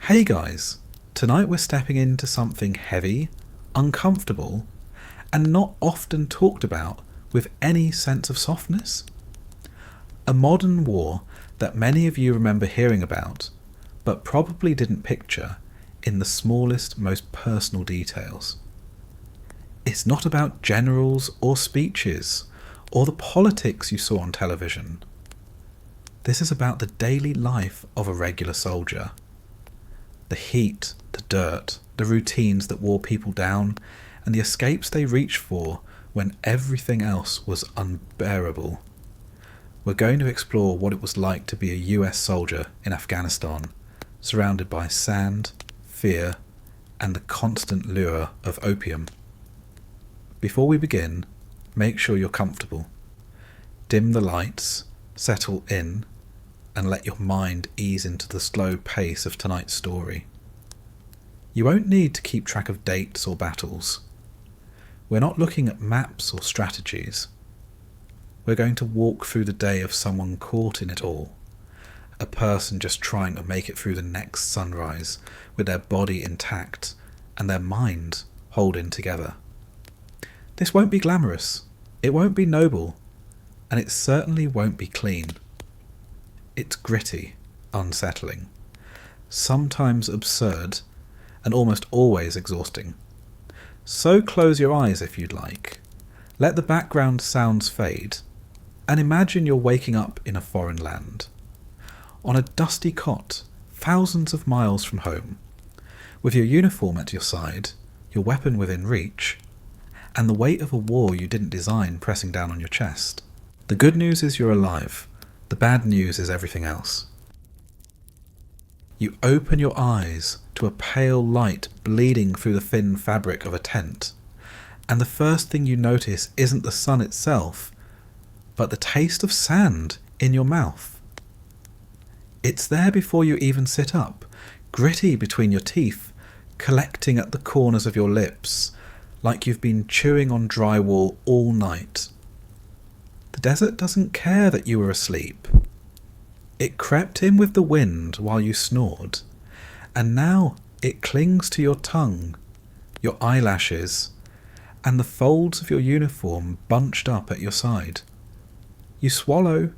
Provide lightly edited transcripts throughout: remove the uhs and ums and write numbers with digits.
Hey guys, tonight we're stepping into something heavy, uncomfortable, and not often talked about with any sense of softness. A modern war that many of you remember hearing about, but probably didn't picture in the smallest, most personal details. It's not about generals or speeches, or the politics you saw on television. This is about the daily life of a regular soldier. The heat, the dirt, the routines that wore people down, and the escapes they reached for when everything else was unbearable. We're going to explore what it was like to be a US soldier in Afghanistan, surrounded by sand, fear, and the constant lure of opium. Before we begin, make sure you're comfortable. Dim the lights, settle in, and let your mind ease into the slow pace of tonight's story. You won't need to keep track of dates or battles. We're not looking at maps or strategies. We're going to walk through the day of someone caught in it all, a person just trying to make it through the next sunrise with their body intact and their mind holding together. This won't be glamorous, it won't be noble, and it certainly won't be clean. It's gritty, unsettling, sometimes absurd, and almost always exhausting. So close your eyes if you'd like. Let the background sounds fade, and imagine you're waking up in a foreign land, on a dusty cot, thousands of miles from home, with your uniform at your side, your weapon within reach, and the weight of a war you didn't design pressing down on your chest. The good news is you're alive. The bad news is everything else. You open your eyes to a pale light bleeding through the thin fabric of a tent, and the first thing you notice isn't the sun itself, but the taste of sand in your mouth. It's there before you even sit up, gritty between your teeth, collecting at the corners of your lips, like you've been chewing on drywall all night. The desert doesn't care that you were asleep. It crept in with the wind while you snored, and now it clings to your tongue, your eyelashes, and the folds of your uniform bunched up at your side. You swallow,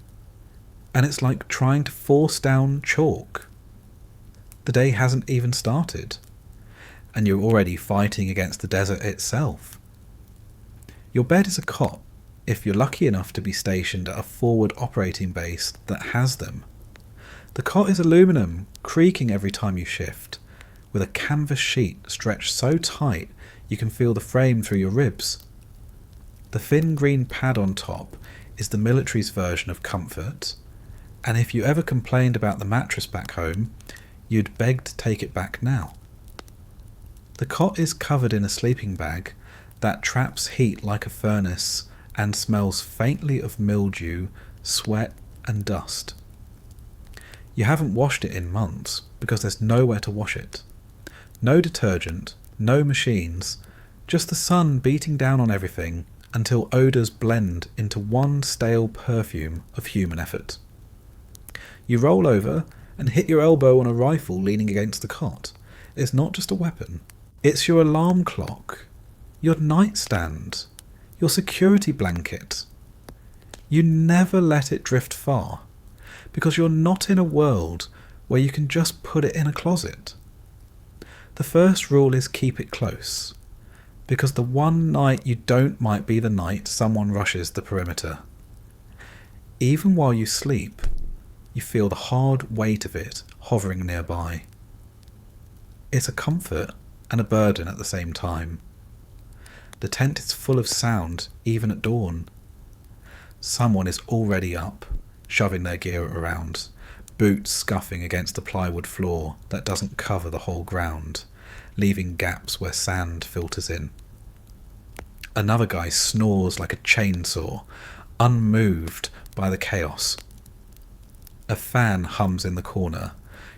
and it's like trying to force down chalk. The day hasn't even started, and you're already fighting against the desert itself. Your bed is a cot, if you're lucky enough to be stationed at a forward operating base that has them. The cot is aluminum, creaking every time you shift, with a canvas sheet stretched so tight you can feel the frame through your ribs. The thin green pad on top is the military's version of comfort, and if you ever complained about the mattress back home, you'd beg to take it back now. The cot is covered in a sleeping bag that traps heat like a furnace and smells faintly of mildew, sweat and dust. You haven't washed it in months because there's nowhere to wash it. No detergent, no machines, just the sun beating down on everything until odours blend into one stale perfume of human effort. You roll over and hit your elbow on a rifle leaning against the cot. It's not just a weapon. It's your alarm clock, your nightstand, your security blanket. You never let it drift far, because you're not in a world where you can just put it in a closet. The first rule is keep it close, because the one night you don't might be the night someone rushes the perimeter. Even while you sleep, you feel the hard weight of it hovering nearby. It's a comfort and a burden at the same time. The tent is full of sound, even at dawn. Someone is already up, shoving their gear around, boots scuffing against the plywood floor that doesn't cover the whole ground, leaving gaps where sand filters in. Another guy snores like a chainsaw, unmoved by the chaos. A fan hums in the corner,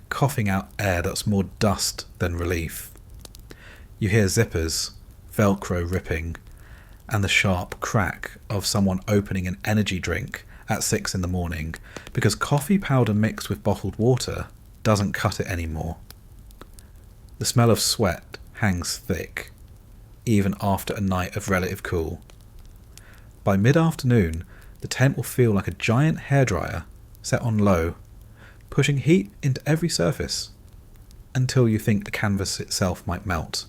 coughing out air that's more dust than relief. You hear zippers, Velcro ripping, and the sharp crack of someone opening an energy drink at 6 in the morning because coffee powder mixed with bottled water doesn't cut it anymore. The smell of sweat hangs thick, even after a night of relative cool. By mid-afternoon, the tent will feel like a giant hairdryer set on low, pushing heat into every surface, until you think the canvas itself might melt.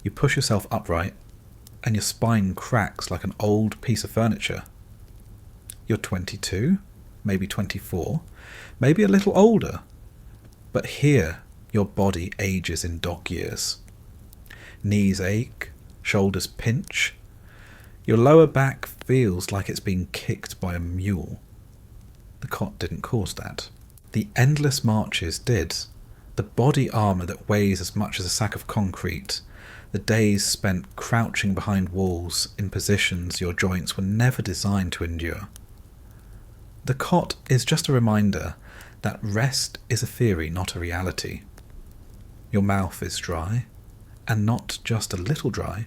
You push yourself upright, and your spine cracks like an old piece of furniture. You're 22, maybe 24, maybe a little older, but here your body ages in dog years. Knees ache, shoulders pinch. Your lower back feels like it's being kicked by a mule. The cot didn't cause that. The endless marches did. The body armour that weighs as much as a sack of concrete. The days spent crouching behind walls in positions your joints were never designed to endure. The cot is just a reminder that rest is a theory, not a reality. Your mouth is dry, and not just a little dry.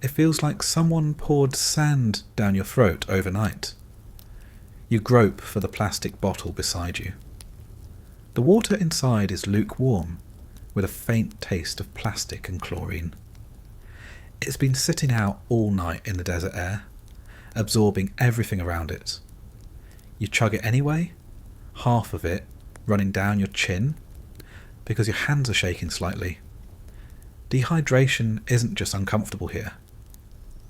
It feels like someone poured sand down your throat overnight. You grope for the plastic bottle beside you. The water inside is lukewarm, with a faint taste of plastic and chlorine. It's been sitting out all night in the desert air, absorbing everything around it. You chug it anyway, half of it running down your chin, because your hands are shaking slightly. Dehydration isn't just uncomfortable here.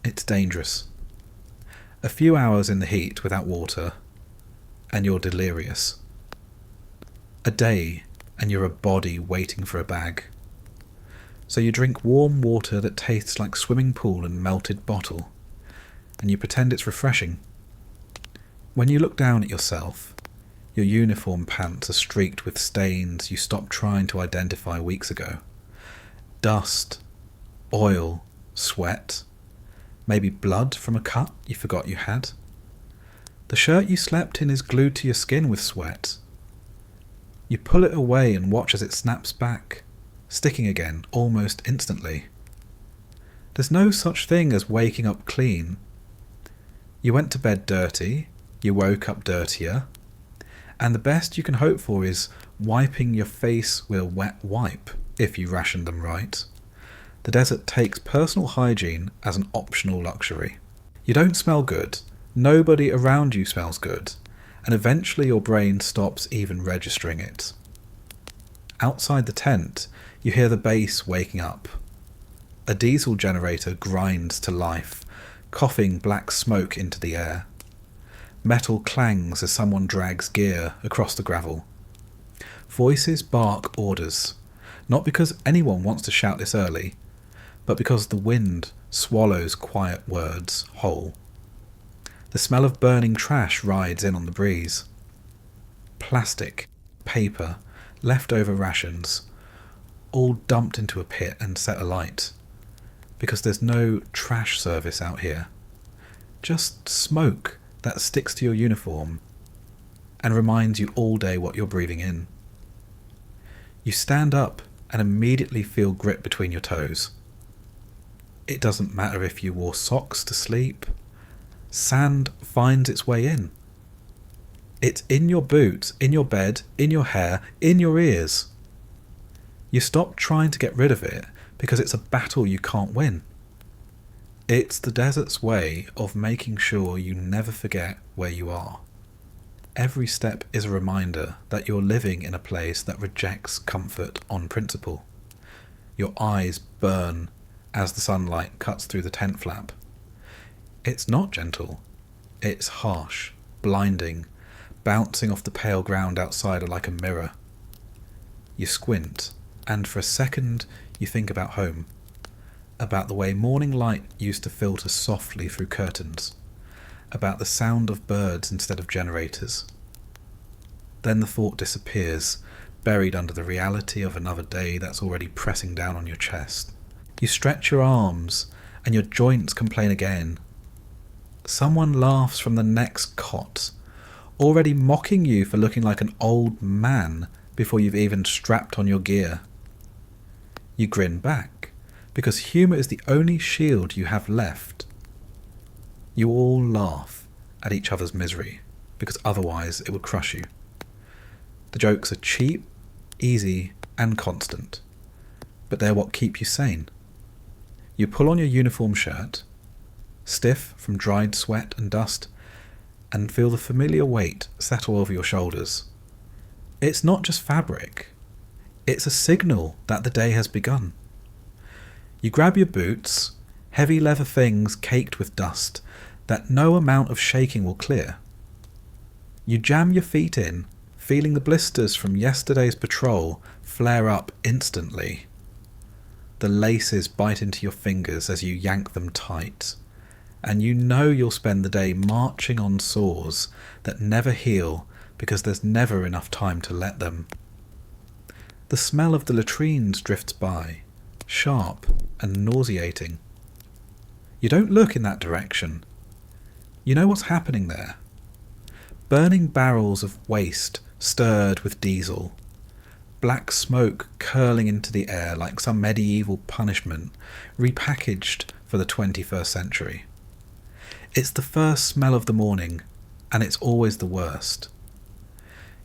It's dangerous. A few hours in the heat without water, and you're delirious. A day, and you're a body waiting for a bag. So you drink warm water that tastes like swimming pool and melted bottle, and you pretend it's refreshing. When you look down at yourself, your uniform pants are streaked with stains you stopped trying to identify weeks ago. Dust, oil, sweat, maybe blood from a cut you forgot you had. The shirt you slept in is glued to your skin with sweat. You pull it away and watch as it snaps back, sticking again almost instantly. There's no such thing as waking up clean. You went to bed dirty, you woke up dirtier, and the best you can hope for is wiping your face with a wet wipe if you ration them right. The desert takes personal hygiene as an optional luxury. You don't smell good, nobody around you smells good, and eventually your brain stops even registering it. Outside the tent, you hear the bass waking up. A diesel generator grinds to life, coughing black smoke into the air. Metal clangs as someone drags gear across the gravel. Voices bark orders, not because anyone wants to shout this early, but because the wind swallows quiet words whole. The smell of burning trash rides in on the breeze. Plastic, paper, leftover rations, all dumped into a pit and set alight, because there's no trash service out here. Just smoke that sticks to your uniform and reminds you all day what you're breathing in. You stand up and immediately feel grit between your toes. It doesn't matter if you wore socks to sleep. Sand finds its way in. It's in your boots, in your bed, in your hair, in your ears. You stop trying to get rid of it because it's a battle you can't win. It's the desert's way of making sure you never forget where you are. Every step is a reminder that you're living in a place that rejects comfort on principle. Your eyes burn as the sunlight cuts through the tent flap. It's not gentle. It's harsh, blinding, bouncing off the pale ground outside like a mirror. You squint, and for a second you think about home, about the way morning light used to filter softly through curtains, about the sound of birds instead of generators. Then the thought disappears, buried under the reality of another day that's already pressing down on your chest. You stretch your arms, and your joints complain again. Someone laughs from the next cot, already mocking you for looking like an old man before you've even strapped on your gear. You grin back, because humour is the only shield you have left. You all laugh at each other's misery, because otherwise it would crush you. The jokes are cheap, easy, and constant, but they're what keep you sane. You pull on your uniform shirt, stiff from dried sweat and dust, and feel the familiar weight settle over your shoulders. It's not just fabric, it's a signal that the day has begun. You grab your boots, heavy leather things caked with dust that no amount of shaking will clear. You jam your feet in, feeling the blisters from yesterday's patrol flare up instantly. The laces bite into your fingers as you yank them tight, and you know you'll spend the day marching on sores that never heal because there's never enough time to let them. The smell of the latrines drifts by, sharp and nauseating. You don't look in that direction. You know what's happening there. Burning barrels of waste stirred with diesel, black smoke curling into the air like some medieval punishment repackaged for the 21st century. It's the first smell of the morning, and it's always the worst.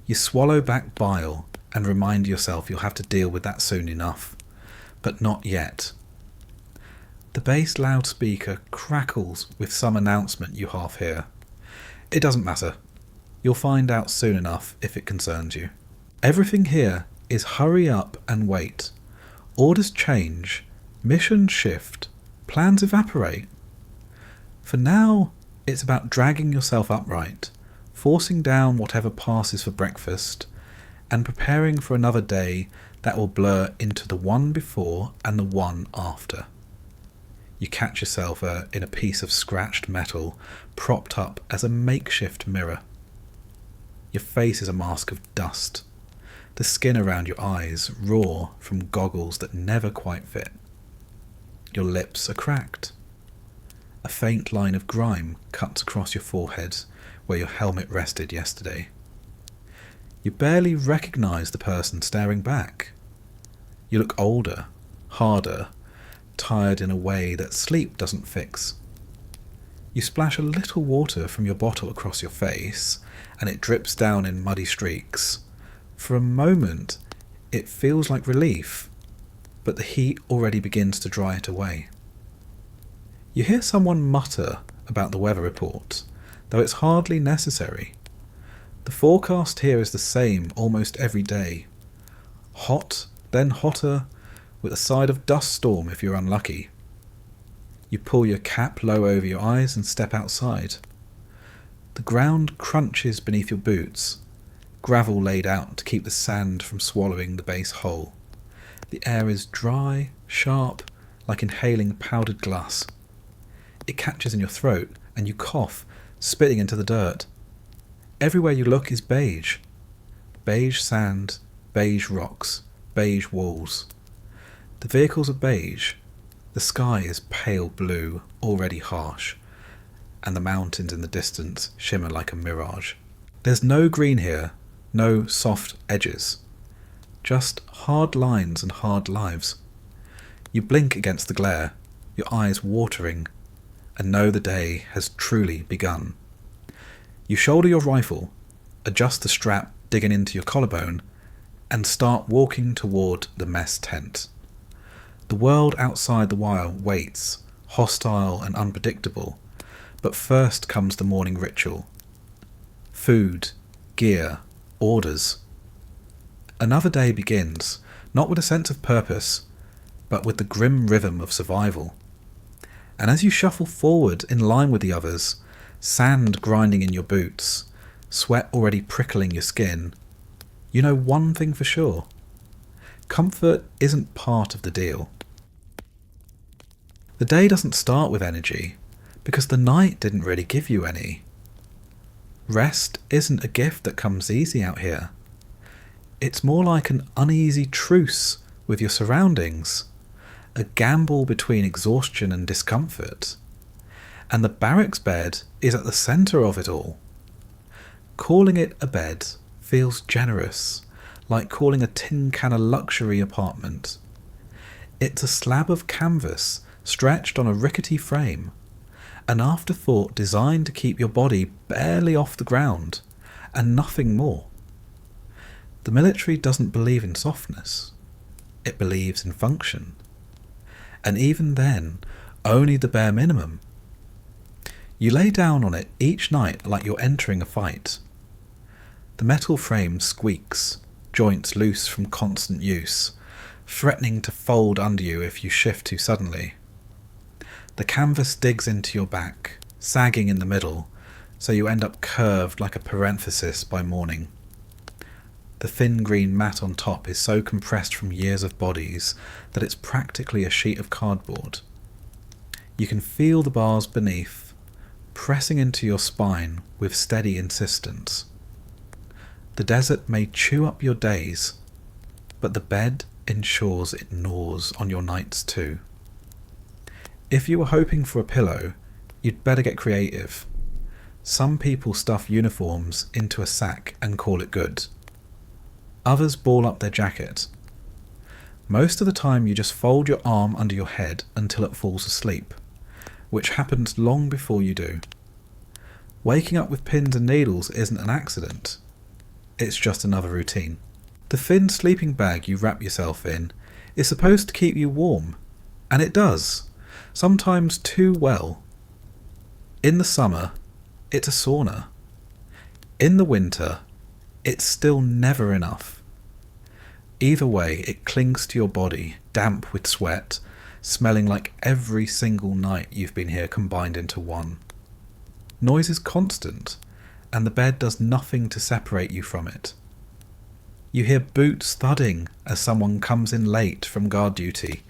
You swallow back bile and remind yourself you'll have to deal with that soon enough, but not yet. The bass loudspeaker crackles with some announcement you half hear. It doesn't matter. You'll find out soon enough if it concerns you. Everything here is hurry up and wait. Orders change, missions shift, plans evaporate. For now, it's about dragging yourself upright, forcing down whatever passes for breakfast, and preparing for another day that will blur into the one before and the one after. You catch yourself in a piece of scratched metal, propped up as a makeshift mirror. Your face is a mask of dust. The skin around your eyes raw from goggles that never quite fit. Your lips are cracked. A faint line of grime cuts across your forehead where your helmet rested yesterday. You barely recognise the person staring back. You look older, harder, tired in a way that sleep doesn't fix. You splash a little water from your bottle across your face, and it drips down in muddy streaks. For a moment, it feels like relief, but the heat already begins to dry it away. You hear someone mutter about the weather report, though it's hardly necessary. The forecast here is the same almost every day. Hot, then hotter, with a side of dust storm if you're unlucky. You pull your cap low over your eyes and step outside. The ground crunches beneath your boots, gravel laid out to keep the sand from swallowing the base whole. The air is dry, sharp, like inhaling powdered glass. It catches in your throat and you cough, spitting into the dirt. Everywhere you look is beige. Beige sand, beige rocks, beige walls. The vehicles are beige. The sky is pale blue, already harsh, and the mountains in the distance shimmer like a mirage. There's no green here, no soft edges. Just hard lines and hard lives. You blink against the glare, your eyes watering, and know the day has truly begun. You shoulder your rifle, adjust the strap digging into your collarbone, and start walking toward the mess tent. The world outside the wire waits, hostile and unpredictable, but first comes the morning ritual. Food, gear, orders. Another day begins, not with a sense of purpose, but with the grim rhythm of survival. And as you shuffle forward in line with the others, sand grinding in your boots, sweat already prickling your skin, you know one thing for sure. Comfort isn't part of the deal. The day doesn't start with energy, because the night didn't really give you any. Rest isn't a gift that comes easy out here. It's more like an uneasy truce with your surroundings, a gamble between exhaustion and discomfort. And the barracks bed is at the centre of it all. Calling it a bed feels generous, like calling a tin can a luxury apartment. It's a slab of canvas stretched on a rickety frame, an afterthought designed to keep your body barely off the ground, and nothing more. The military doesn't believe in softness. it believes in function. And even then, only the bare minimum. You lay down on it each night like you're entering a fight. The metal frame squeaks, joints loose from constant use, threatening to fold under you if you shift too suddenly. The canvas digs into your back, sagging in the middle, so you end up curved like a parenthesis by morning. The thin green mat on top is so compressed from years of bodies that it's practically a sheet of cardboard. You can feel the bars beneath, pressing into your spine with steady insistence. The desert may chew up your days, but the bed ensures it gnaws on your nights too. If you were hoping for a pillow, you'd better get creative. Some people stuff uniforms into a sack and call it good. Others ball up their jacket. Most of the time you just fold your arm under your head until it falls asleep, which happens long before you do. Waking up with pins and needles isn't an accident. It's just another routine. The thin sleeping bag you wrap yourself in is supposed to keep you warm, and it does, sometimes too well. In the summer, it's a sauna. In the winter, it's still never enough. Either way, it clings to your body, damp with sweat, smelling like every single night you've been here combined into one. Noise is constant, and the bed does nothing to separate you from it. You hear boots thudding as someone comes in late from guard duty,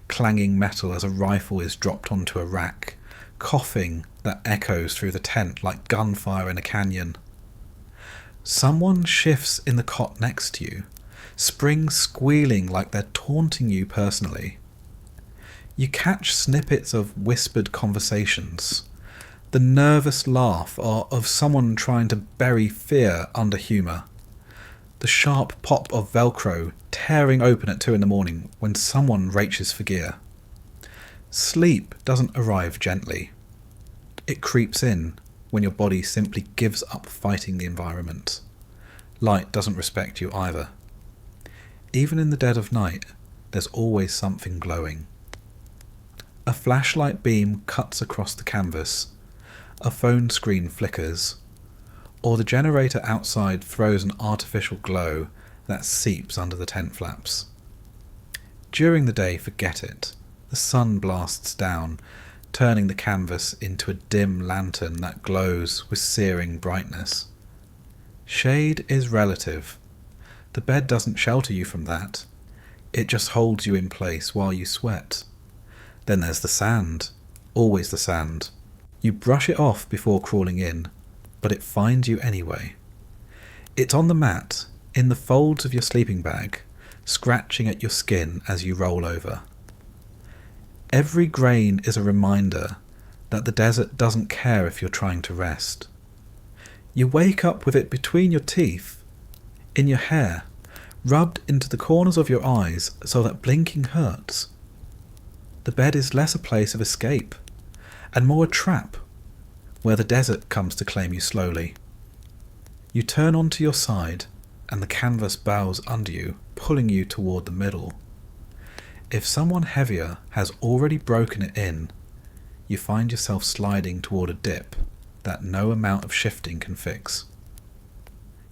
clanging metal as a rifle is dropped onto a rack, coughing that echoes through the tent like gunfire in a canyon. Someone shifts in the cot next to you, springs squealing like they're taunting you personally. You catch snippets of whispered conversations, the nervous laugh of someone trying to bury fear under humour, the sharp pop of Velcro tearing open at 2 a.m. when someone reaches for gear. Sleep doesn't arrive gently. It creeps in when your body simply gives up fighting the environment. Light doesn't respect you either. Even in the dead of night, there's always something glowing. A flashlight beam cuts across the canvas, a phone screen flickers, or the generator outside throws an artificial glow that seeps under the tent flaps. During the day, forget it. The sun blasts down, turning the canvas into a dim lantern that glows with searing brightness. Shade is relative. The bed doesn't shelter you from that. It just holds you in place while you sweat. Then there's the sand. Always the sand. You brush it off before crawling in, but it finds you anyway. It's on the mat, in the folds of your sleeping bag, scratching at your skin as you roll over. Every grain is a reminder that the desert doesn't care if you're trying to rest. You wake up with it between your teeth, in your hair, rubbed into the corners of your eyes so that blinking hurts. The bed is less a place of escape, and more a trap, where the desert comes to claim you slowly. You turn onto your side, and the canvas bows under you, pulling you toward the middle. If someone heavier has already broken it in, you find yourself sliding toward a dip that no amount of shifting can fix.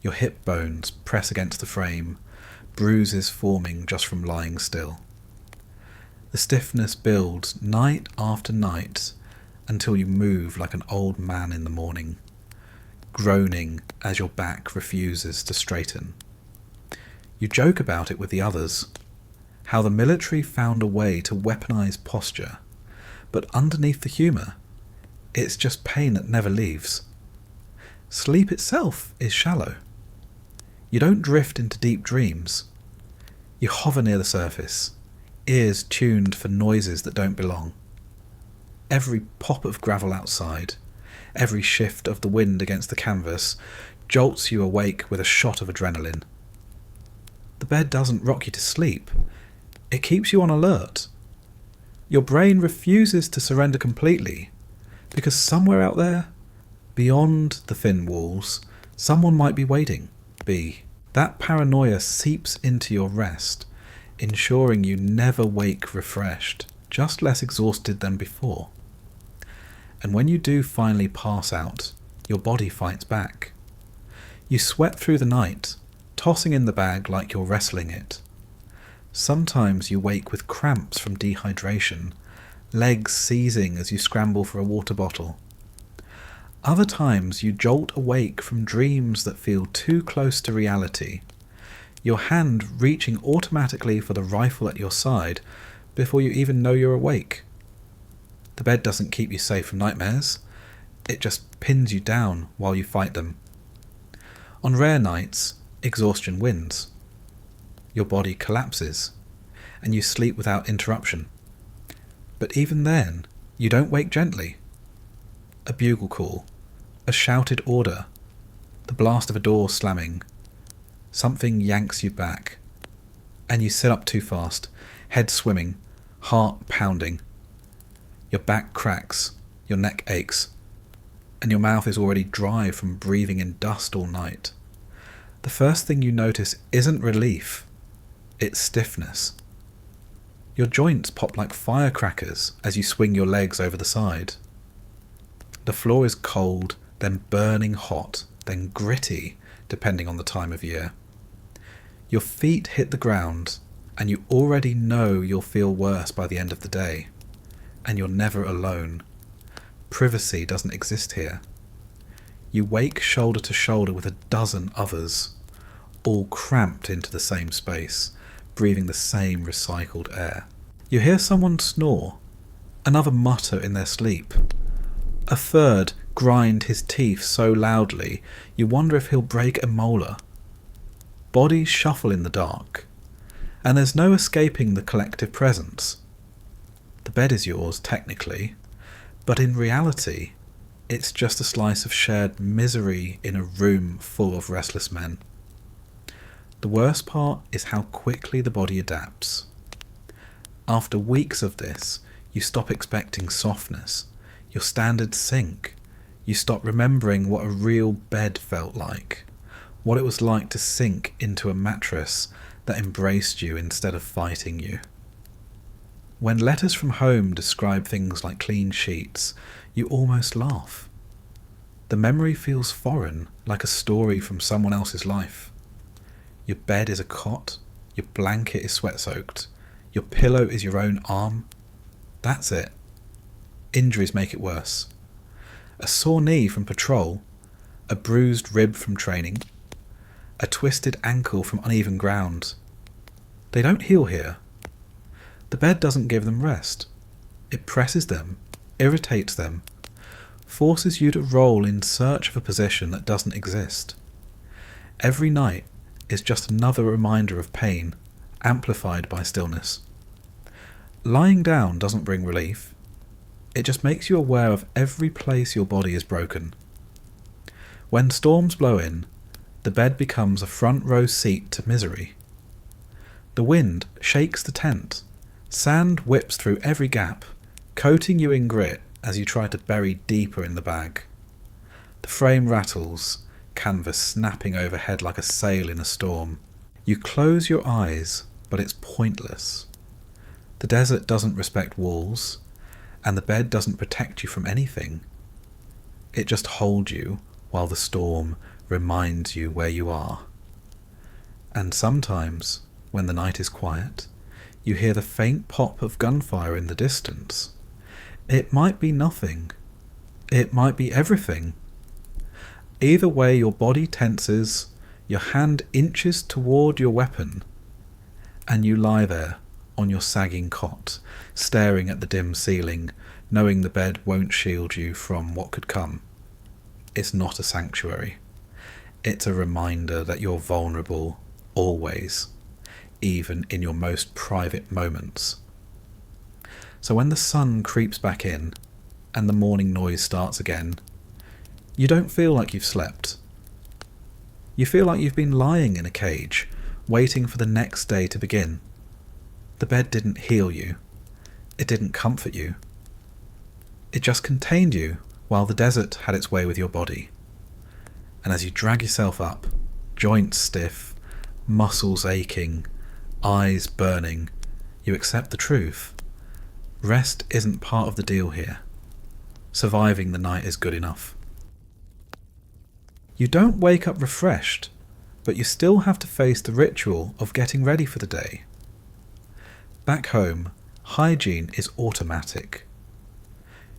Your hip bones press against the frame, bruises forming just from lying still. The stiffness builds night after night until you move like an old man in the morning, groaning as your back refuses to straighten. You joke about it with the others, how the military found a way to weaponize posture, but underneath the humour, it's just pain that never leaves. Sleep itself is shallow. You don't drift into deep dreams. You hover near the surface, ears tuned for noises that don't belong. Every pop of gravel outside, every shift of the wind against the canvas, jolts you awake with a shot of adrenaline. The bed doesn't rock you to sleep. It keeps you on alert. Your brain refuses to surrender completely, because somewhere out there, beyond the thin walls, someone might be waiting. That paranoia seeps into your rest, ensuring you never wake refreshed, just less exhausted than before. And when you do finally pass out, your body fights back. You sweat through the night, tossing in the bag like you're wrestling it. Sometimes you wake with cramps from dehydration, legs seizing as you scramble for a water bottle. Other times you jolt awake from dreams that feel too close to reality, your hand reaching automatically for the rifle at your side before you even know you're awake. The bed doesn't keep you safe from nightmares, it just pins you down while you fight them. On rare nights, exhaustion wins. Your body collapses, and you sleep without interruption. But even then, you don't wake gently. A bugle call, a shouted order, the blast of a door slamming. Something yanks you back, and you sit up too fast, head swimming, heart pounding. Your back cracks, your neck aches, and your mouth is already dry from breathing in dust all night. The first thing you notice isn't relief, it's stiffness. Your joints pop like firecrackers as you swing your legs over the side. The floor is cold, then burning hot, then gritty, depending on the time of year. Your feet hit the ground, and you already know you'll feel worse by the end of the day. And you're never alone. Privacy doesn't exist here. You wake shoulder to shoulder with a dozen others, all cramped into the same space, breathing the same recycled air. You hear someone snore, another mutter in their sleep. A third grind his teeth so loudly you wonder if he'll break a molar. Bodies shuffle in the dark, and there's no escaping the collective presence. The bed is yours, technically, but in reality, it's just a slice of shared misery in a room full of restless men. The worst part is how quickly the body adapts. After weeks of this, you stop expecting softness. Your standards sink. You stop remembering what a real bed felt like, what it was like to sink into a mattress that embraced you instead of fighting you. When letters from home describe things like clean sheets, you almost laugh. The memory feels foreign, like a story from someone else's life. Your bed is a cot, your blanket is sweat-soaked, your pillow is your own arm. That's it. Injuries make it worse. A sore knee from patrol, a bruised rib from training, a twisted ankle from uneven ground. They don't heal here. The bed doesn't give them rest. It presses them, irritates them, forces you to roll in search of a position that doesn't exist. Every night is just another reminder of pain, amplified by stillness. Lying down doesn't bring relief. It just makes you aware of every place your body is broken. When storms blow in, the bed becomes a front row seat to misery. The wind shakes the tent. Sand whips through every gap, coating you in grit as you try to bury deeper in the bag. The frame rattles, canvas snapping overhead like a sail in a storm. You close your eyes, but it's pointless. The desert doesn't respect walls, and the bed doesn't protect you from anything. It just holds you while the storm reminds you where you are. And sometimes, when the night is quiet, you hear the faint pop of gunfire in the distance. It might be nothing. It might be everything. Either way, your body tenses, your hand inches toward your weapon, and you lie there on your sagging cot, staring at the dim ceiling, knowing the bed won't shield you from what could come. It's not a sanctuary. It's a reminder that you're vulnerable, always, even in your most private moments. So when the sun creeps back in, and the morning noise starts again, you don't feel like you've slept. You feel like you've been lying in a cage, waiting for the next day to begin. The bed didn't heal you. It didn't comfort you. It just contained you while the desert had its way with your body. And as you drag yourself up, joints stiff, muscles aching, eyes burning, you accept the truth. Rest isn't part of the deal here. Surviving the night is good enough. You don't wake up refreshed, but you still have to face the ritual of getting ready for the day. Back home, hygiene is automatic.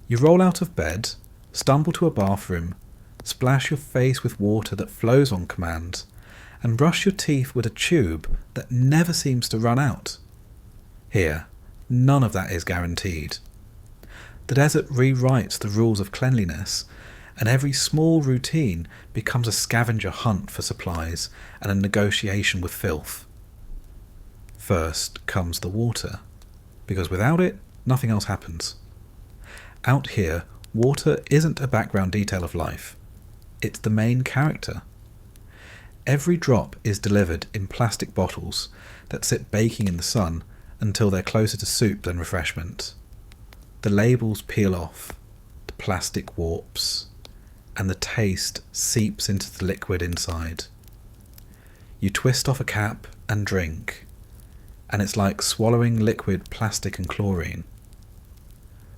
You roll out of bed, stumble to a bathroom, splash your face with water that flows on command, and brush your teeth with a tube that never seems to run out. Here, none of that is guaranteed. The desert rewrites the rules of cleanliness, and every small routine becomes a scavenger hunt for supplies and a negotiation with filth. First comes the water, because without it, nothing else happens. Out here, water isn't a background detail of life. It's the main character. Every drop is delivered in plastic bottles that sit baking in the sun until they're closer to soup than refreshment. The labels peel off, the plastic warps, and the taste seeps into the liquid inside. You twist off a cap and drink, and it's like swallowing liquid plastic and chlorine.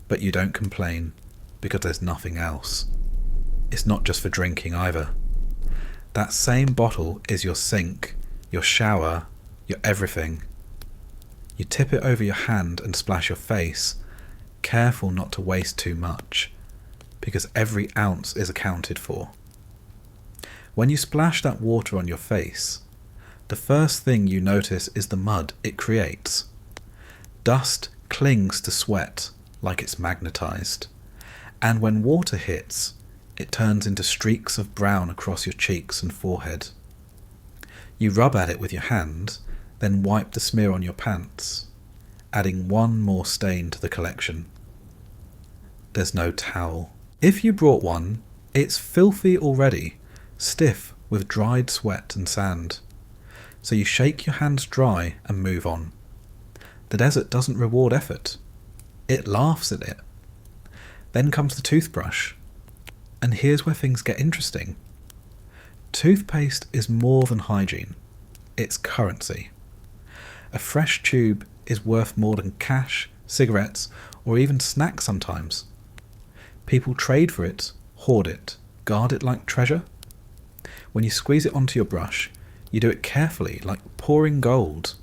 But you don't complain, because there's nothing else. It's not just for drinking either. That same bottle is your sink, your shower, your everything. You tip it over your hand and splash your face, careful not to waste too much, because every ounce is accounted for. When you splash that water on your face, the first thing you notice is the mud it creates. Dust clings to sweat like it's magnetized, and when water hits, it turns into streaks of brown across your cheeks and forehead. You rub at it with your hand, then wipe the smear on your pants, adding one more stain to the collection. There's no towel. If you brought one, it's filthy already, stiff with dried sweat and sand. So you shake your hands dry and move on. The desert doesn't reward effort. It laughs at it. Then comes the toothbrush. And here's where things get interesting. Toothpaste is more than hygiene. It's currency. A fresh tube is worth more than cash, cigarettes, or even snacks sometimes. People trade for it, hoard it, guard it like treasure. When you squeeze it onto your brush, you do it carefully, like pouring gold.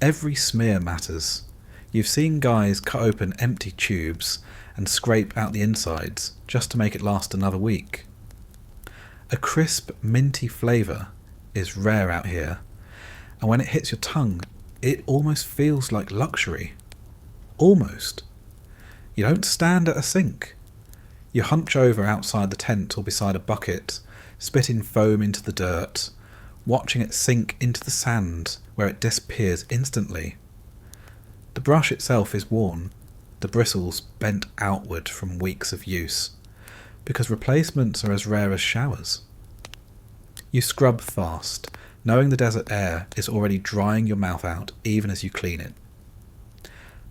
Every smear matters. You've seen guys cut open empty tubes and scrape out the insides just to make it last another week. A crisp, minty flavour is rare out here, and when it hits your tongue, it almost feels like luxury. Almost. You don't stand at a sink. You hunch over outside the tent or beside a bucket, spitting foam into the dirt, watching it sink into the sand where it disappears instantly. The brush itself is worn, the bristles bent outward from weeks of use, because replacements are as rare as showers. You scrub fast, knowing the desert air is already drying your mouth out even as you clean it.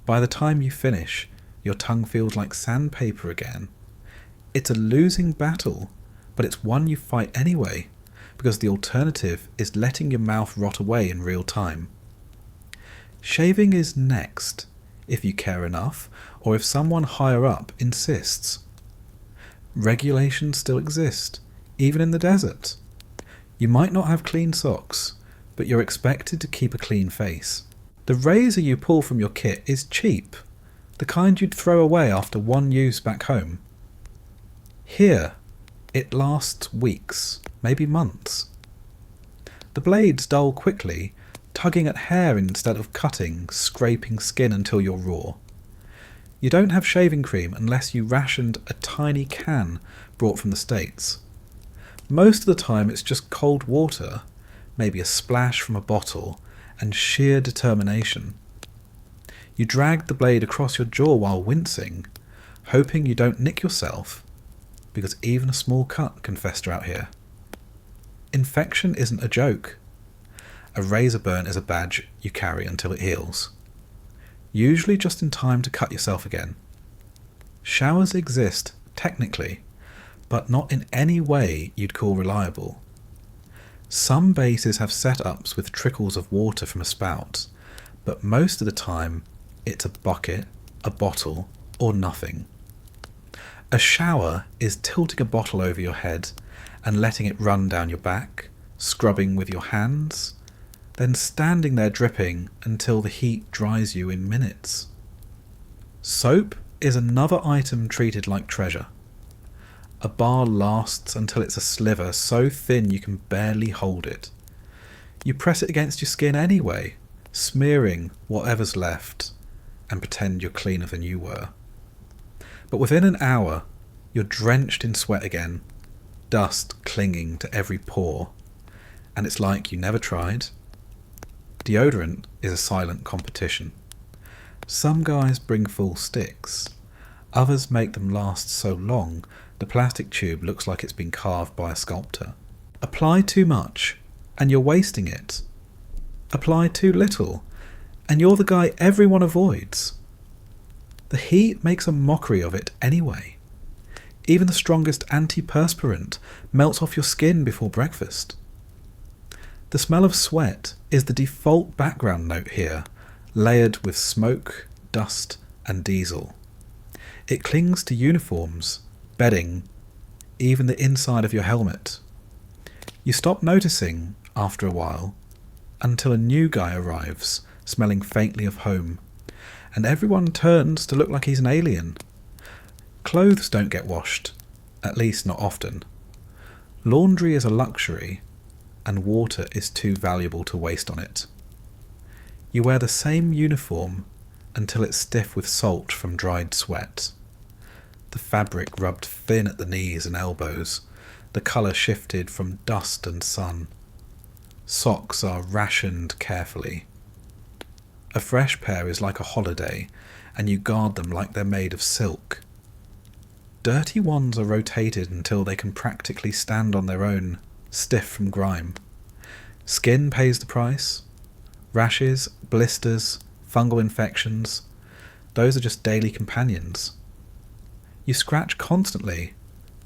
By the time you finish, your tongue feels like sandpaper again. It's a losing battle, but it's one you fight anyway, because the alternative is letting your mouth rot away in real time. Shaving is next, if you care enough, or if someone higher up insists. Regulations still exist, even in the desert. You might not have clean socks, but you're expected to keep a clean face. The razor you pull from your kit is cheap, the kind you'd throw away after one use back home. Here, it lasts weeks, maybe months. The blades dull quickly, tugging at hair instead of cutting, scraping skin until you're raw. You don't have shaving cream unless you rationed a tiny can brought from the States. Most of the time it's just cold water, maybe a splash from a bottle, and sheer determination. You drag the blade across your jaw while wincing, hoping you don't nick yourself, because even a small cut can fester out here. Infection isn't a joke. A razor burn is a badge you carry until it heals. Usually just in time to cut yourself again. Showers exist, technically, but not in any way you'd call reliable. Some bases have setups with trickles of water from a spout, but most of the time it's a bucket, a bottle, or nothing. A shower is tilting a bottle over your head and letting it run down your back, scrubbing with your hands, then standing there dripping until the heat dries you in minutes. Soap is another item treated like treasure. A bar lasts until it's a sliver so thin you can barely hold it. You press it against your skin anyway, smearing whatever's left, and pretend you're cleaner than you were. But within an hour, you're drenched in sweat again, dust clinging to every pore, and it's like you never tried. Deodorant is a silent competition. Some guys bring full sticks, others make them last so long the plastic tube looks like it's been carved by a sculptor. Apply too much, and you're wasting it. Apply too little, and you're the guy everyone avoids. The heat makes a mockery of it anyway. Even the strongest antiperspirant melts off your skin before breakfast. The smell of sweat is the default background note here, layered with smoke, dust, and diesel. It clings to uniforms, bedding, even the inside of your helmet. You stop noticing, after a while, until a new guy arrives, smelling faintly of home, and everyone turns to look like he's an alien. Clothes don't get washed, at least not often. Laundry is a luxury, and water is too valuable to waste on it. You wear the same uniform until it's stiff with salt from dried sweat. The fabric rubbed thin at the knees and elbows, the colour shifted from dust and sun. Socks are rationed carefully. A fresh pair is like a holiday, and you guard them like they're made of silk. Dirty ones are rotated until they can practically stand on their own, stiff from grime. Skin pays the price. Rashes, blisters, fungal infections, those are just daily companions. You scratch constantly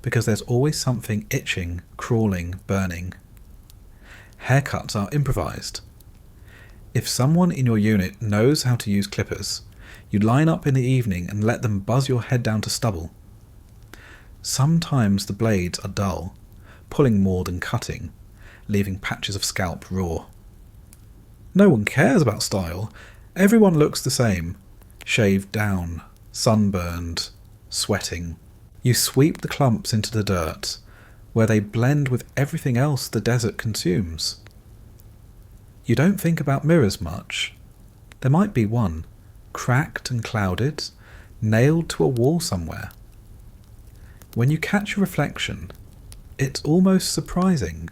because there's always something itching, crawling, burning. Haircuts are improvised. If someone in your unit knows how to use clippers, you line up in the evening and let them buzz your head down to stubble. Sometimes the blades are dull, pulling more than cutting, leaving patches of scalp raw. No one cares about style. Everyone looks the same, shaved down, sunburned, sweating. You sweep the clumps into the dirt, where they blend with everything else the desert consumes. You don't think about mirrors much. There might be one, cracked and clouded, nailed to a wall somewhere. When you catch a reflection, it's almost surprising.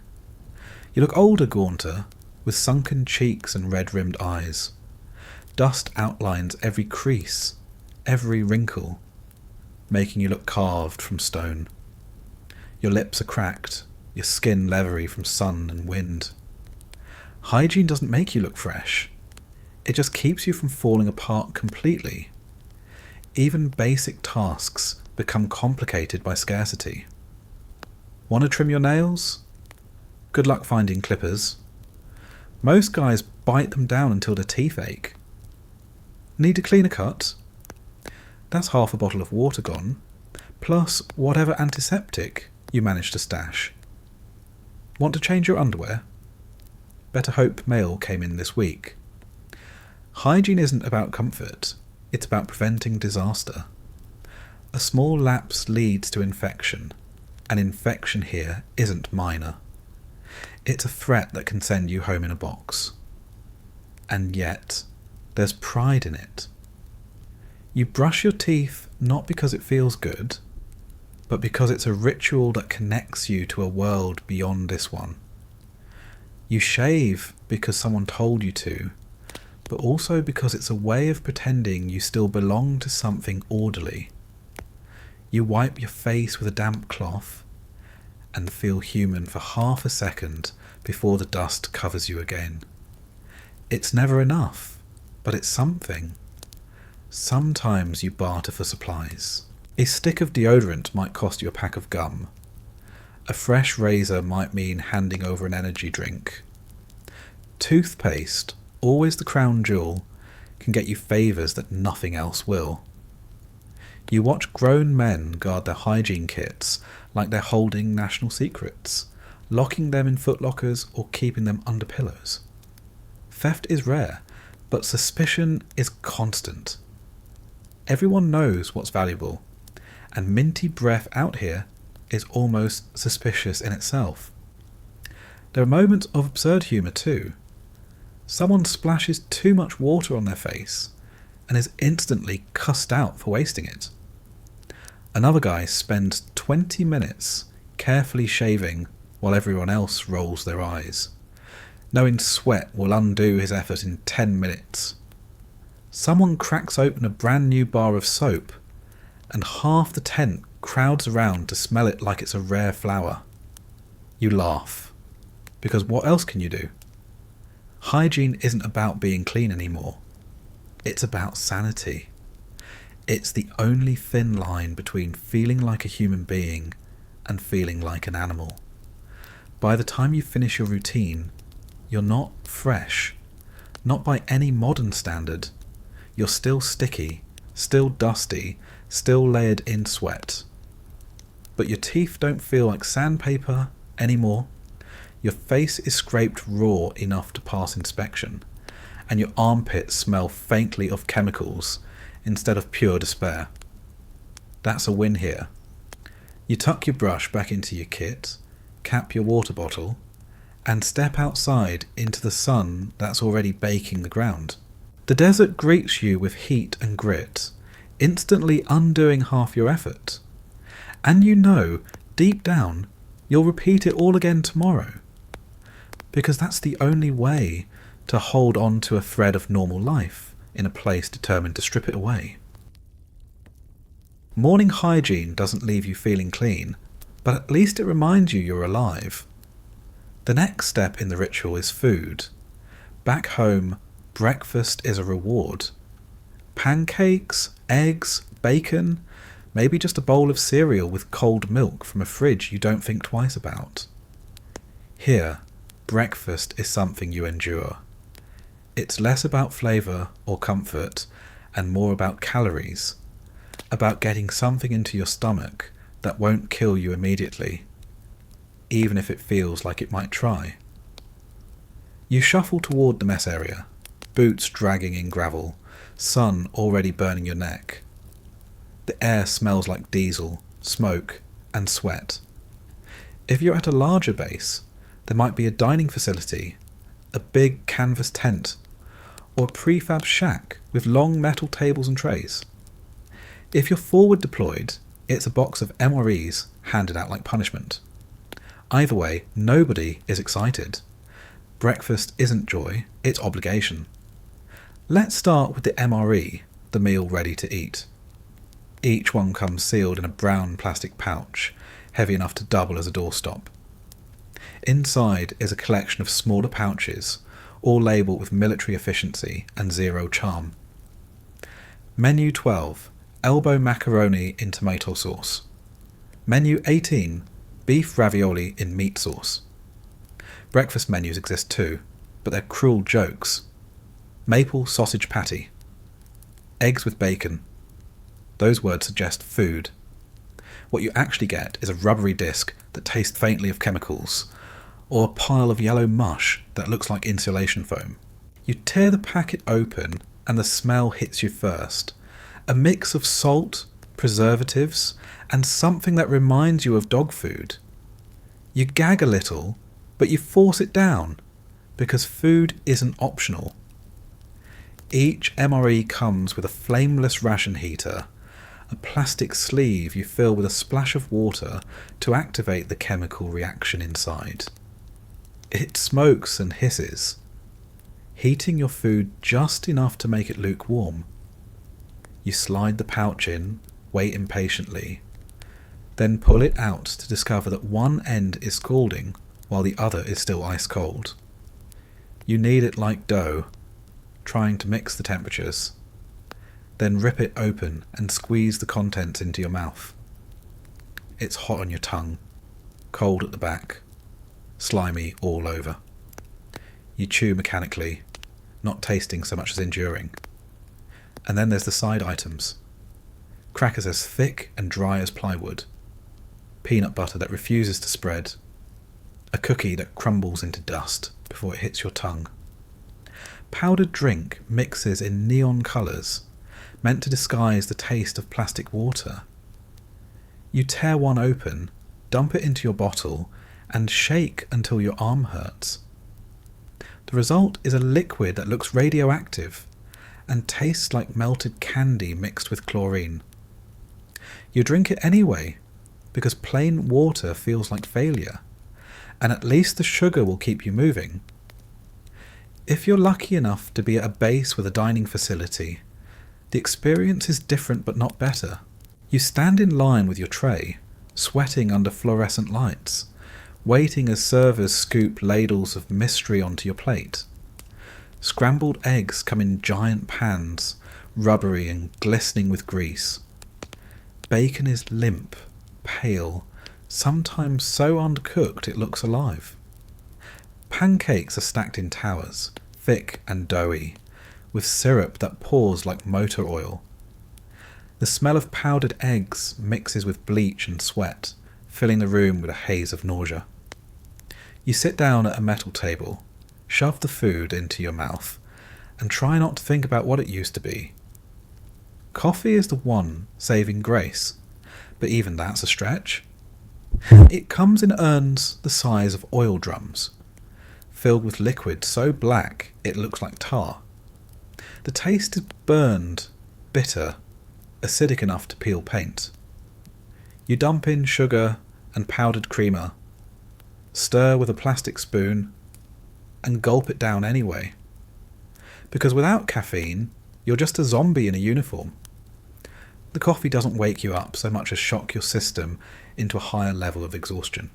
You look older, gaunter, with sunken cheeks and red-rimmed eyes. Dust outlines every crease, every wrinkle, making you look carved from stone. Your lips are cracked, your skin leathery from sun and wind. Hygiene doesn't make you look fresh. It just keeps you from falling apart completely. Even basic tasks become complicated by scarcity. Want to trim your nails? Good luck finding clippers. Most guys bite them down until their teeth ache. Need to clean a cut? That's half a bottle of water gone, plus whatever antiseptic you managed to stash. Want to change your underwear? Better hope mail came in this week. Hygiene isn't about comfort, it's about preventing disaster. A small lapse leads to infection, and infection here isn't minor. It's a threat that can send you home in a box. And yet, there's pride in it. You brush your teeth not because it feels good, but because it's a ritual that connects you to a world beyond this one. You shave because someone told you to, but also because it's a way of pretending you still belong to something orderly. You wipe your face with a damp cloth and feel human for half a second before the dust covers you again. It's never enough, but it's something. Sometimes you barter for supplies. A stick of deodorant might cost you a pack of gum. A fresh razor might mean handing over an energy drink. Toothpaste, always the crown jewel, can get you favours that nothing else will. You watch grown men guard their hygiene kits like they're holding national secrets, locking them in footlockers or keeping them under pillows. Theft is rare, but suspicion is constant. Everyone knows what's valuable, and minty breath out here is almost suspicious in itself. There are moments of absurd humour too. Someone splashes too much water on their face and is instantly cussed out for wasting it. Another guy spends 20 minutes carefully shaving while everyone else rolls their eyes, knowing sweat will undo his effort in 10 minutes. Someone cracks open a brand new bar of soap and half the tent crowds around to smell it like it's a rare flower. You laugh, because what else can you do? Hygiene isn't about being clean anymore. It's about sanity. It's the only thin line between feeling like a human being and feeling like an animal. By the time you finish your routine, you're not fresh. Not by any modern standard. You're still sticky, still dusty, still layered in sweat. But your teeth don't feel like sandpaper anymore. Your face is scraped raw enough to pass inspection, and your armpits smell faintly of chemicals instead of pure despair. That's a win here. You tuck your brush back into your kit, cap your water bottle, and step outside into the sun that's already baking the ground. The desert greets you with heat and grit, instantly undoing half your effort. And you know, deep down, you'll repeat it all again tomorrow. Because that's the only way to hold on to a thread of normal life in a place determined to strip it away. Morning hygiene doesn't leave you feeling clean, but at least it reminds you you're alive. The next step in the ritual is food. Back home, breakfast is a reward. Pancakes, eggs, bacon, maybe just a bowl of cereal with cold milk from a fridge you don't think twice about. Here, breakfast is something you endure. It's less about flavour or comfort and more about calories, about getting something into your stomach that won't kill you immediately, even if it feels like it might try. You shuffle toward the mess area, boots dragging in gravel, sun already burning your neck. The air smells like diesel, smoke, and sweat. If you're at a larger base, there might be a dining facility, a big canvas tent, or a prefab shack with long metal tables and trays. If you're forward deployed, it's a box of MREs handed out like punishment. Either way, nobody is excited. Breakfast isn't joy, it's obligation. Let's start with the MRE, the meal ready to eat. Each one comes sealed in a brown plastic pouch, heavy enough to double as a doorstop. Inside is a collection of smaller pouches, all labelled with military efficiency and zero charm. Menu 12, elbow macaroni in tomato sauce. Menu 18, beef ravioli in meat sauce. Breakfast menus exist too, but they're cruel jokes. Maple sausage patty. Eggs with bacon. Those words suggest food. What you actually get is a rubbery disc that tastes faintly of chemicals, or a pile of yellow mush that looks like insulation foam. You tear the packet open and the smell hits you first. A mix of salt, preservatives, and something that reminds you of dog food. You gag a little, but you force it down, because food isn't optional. Each MRE comes with a flameless ration heater, a plastic sleeve you fill with a splash of water to activate the chemical reaction inside. It smokes and hisses, heating your food just enough to make it lukewarm. You slide the pouch in, wait impatiently, then pull it out to discover that one end is scalding while the other is still ice cold. You knead it like dough, trying to mix the temperatures. Then rip it open and squeeze the contents into your mouth. It's hot on your tongue. cold at the back, slimy all over. You chew mechanically, not tasting so much as enduring. And then there's the side items. Crackers as thick and dry as plywood, peanut butter that refuses to spread, a cookie that crumbles into dust before it hits your tongue. Powdered drink mixes in neon colours, meant to disguise the taste of plastic water. You tear one open, dump it into your bottle, and shake until your arm hurts. The result is a liquid that looks radioactive and tastes like melted candy mixed with chlorine. You drink it anyway, because plain water feels like failure, and at least the sugar will keep you moving. If you're lucky enough to be at a base with a dining facility, the experience is different but not better. You stand in line with your tray, sweating under fluorescent lights, waiting as servers scoop ladles of mystery onto your plate. Scrambled eggs come in giant pans, rubbery and glistening with grease. Bacon is limp, pale, sometimes so undercooked it looks alive. Pancakes are stacked in towers, thick and doughy, with syrup that pours like motor oil. The smell of powdered eggs mixes with bleach and sweat, filling the room with a haze of nausea. You sit down at a metal table, shove the food into your mouth, and try not to think about what it used to be. Coffee is the one saving grace, but even that's a stretch. It comes in urns the size of oil drums, filled with liquid so black it looks like tar. The taste is burned, bitter, acidic enough to peel paint. You dump in sugar and powdered creamer, stir with a plastic spoon, and gulp it down anyway. Because without caffeine, you're just a zombie in a uniform. The coffee doesn't wake you up so much as shock your system into a higher level of exhaustion.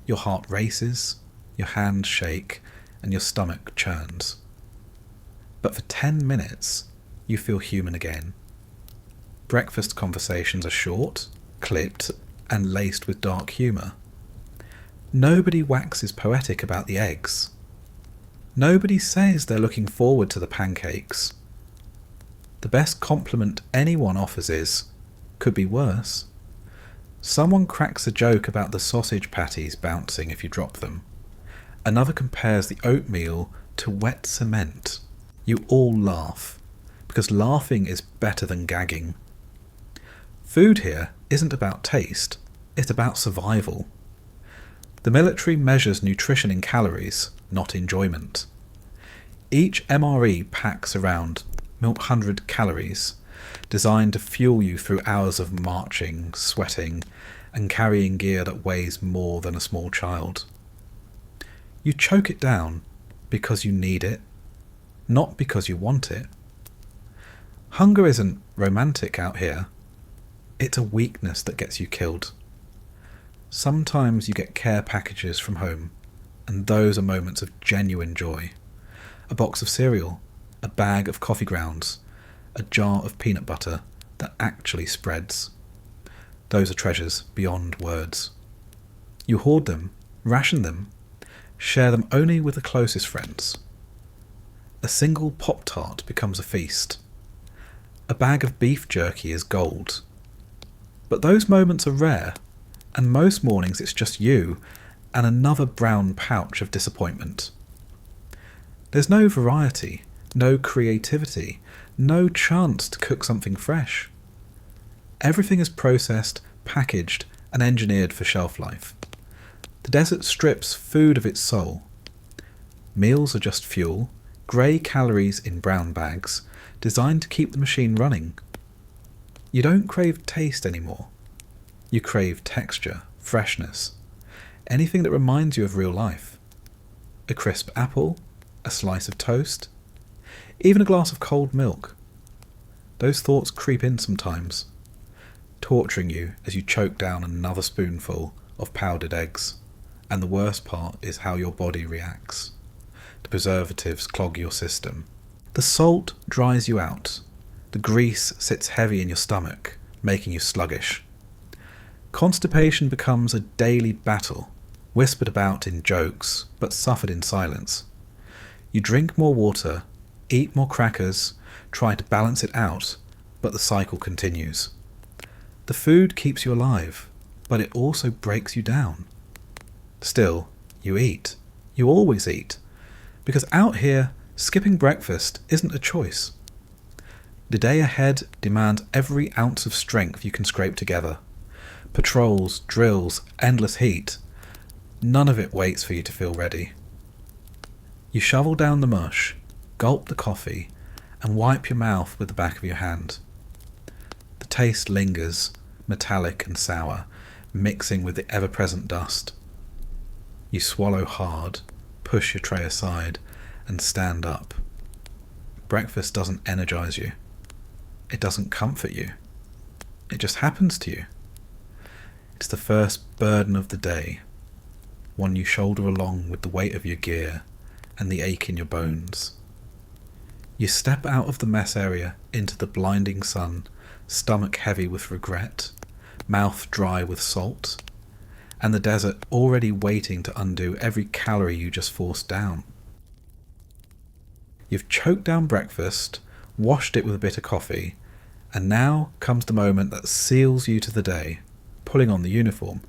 Your heart races, your hands shake, and your stomach churns. But for 10 minutes, you feel human again. Breakfast conversations are short, clipped, and laced with dark humour. Nobody waxes poetic about the eggs. Nobody says they're looking forward to the pancakes. The best compliment anyone offers is, could be worse. Someone cracks a joke about the sausage patties bouncing if you drop them. Another compares the oatmeal to wet cement. You all laugh, because laughing is better than gagging. Food here isn't about taste, it's about survival. The military measures nutrition in calories, not enjoyment. Each MRE packs around 100 calories, designed to fuel you through hours of marching, sweating, and carrying gear that weighs more than a small child. You choke it down because you need it, not because you want it. Hunger isn't romantic out here. It's a weakness that gets you killed. Sometimes you get care packages from home, and those are moments of genuine joy. A box of cereal, a bag of coffee grounds, a jar of peanut butter that actually spreads. Those are treasures beyond words. You hoard them, ration them, share them only with the closest friends. A single Pop-Tart becomes a feast. A bag of beef jerky is gold. But those moments are rare, and most mornings it's just you and another brown pouch of disappointment. There's no variety, no creativity, no chance to cook something fresh. Everything is processed, packaged, and engineered for shelf life. The desert strips food of its soul. Meals are just fuel, grey calories in brown bags, designed to keep the machine running. You don't crave taste anymore. You crave texture, freshness, anything that reminds you of real life. A crisp apple, a slice of toast, even a glass of cold milk. Those thoughts creep in sometimes, torturing you as you choke down another spoonful of powdered eggs. And the worst part is how your body reacts. The preservatives clog your system. The salt dries you out. The grease sits heavy in your stomach, making you sluggish. Constipation becomes a daily battle, whispered about in jokes, but suffered in silence. You drink more water, eat more crackers, try to balance it out, but the cycle continues. The food keeps you alive, but it also breaks you down. Still, you eat. You always eat. Because out here, skipping breakfast isn't a choice. The day ahead demands every ounce of strength you can scrape together. Patrols, drills, endless heat. None of it waits for you to feel ready. You shovel down the mush, gulp the coffee, and wipe your mouth with the back of your hand. The taste lingers, metallic and sour, mixing with the ever-present dust. You swallow hard, push your tray aside, and stand up. Breakfast doesn't energize you. It doesn't comfort you. It just happens to you. It's the first burden of the day, one you shoulder along with the weight of your gear and the ache in your bones. You step out of the mess area into the blinding sun, stomach heavy with regret, mouth dry with salt, and the desert already waiting to undo every calorie you just forced down. You've choked down breakfast, washed it with a bit of coffee, and now comes the moment that seals you to the day, pulling on the uniform.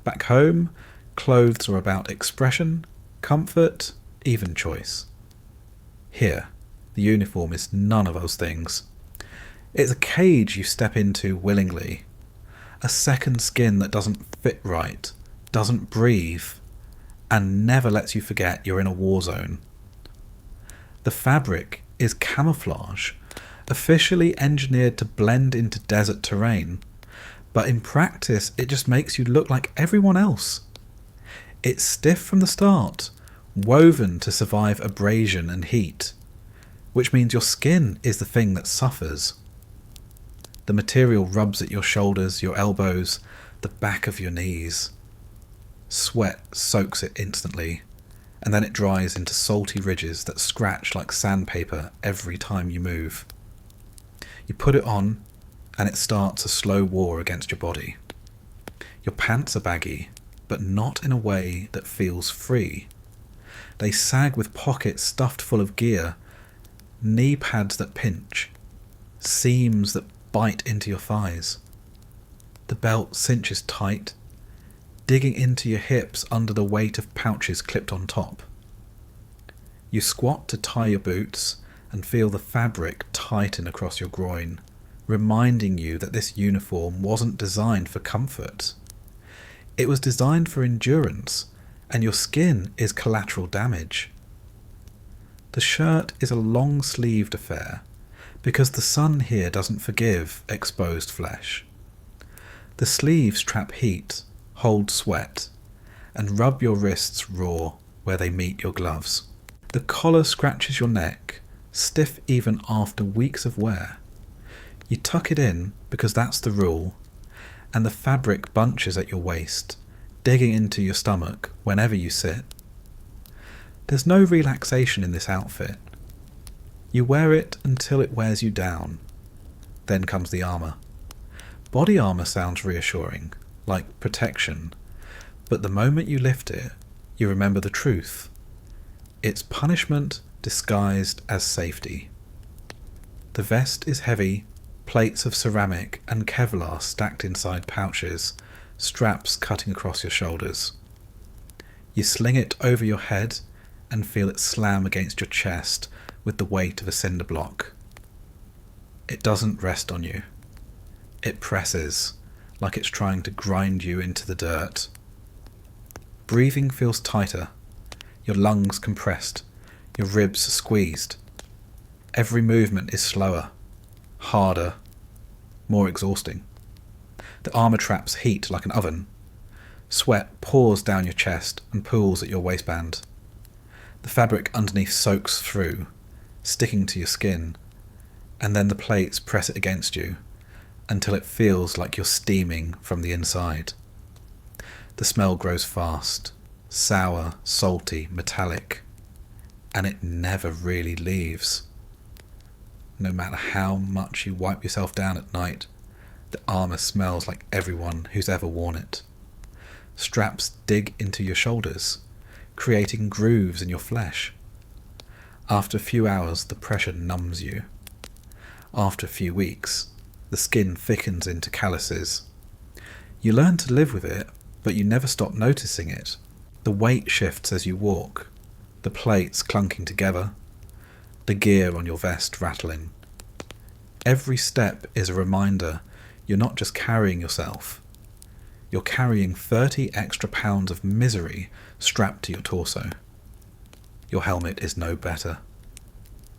Back home, clothes are about expression, comfort, even choice. Here, the uniform is none of those things. It's a cage you step into willingly, a second skin that doesn't fit right, doesn't breathe, and never lets you forget you're in a war zone. The fabric is camouflage, officially engineered to blend into desert terrain, but in practice it just makes you look like everyone else. It's stiff from the start, woven to survive abrasion and heat, which means your skin is the thing that suffers. The material rubs at your shoulders, your elbows, the back of your knees. Sweat soaks it instantly, and then it dries into salty ridges that scratch like sandpaper every time you move. You put it on, and it starts a slow war against your body. Your pants are baggy, but not in a way that feels free. They sag with pockets stuffed full of gear, knee pads that pinch, seams that bite into your thighs. The belt cinches tight, digging into your hips under the weight of pouches clipped on top. You squat to tie your boots and feel the fabric tighten across your groin, reminding you that this uniform wasn't designed for comfort. It was designed for endurance, and your skin is collateral damage. The shirt is a long-sleeved affair, because the sun here doesn't forgive exposed flesh. The sleeves trap heat, hold sweat, and rub your wrists raw where they meet your gloves. The collar scratches your neck, stiff even after weeks of wear. You tuck it in because that's the rule, and the fabric bunches at your waist, digging into your stomach whenever you sit. There's no relaxation in this outfit. You wear it until it wears you down. Then comes the armour. Body armour sounds reassuring, like protection, but the moment you lift it, you remember the truth. It's punishment disguised as safety. The vest is heavy, plates of ceramic and Kevlar stacked inside pouches, straps cutting across your shoulders. You sling it over your head and feel it slam against your chest with the weight of a cinder block. It doesn't rest on you. It presses, like it's trying to grind you into the dirt. Breathing feels tighter, your lungs compressed, your ribs squeezed. Every movement is slower, harder, more exhausting. The armour traps heat like an oven. Sweat pours down your chest and pools at your waistband. The fabric underneath soaks through, sticking to your skin, and then the plates press it against you until it feels like you're steaming from the inside. The smell grows fast, sour, salty, metallic, and it never really leaves. No matter how much you wipe yourself down at night, The armour smells like everyone who's ever worn it. Straps dig into your shoulders, creating grooves in your flesh. After a few hours, the pressure numbs you. After a few weeks, the skin thickens into calluses. You learn to live with it, but you never stop noticing it. The weight shifts as you walk, the plates clunking together, the gear on your vest rattling. Every step is a reminder you're not just carrying yourself. You're carrying 30 extra pounds of misery strapped to your torso. Your helmet is no better.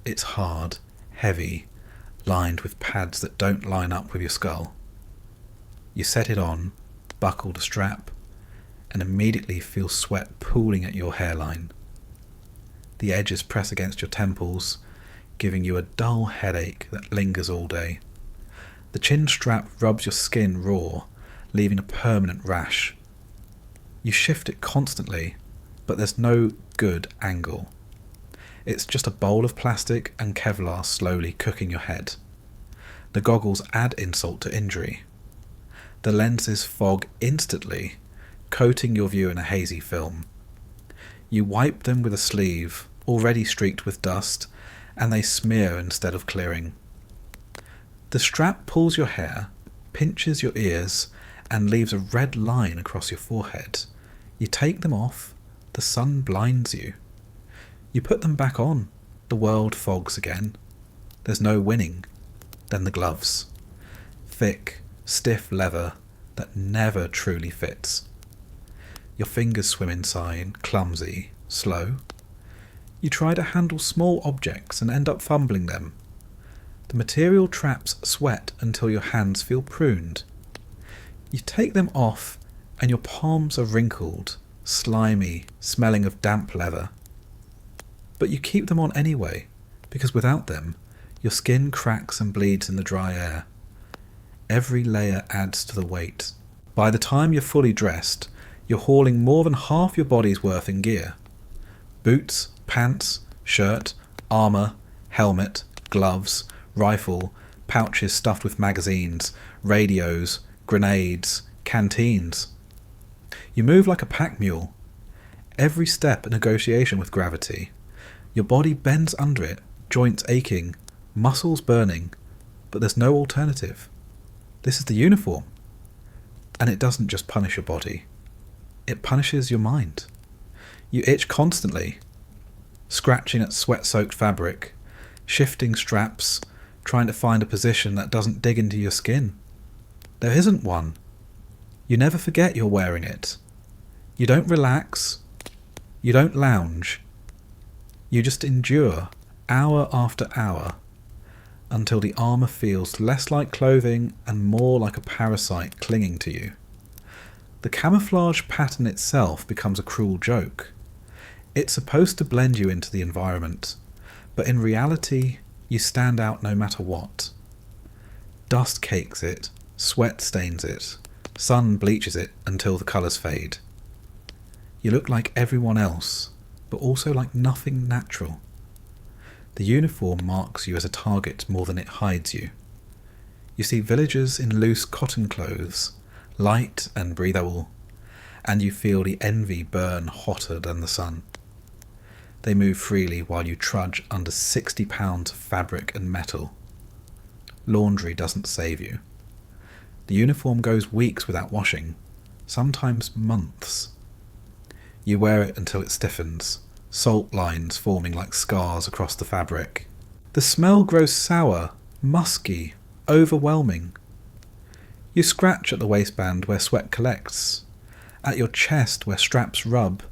It's hard, heavy, lined with pads that don't line up with your skull. You set it on, buckle the strap, and immediately feel sweat pooling at your hairline. The edges press against your temples, giving you a dull headache that lingers all day. The chin strap rubs your skin raw, leaving a permanent rash. You shift it constantly, but there's no good angle. It's just a bowl of plastic and Kevlar slowly cooking your head. The goggles add insult to injury. The lenses fog instantly, coating your view in a hazy film. You wipe them with a sleeve, already streaked with dust, and they smear instead of clearing. The strap pulls your hair, pinches your ears, and leaves a red line across your forehead. You take them off, the sun blinds you. You put them back on, the world fogs again. There's no winning. Then the gloves. Thick, stiff leather that never truly fits. Your fingers swim inside, clumsy, slow. You try to handle small objects and end up fumbling them. The material traps sweat until your hands feel pruned. You take them off and your palms are wrinkled, slimy, smelling of damp leather. But you keep them on anyway, because without them, your skin cracks and bleeds in the dry air. Every layer adds to the weight. By the time you're fully dressed, you're hauling more than half your body's worth in gear. Boots, pants, shirt, armour, helmet, gloves, rifle, pouches stuffed with magazines, radios, grenades, canteens. You move like a pack mule. Every step a negotiation with gravity. Your body bends under it, joints aching, muscles burning, but there's no alternative. This is the uniform. And it doesn't just punish your body. It punishes your mind. You itch constantly, scratching at sweat-soaked fabric, shifting straps, trying to find a position that doesn't dig into your skin. There isn't one. You never forget you're wearing it. You don't relax. You don't lounge. You just endure, hour after hour, until the armour feels less like clothing and more like a parasite clinging to you. The camouflage pattern itself becomes a cruel joke. It's supposed to blend you into the environment, but in reality, you stand out no matter what. Dust cakes it, sweat stains it, sun bleaches it until the colours fade. You look like everyone else, but also like nothing natural. The uniform marks you as a target more than it hides you. You see villagers in loose cotton clothes, light and breathable, and you feel the envy burn hotter than the sun. They move freely while you trudge under 60 pounds of fabric and metal. Laundry doesn't save you. The uniform goes weeks without washing, sometimes months. You wear it until it stiffens, salt lines forming like scars across the fabric. The smell grows sour, musky, overwhelming. You scratch at the waistband where sweat collects, at your chest where straps rub,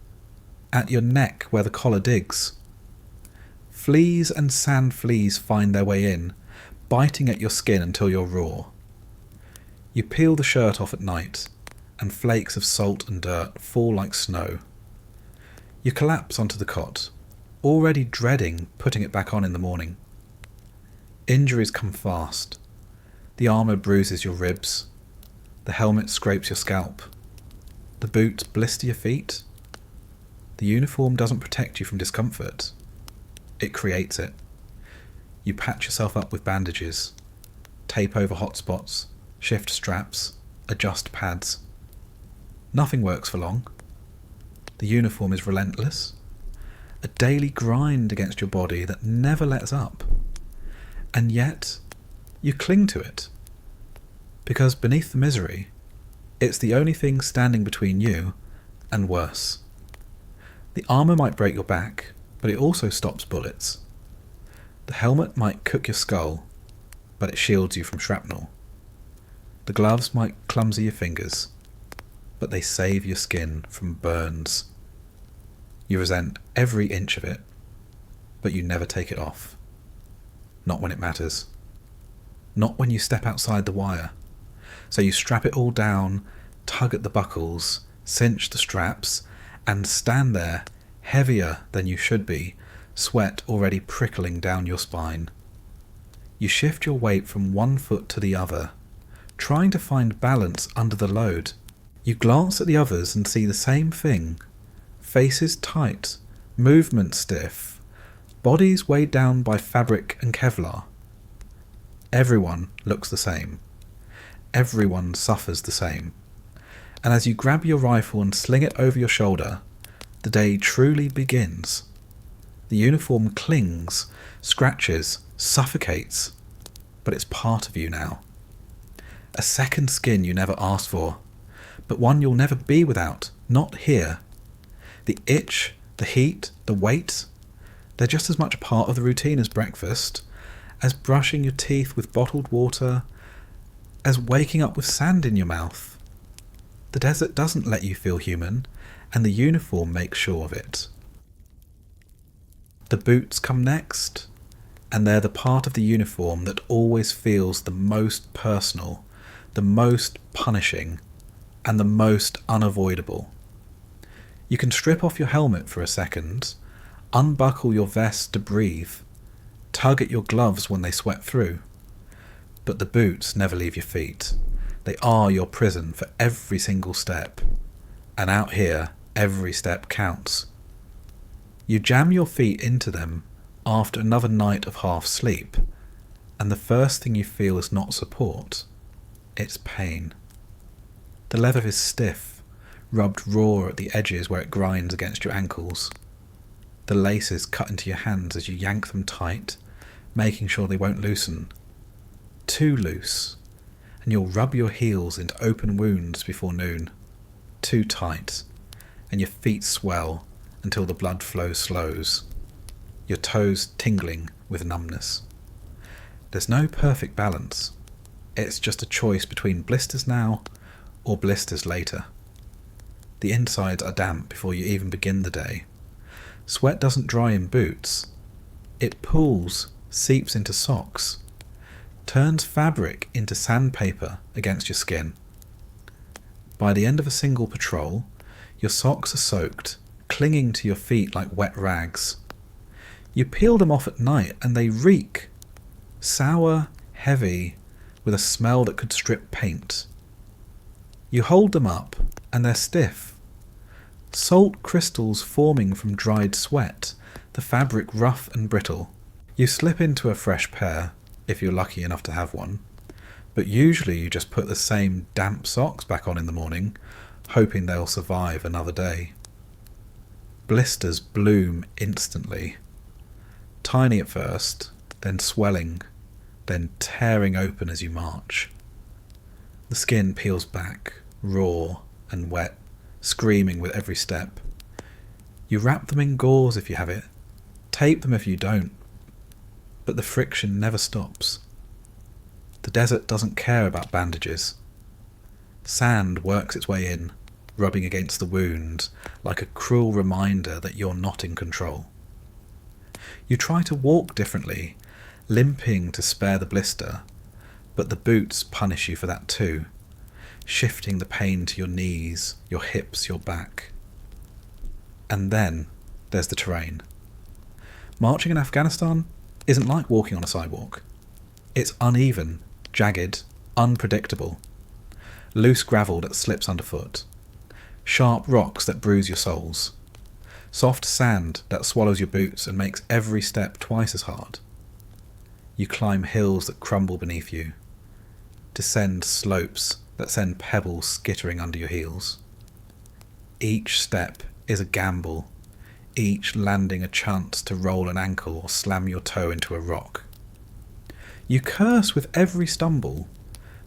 at your neck where the collar digs. Fleas and sand fleas find their way in, biting at your skin until you're raw. You peel the shirt off at night, and flakes of salt and dirt fall like snow. You collapse onto the cot, already dreading putting it back on in the morning. Injuries come fast. The armour bruises your ribs. The helmet scrapes your scalp. The boots blister your feet. The uniform doesn't protect you from discomfort. It creates it. You patch yourself up with bandages, tape over hot spots, shift straps, adjust pads. Nothing works for long. The uniform is relentless, a daily grind against your body that never lets up. And yet, you cling to it. Because beneath the misery, it's the only thing standing between you and worse. The armour might break your back, but it also stops bullets. The helmet might cook your skull, but it shields you from shrapnel. The gloves might clumsy your fingers, but they save your skin from burns. You resent every inch of it, but you never take it off. Not when it matters. Not when you step outside the wire. So you strap it all down, tug at the buckles, cinch the straps, and stand there, heavier than you should be, sweat already prickling down your spine. You shift your weight from one foot to the other, trying to find balance under the load. You glance at the others and see the same thing. Faces tight, movements stiff, bodies weighed down by fabric and Kevlar. Everyone looks the same. Everyone suffers the same. And as you grab your rifle and sling it over your shoulder, the day truly begins. The uniform clings, scratches, suffocates, but it's part of you now. A second skin you never asked for, but one you'll never be without, not here. The itch, the heat, the weight, they're just as much a part of the routine as breakfast, as brushing your teeth with bottled water, as waking up with sand in your mouth. The desert doesn't let you feel human, and the uniform makes sure of it. The boots come next, and they're the part of the uniform that always feels the most personal, the most punishing, and the most unavoidable. You can strip off your helmet for a second, unbuckle your vest to breathe, tug at your gloves when they sweat through, but the boots never leave your feet. They are your prison for every single step, and out here, every step counts. You jam your feet into them after another night of half sleep, and the first thing you feel is not support, it's pain. The leather is stiff, rubbed raw at the edges where it grinds against your ankles. The laces cut into your hands as you yank them tight, making sure they won't loosen. Too loose, and you'll rub your heels into open wounds before noon. Too tight, and your feet swell until the blood flow slows, your toes tingling with numbness. There's no perfect balance. It's just a choice between blisters now or blisters later. The insides are damp before you even begin the day. Sweat doesn't dry in boots. It pools, seeps into socks, turns fabric into sandpaper against your skin. By the end of a single patrol, your socks are soaked, clinging to your feet like wet rags. You peel them off at night and they reek. Sour, heavy, with a smell that could strip paint. You hold them up and they're stiff. Salt crystals forming from dried sweat, the fabric rough and brittle. You slip into a fresh pair, if you're lucky enough to have one, but usually you just put the same damp socks back on in the morning, hoping they'll survive another day. Blisters bloom instantly. Tiny at first, then swelling, then tearing open as you march. The skin peels back, raw and wet, screaming with every step. You wrap them in gauze if you have it, tape them if you don't, but the friction never stops. The desert doesn't care about bandages. Sand works its way in, rubbing against the wound like a cruel reminder that you're not in control. You try to walk differently, limping to spare the blister, but the boots punish you for that too, shifting the pain to your knees, your hips, your back. And then there's the terrain. Marching in Afghanistan isn't like walking on a sidewalk. It's uneven, jagged, unpredictable. Loose gravel that slips underfoot. Sharp rocks that bruise your soles. Soft sand that swallows your boots and makes every step twice as hard. You climb hills that crumble beneath you. descend slopes that send pebbles skittering under your heels. Each step is a gamble, each landing a chance to roll an ankle or slam your toe into a rock. You curse with every stumble,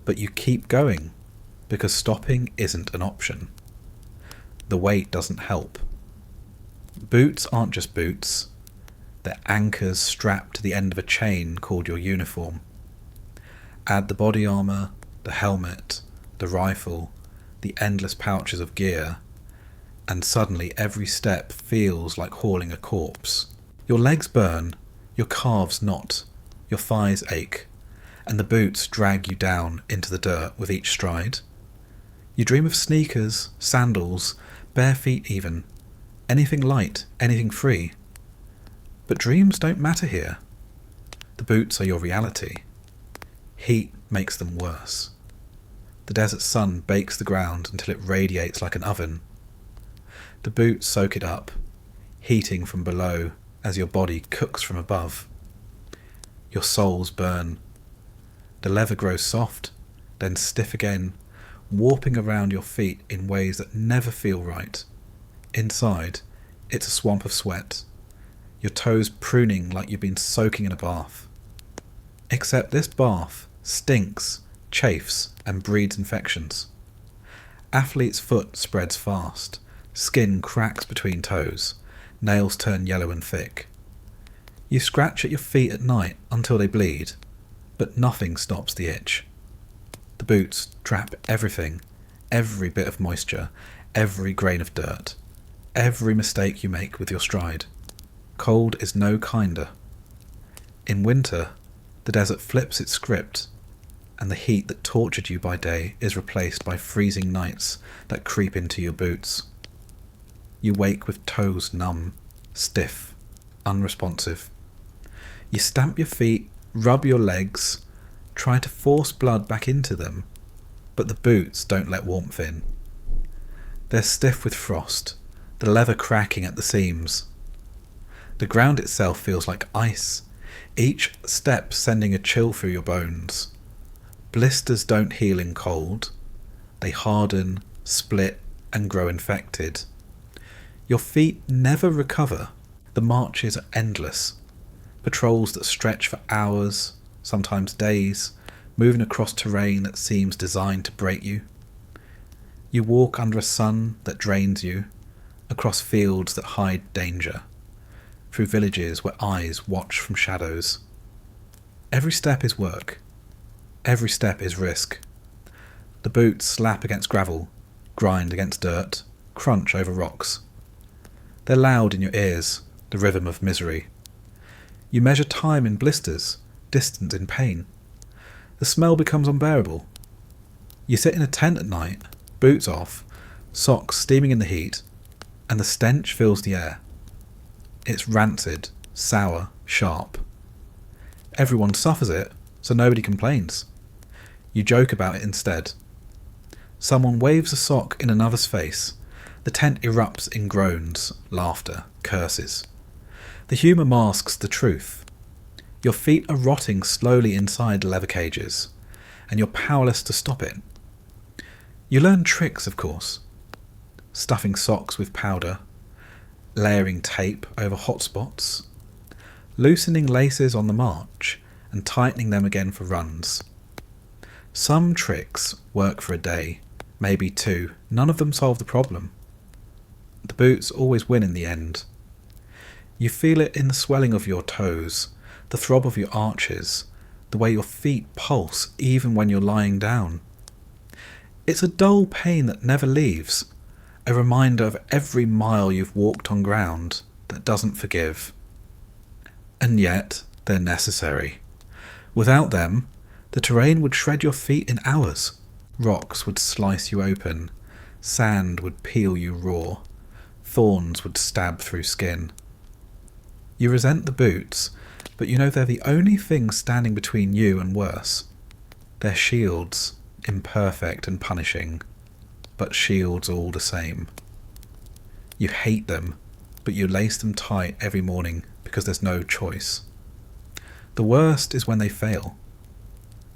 but you keep going, because stopping isn't an option. The weight doesn't help. Boots aren't just boots, they're anchors strapped to the end of a chain called your uniform. Add the body armour, the helmet, the rifle, the endless pouches of gear, and suddenly every step feels like hauling a corpse. Your legs burn, your calves knot, your thighs ache, and the boots drag you down into the dirt with each stride. You dream of sneakers, sandals, bare feet even, anything light, anything free. But dreams don't matter here. The boots are your reality. Heat makes them worse. The desert sun bakes the ground until it radiates like an oven. The boots soak it up, heating from below as your body cooks from above. Your soles burn. The leather grows soft, then stiff again, warping around your feet in ways that never feel right. Inside, it's a swamp of sweat, your toes pruning like you've been soaking in a bath. Except this bath stinks, chafes, and breeds infections. Athlete's foot spreads fast, skin cracks between toes, nails turn yellow and thick. You scratch at your feet at night until they bleed, but nothing stops the itch. The boots trap everything, every bit of moisture, every grain of dirt, every mistake you make with your stride. Cold is no kinder. In winter, the desert flips its script, and the heat that tortured you by day is replaced by freezing nights that creep into your boots. You wake with toes numb, stiff, unresponsive. You stamp your feet, rub your legs, try to force blood back into them, but the boots don't let warmth in. They're stiff with frost, the leather cracking at the seams. The ground itself feels like ice, each step sending a chill through your bones. Blisters don't heal in cold. They harden, split, and grow infected. Your feet never recover. The marches are endless. Patrols that stretch for hours, sometimes days, moving across terrain that seems designed to break you. You walk under a sun that drains you, across fields that hide danger, through villages where eyes watch from shadows. Every step is work. Every step is risk. The boots slap against gravel, grind against dirt, crunch over rocks. They're loud in your ears, the rhythm of misery. You measure time in blisters, distance in pain. The smell becomes unbearable. You sit in a tent at night, boots off, socks steaming in the heat, and the stench fills the air. It's rancid, sour, sharp. Everyone suffers it, so nobody complains. You joke about it instead. Someone waves a sock in another's face. The tent erupts in groans, laughter, curses. The humour masks the truth. Your feet are rotting slowly inside the leather cages, and you're powerless to stop it. You learn tricks, of course. Stuffing socks with powder, layering tape over hot spots, loosening laces on the march, and tightening them again for runs. Some tricks work for a day, maybe two. None of them solve the problem. The boots always win in the end. You feel it in the swelling of your toes, the throb of your arches, the way your feet pulse even when you're lying down. It's a dull pain that never leaves, a reminder of every mile you've walked on ground that doesn't forgive. And yet, they're necessary. Without them, the terrain would shred your feet in hours. Rocks would slice you open, sand would peel you raw, thorns would stab through skin. You resent the boots, but you know they're the only thing standing between you and worse. They're shields, imperfect and punishing, but shields all the same. You hate them, but you lace them tight every morning because there's no choice. The worst is when they fail.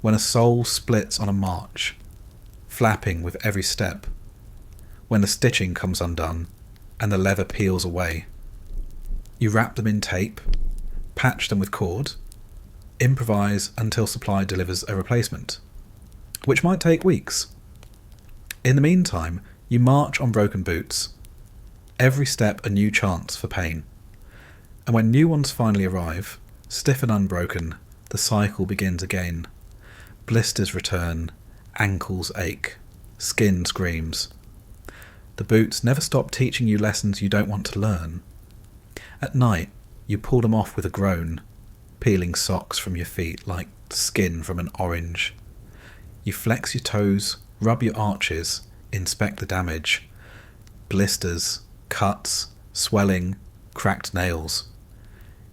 when a soul splits on a march, flapping with every step, when the stitching comes undone and the leather peels away. You wrap them in tape, patch them with cord, improvise until supply delivers a replacement, which might take weeks. In the meantime, you march on broken boots, every step a new chance for pain. And when new ones finally arrive, stiff and unbroken, the cycle begins again. Blisters return, ankles ache, skin screams. The boots never stop teaching you lessons you don't want to learn. At night, you pull them off with a groan, peeling socks from your feet like skin from an orange. You flex your toes, rub your arches, inspect the damage. Blisters, cuts, swelling, cracked nails.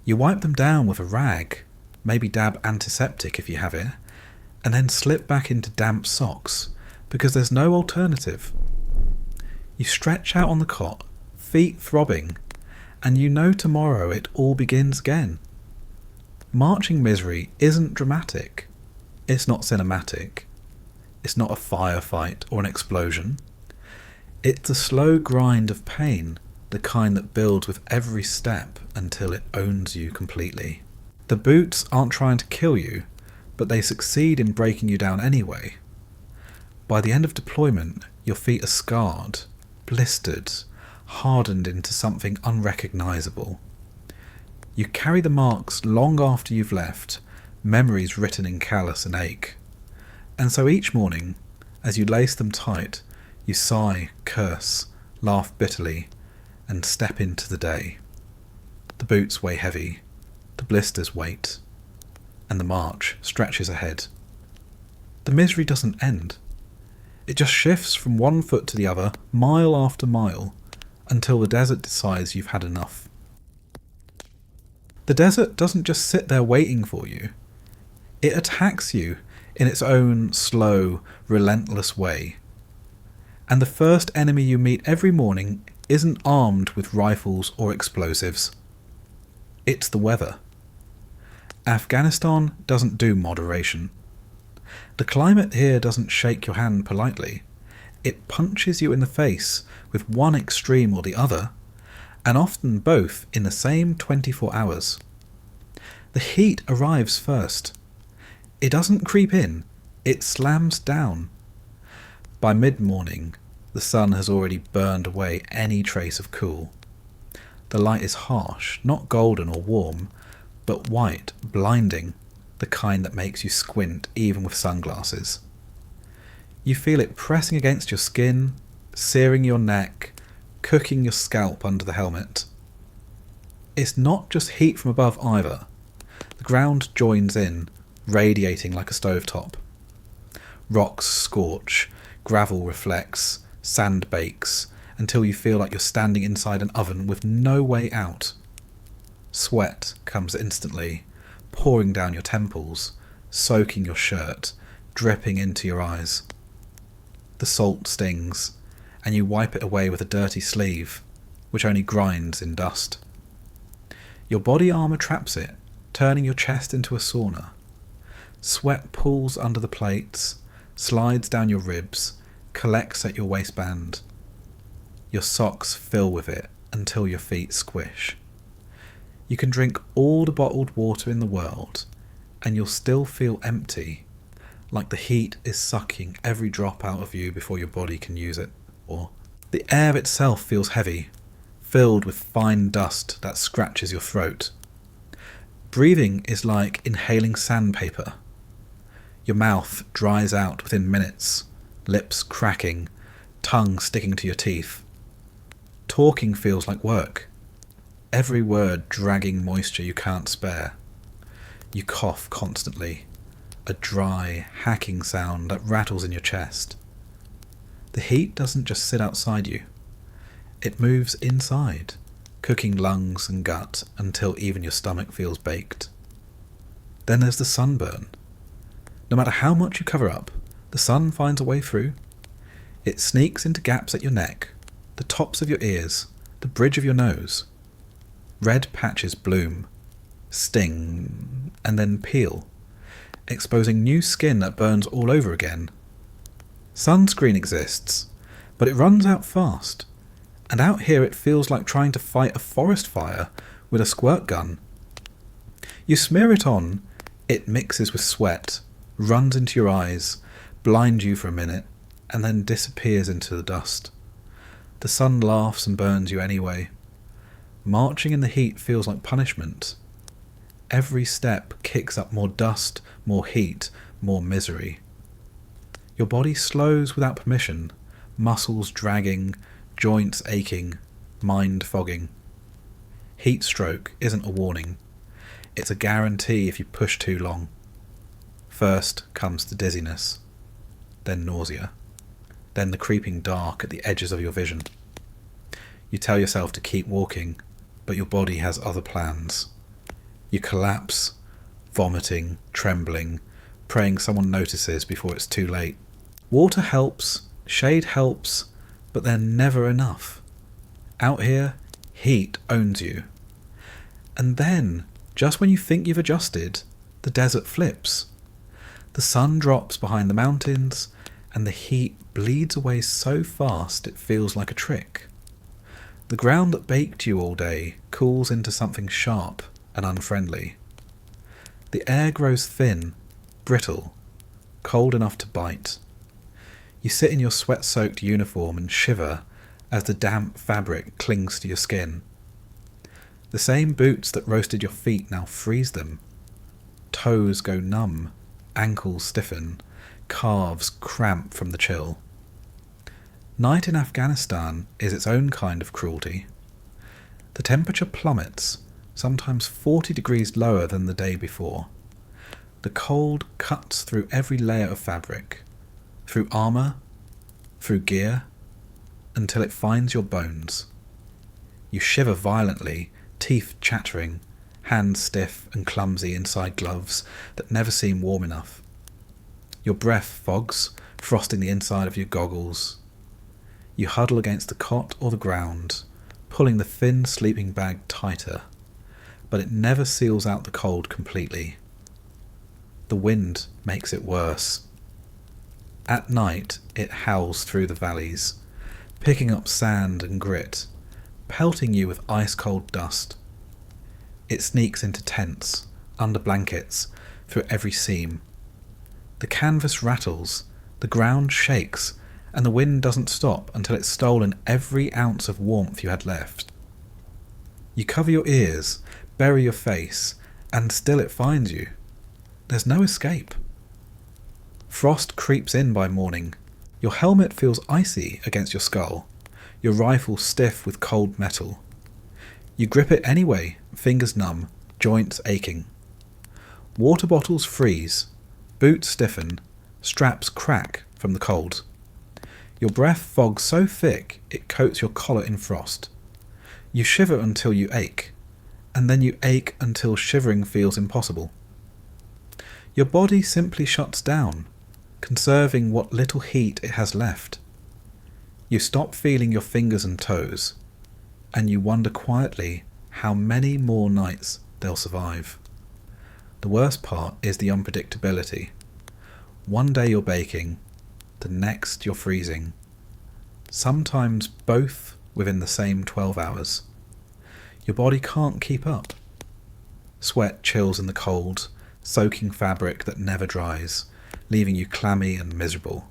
You wipe them down with a rag, maybe dab antiseptic if you have it, and then slip back into damp socks, because there's no alternative. You stretch out on the cot, feet throbbing, and you know tomorrow it all begins again. Marching misery isn't dramatic. It's not cinematic. It's not a firefight or an explosion. It's a slow grind of pain, the kind that builds with every step until it owns you completely. The boots aren't trying to kill you, but they succeed in breaking you down anyway. By the end of deployment, your feet are scarred, blistered, hardened into something unrecognisable. You carry the marks long after you've left, memories written in callous and ache. And so each morning, as you lace them tight, you sigh, curse, laugh bitterly, and step into the day. The boots weigh heavy, the blisters wait, and the march stretches ahead. The misery doesn't end. It just shifts from one foot to the other, mile after mile, until the desert decides you've had enough. The desert doesn't just sit there waiting for you. It attacks you in its own slow, relentless way. And the first enemy you meet every morning isn't armed with rifles or explosives. It's the weather. Afghanistan doesn't do moderation. The climate here doesn't shake your hand politely. It punches you in the face with one extreme or the other, and often both in the same 24 hours. The heat arrives first. It doesn't creep in, it slams down. By mid-morning, the sun has already burned away any trace of cool. The light is harsh, not golden or warm, but white, blinding, the kind that makes you squint even with sunglasses. You feel it pressing against your skin, searing your neck, cooking your scalp under the helmet. It's not just heat from above either. The ground joins in, radiating like a stovetop. Rocks scorch, gravel reflects, sand bakes, until you feel like you're standing inside an oven with no way out. Sweat comes instantly, pouring down your temples, soaking your shirt, dripping into your eyes. The salt stings, and you wipe it away with a dirty sleeve, which only grinds in dust. Your body armour traps it, turning your chest into a sauna. Sweat pools under the plates, slides down your ribs, collects at your waistband. Your socks fill with it until your feet squish. You can drink all the bottled water in the world, and you'll still feel empty, like the heat is sucking every drop out of you before your body can use it. Or the air itself feels heavy, filled with fine dust that scratches your throat. Breathing is like inhaling sandpaper. Your mouth dries out within minutes, lips cracking, tongue sticking to your teeth. Talking feels like work, every word dragging moisture you can't spare. You cough constantly, a dry, hacking sound that rattles in your chest. The heat doesn't just sit outside you. It moves inside, cooking lungs and gut until even your stomach feels baked. Then there's the sunburn. No matter how much you cover up, the sun finds a way through. It sneaks into gaps at your neck, the tops of your ears, the bridge of your nose. Red patches bloom, sting, and then peel, exposing new skin that burns all over again. Sunscreen exists, but it runs out fast, and out here it feels like trying to fight a forest fire with a squirt gun. You smear it on, it mixes with sweat, runs into your eyes, blinds you for a minute, and then disappears into the dust. The sun laughs and burns you anyway. Marching in the heat feels like punishment. Every step kicks up more dust, more heat, more misery. Your body slows without permission, muscles dragging, joints aching, mind fogging. Heat stroke isn't a warning. It's a guarantee if you push too long. First comes the dizziness, then nausea, then the creeping dark at the edges of your vision. You tell yourself to keep walking, but your body has other plans. You collapse, vomiting, trembling, praying someone notices before it's too late. Water helps, shade helps, but they're never enough. Out here, heat owns you. And then, just when you think you've adjusted, the desert flips. The sun drops behind the mountains, and the heat bleeds away so fast it feels like a trick. The ground that baked you all day cools into something sharp and unfriendly. The air grows thin, brittle, cold enough to bite. You sit in your sweat-soaked uniform and shiver as the damp fabric clings to your skin. The same boots that roasted your feet now freeze them. Toes go numb, ankles stiffen, calves cramp from the chill. Night in Afghanistan is its own kind of cruelty. The temperature plummets, sometimes 40 degrees lower than the day before. The cold cuts through every layer of fabric, through armour, through gear, until it finds your bones. You shiver violently, teeth chattering, hands stiff and clumsy inside gloves that never seem warm enough. Your breath fogs, frosting the inside of your goggles. You huddle against the cot or the ground, pulling the thin sleeping bag tighter, but it never seals out the cold completely. The wind makes it worse. At night, it howls through the valleys, picking up sand and grit, pelting you with ice-cold dust. It sneaks into tents, under blankets, through every seam. The canvas rattles, the ground shakes, and the wind doesn't stop until it's stolen every ounce of warmth you had left. You cover your ears, bury your face, and still it finds you. There's no escape. Frost creeps in by morning. Your helmet feels icy against your skull, your rifle stiff with cold metal. You grip it anyway, fingers numb, joints aching. Water bottles freeze, boots stiffen, straps crack from the cold. Your breath fogs so thick it coats your collar in frost. You shiver until you ache, and then you ache until shivering feels impossible. Your body simply shuts down, conserving what little heat it has left. You stop feeling your fingers and toes, and you wonder quietly how many more nights they'll survive. The worst part is the unpredictability. One day you're baking, the next you're freezing. Sometimes both within the same 12 hours. Your body can't keep up. Sweat chills in the cold, soaking fabric that never dries, leaving you clammy and miserable.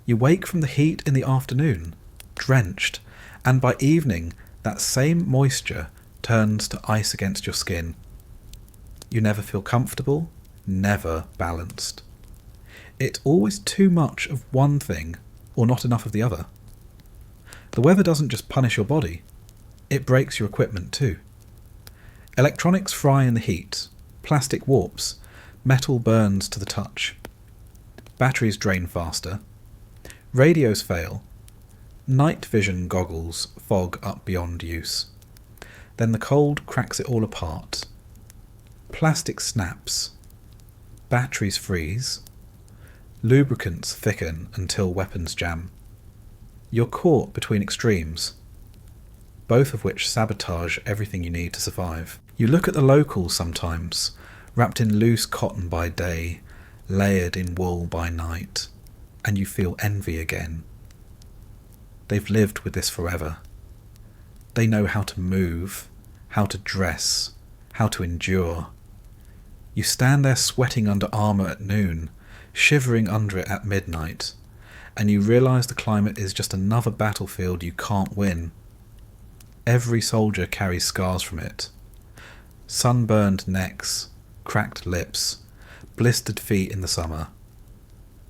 You wake from the heat in the afternoon, drenched, and by evening that same moisture turns to ice against your skin. You never feel comfortable, never balanced. It's always too much of one thing or not enough of the other. The weather doesn't just punish your body, it breaks your equipment too. Electronics fry in the heat, plastic warps, metal burns to the touch. Batteries drain faster. Radios fail. Night vision goggles fog up beyond use. Then the cold cracks it all apart. Plastic snaps. Batteries freeze. Lubricants thicken until weapons jam. You're caught between extremes, both of which sabotage everything you need to survive. You look at the locals sometimes, wrapped in loose cotton by day, layered in wool by night, and you feel envy again. They've lived with this forever. They know how to move, how to dress, how to endure. You stand there sweating under armour at noon, shivering under it at midnight, and you realise the climate is just another battlefield you can't win. Every soldier carries scars from it. Sunburned necks, cracked lips, blistered feet in the summer,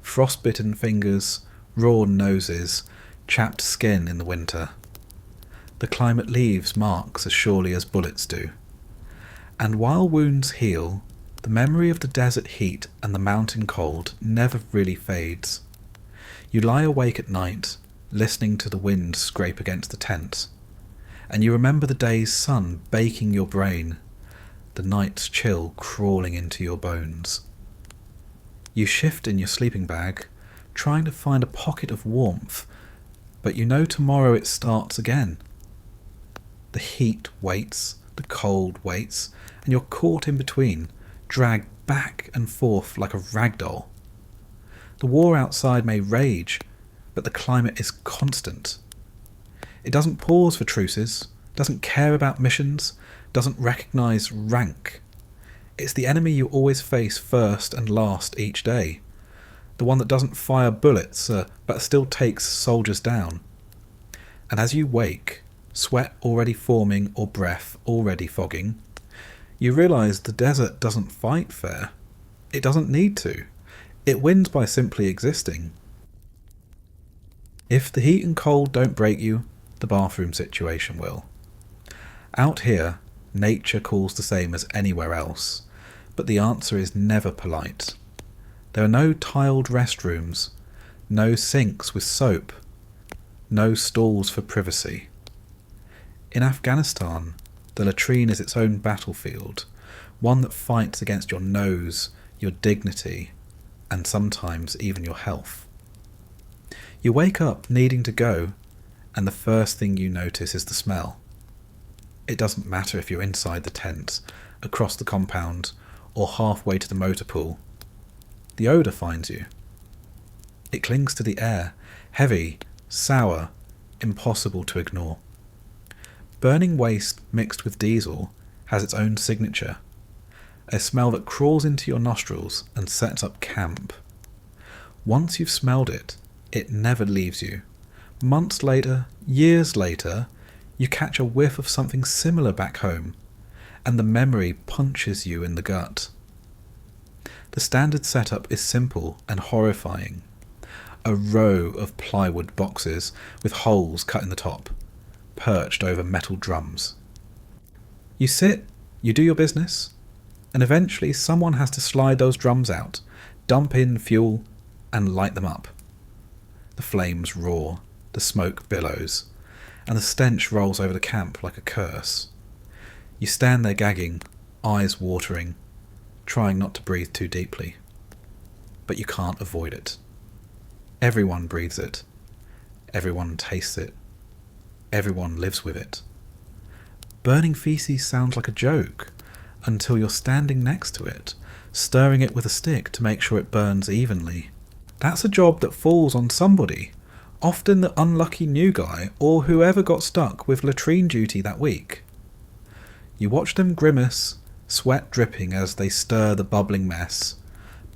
frostbitten fingers, raw noses, chapped skin in the winter. The climate leaves marks as surely as bullets do. And while wounds heal, the memory of the desert heat and the mountain cold never really fades. You lie awake at night, listening to the wind scrape against the tent, and you remember the day's sun baking your brain, the night's chill crawling into your bones. You shift in your sleeping bag, trying to find a pocket of warmth, but you know tomorrow it starts again. The heat waits, the cold waits, and you're caught in between, dragged back and forth like a ragdoll. The war outside may rage, but the climate is constant. It doesn't pause for truces, doesn't care about missions, doesn't recognise rank. It's the enemy you always face first and last each day. The one that doesn't fire bullets, but still takes soldiers down. And as you wake, sweat already forming or breath already fogging, you realise the desert doesn't fight fair. It doesn't need to. It wins by simply existing. If the heat and cold don't break you, the bathroom situation will. Out here, nature calls the same as anywhere else, but the answer is never polite. There are no tiled restrooms, no sinks with soap, no stalls for privacy. In Afghanistan, the latrine is its own battlefield, one that fights against your nose, your dignity, and sometimes even your health. You wake up needing to go, and the first thing you notice is the smell. It doesn't matter if you're inside the tent, across the compound, or halfway to the motor pool. The odour finds you. It clings to the air, heavy, sour, impossible to ignore. Burning waste mixed with diesel has its own signature, a smell that crawls into your nostrils and sets up camp. Once you've smelled it, it never leaves you. Months later, years later, you catch a whiff of something similar back home, and the memory punches you in the gut. The standard setup is simple and horrifying. A row of plywood boxes with holes cut in the top, perched over metal drums. You sit, you do your business, and eventually someone has to slide those drums out, dump in fuel, and light them up. The flames roar, the smoke billows, and the stench rolls over the camp like a curse. You stand there gagging, eyes watering, trying not to breathe too deeply. But you can't avoid it. Everyone breathes it. Everyone tastes it. Everyone lives with it. Burning feces sounds like a joke, until you're standing next to it, stirring it with a stick to make sure it burns evenly. That's a job that falls on somebody, often the unlucky new guy or whoever got stuck with latrine duty that week. You watch them grimace, sweat dripping as they stir the bubbling mess,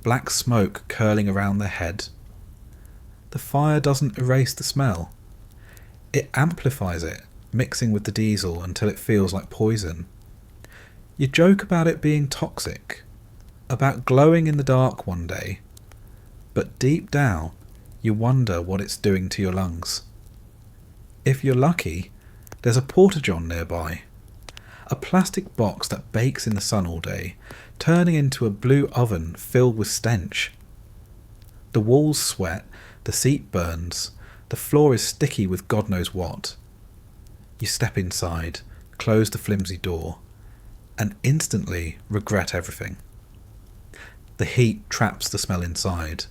black smoke curling around their head. The fire doesn't erase the smell. It amplifies it, mixing with the diesel until it feels like poison. You joke about it being toxic, about glowing in the dark one day, but deep down you wonder what it's doing to your lungs. If you're lucky, there's a porta-john nearby, a plastic box that bakes in the sun all day, turning into a blue oven filled with stench. The walls sweat, the seat burns, the floor is sticky with God knows what. You step inside, close the flimsy door, and instantly regret everything. The heat traps the smell inside,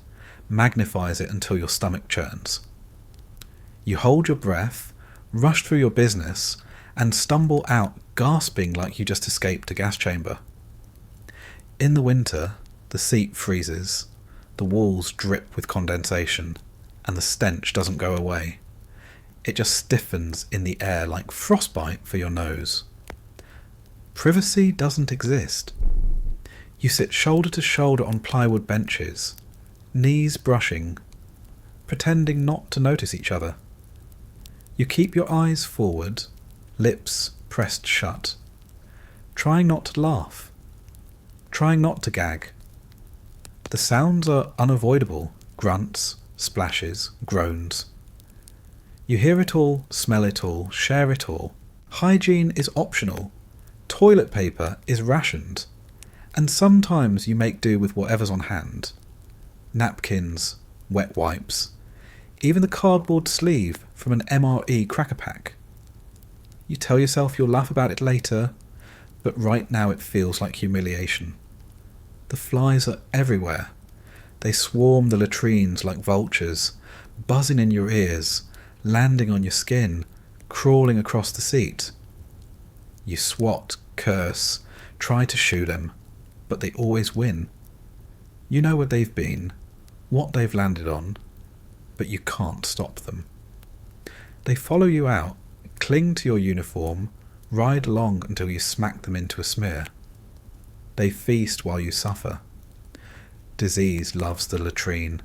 magnifies it until your stomach churns. You hold your breath, rush through your business, and stumble out gasping like you just escaped a gas chamber. In the winter, the seat freezes, the walls drip with condensation, and the stench doesn't go away. It just stiffens in the air like frostbite for your nose. Privacy doesn't exist. You sit shoulder to shoulder on plywood benches, knees brushing, pretending not to notice each other. You keep your eyes forward, lips pressed shut, trying not to laugh, trying not to gag. The sounds are unavoidable: grunts, splashes, groans. You hear it all, smell it all, share it all. Hygiene is optional. Toilet paper is rationed. And sometimes you make do with whatever's on hand. Napkins, wet wipes, even the cardboard sleeve from an MRE cracker pack. You tell yourself you'll laugh about it later, but right now it feels like humiliation. The flies are everywhere. They swarm the latrines like vultures, buzzing in your ears, landing on your skin, crawling across the seat. You swat, curse, try to shoo them, but they always win. You know where they've been, what they've landed on, but you can't stop them. They follow you out, cling to your uniform, ride along until you smack them into a smear. They feast while you suffer. Disease loves the latrine.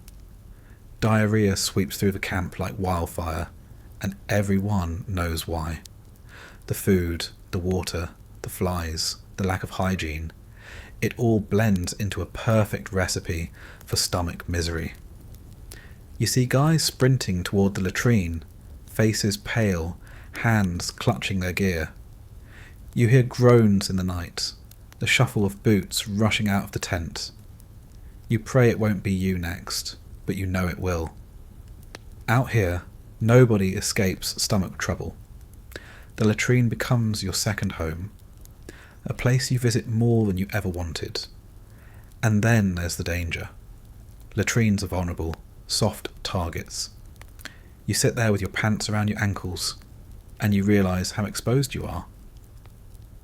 Diarrhea sweeps through the camp like wildfire, and everyone knows why. The food, the water, the flies, the lack of hygiene, it all blends into a perfect recipe for stomach misery. You see guys sprinting toward the latrine, faces pale, hands clutching their gear. You hear groans in the night, the shuffle of boots rushing out of the tent. You pray it won't be you next, but you know it will. Out here, nobody escapes stomach trouble. The latrine becomes your second home, a place you visit more than you ever wanted. And then there's the danger. Latrines are vulnerable, soft targets. You sit there with your pants around your ankles, and you realise how exposed you are.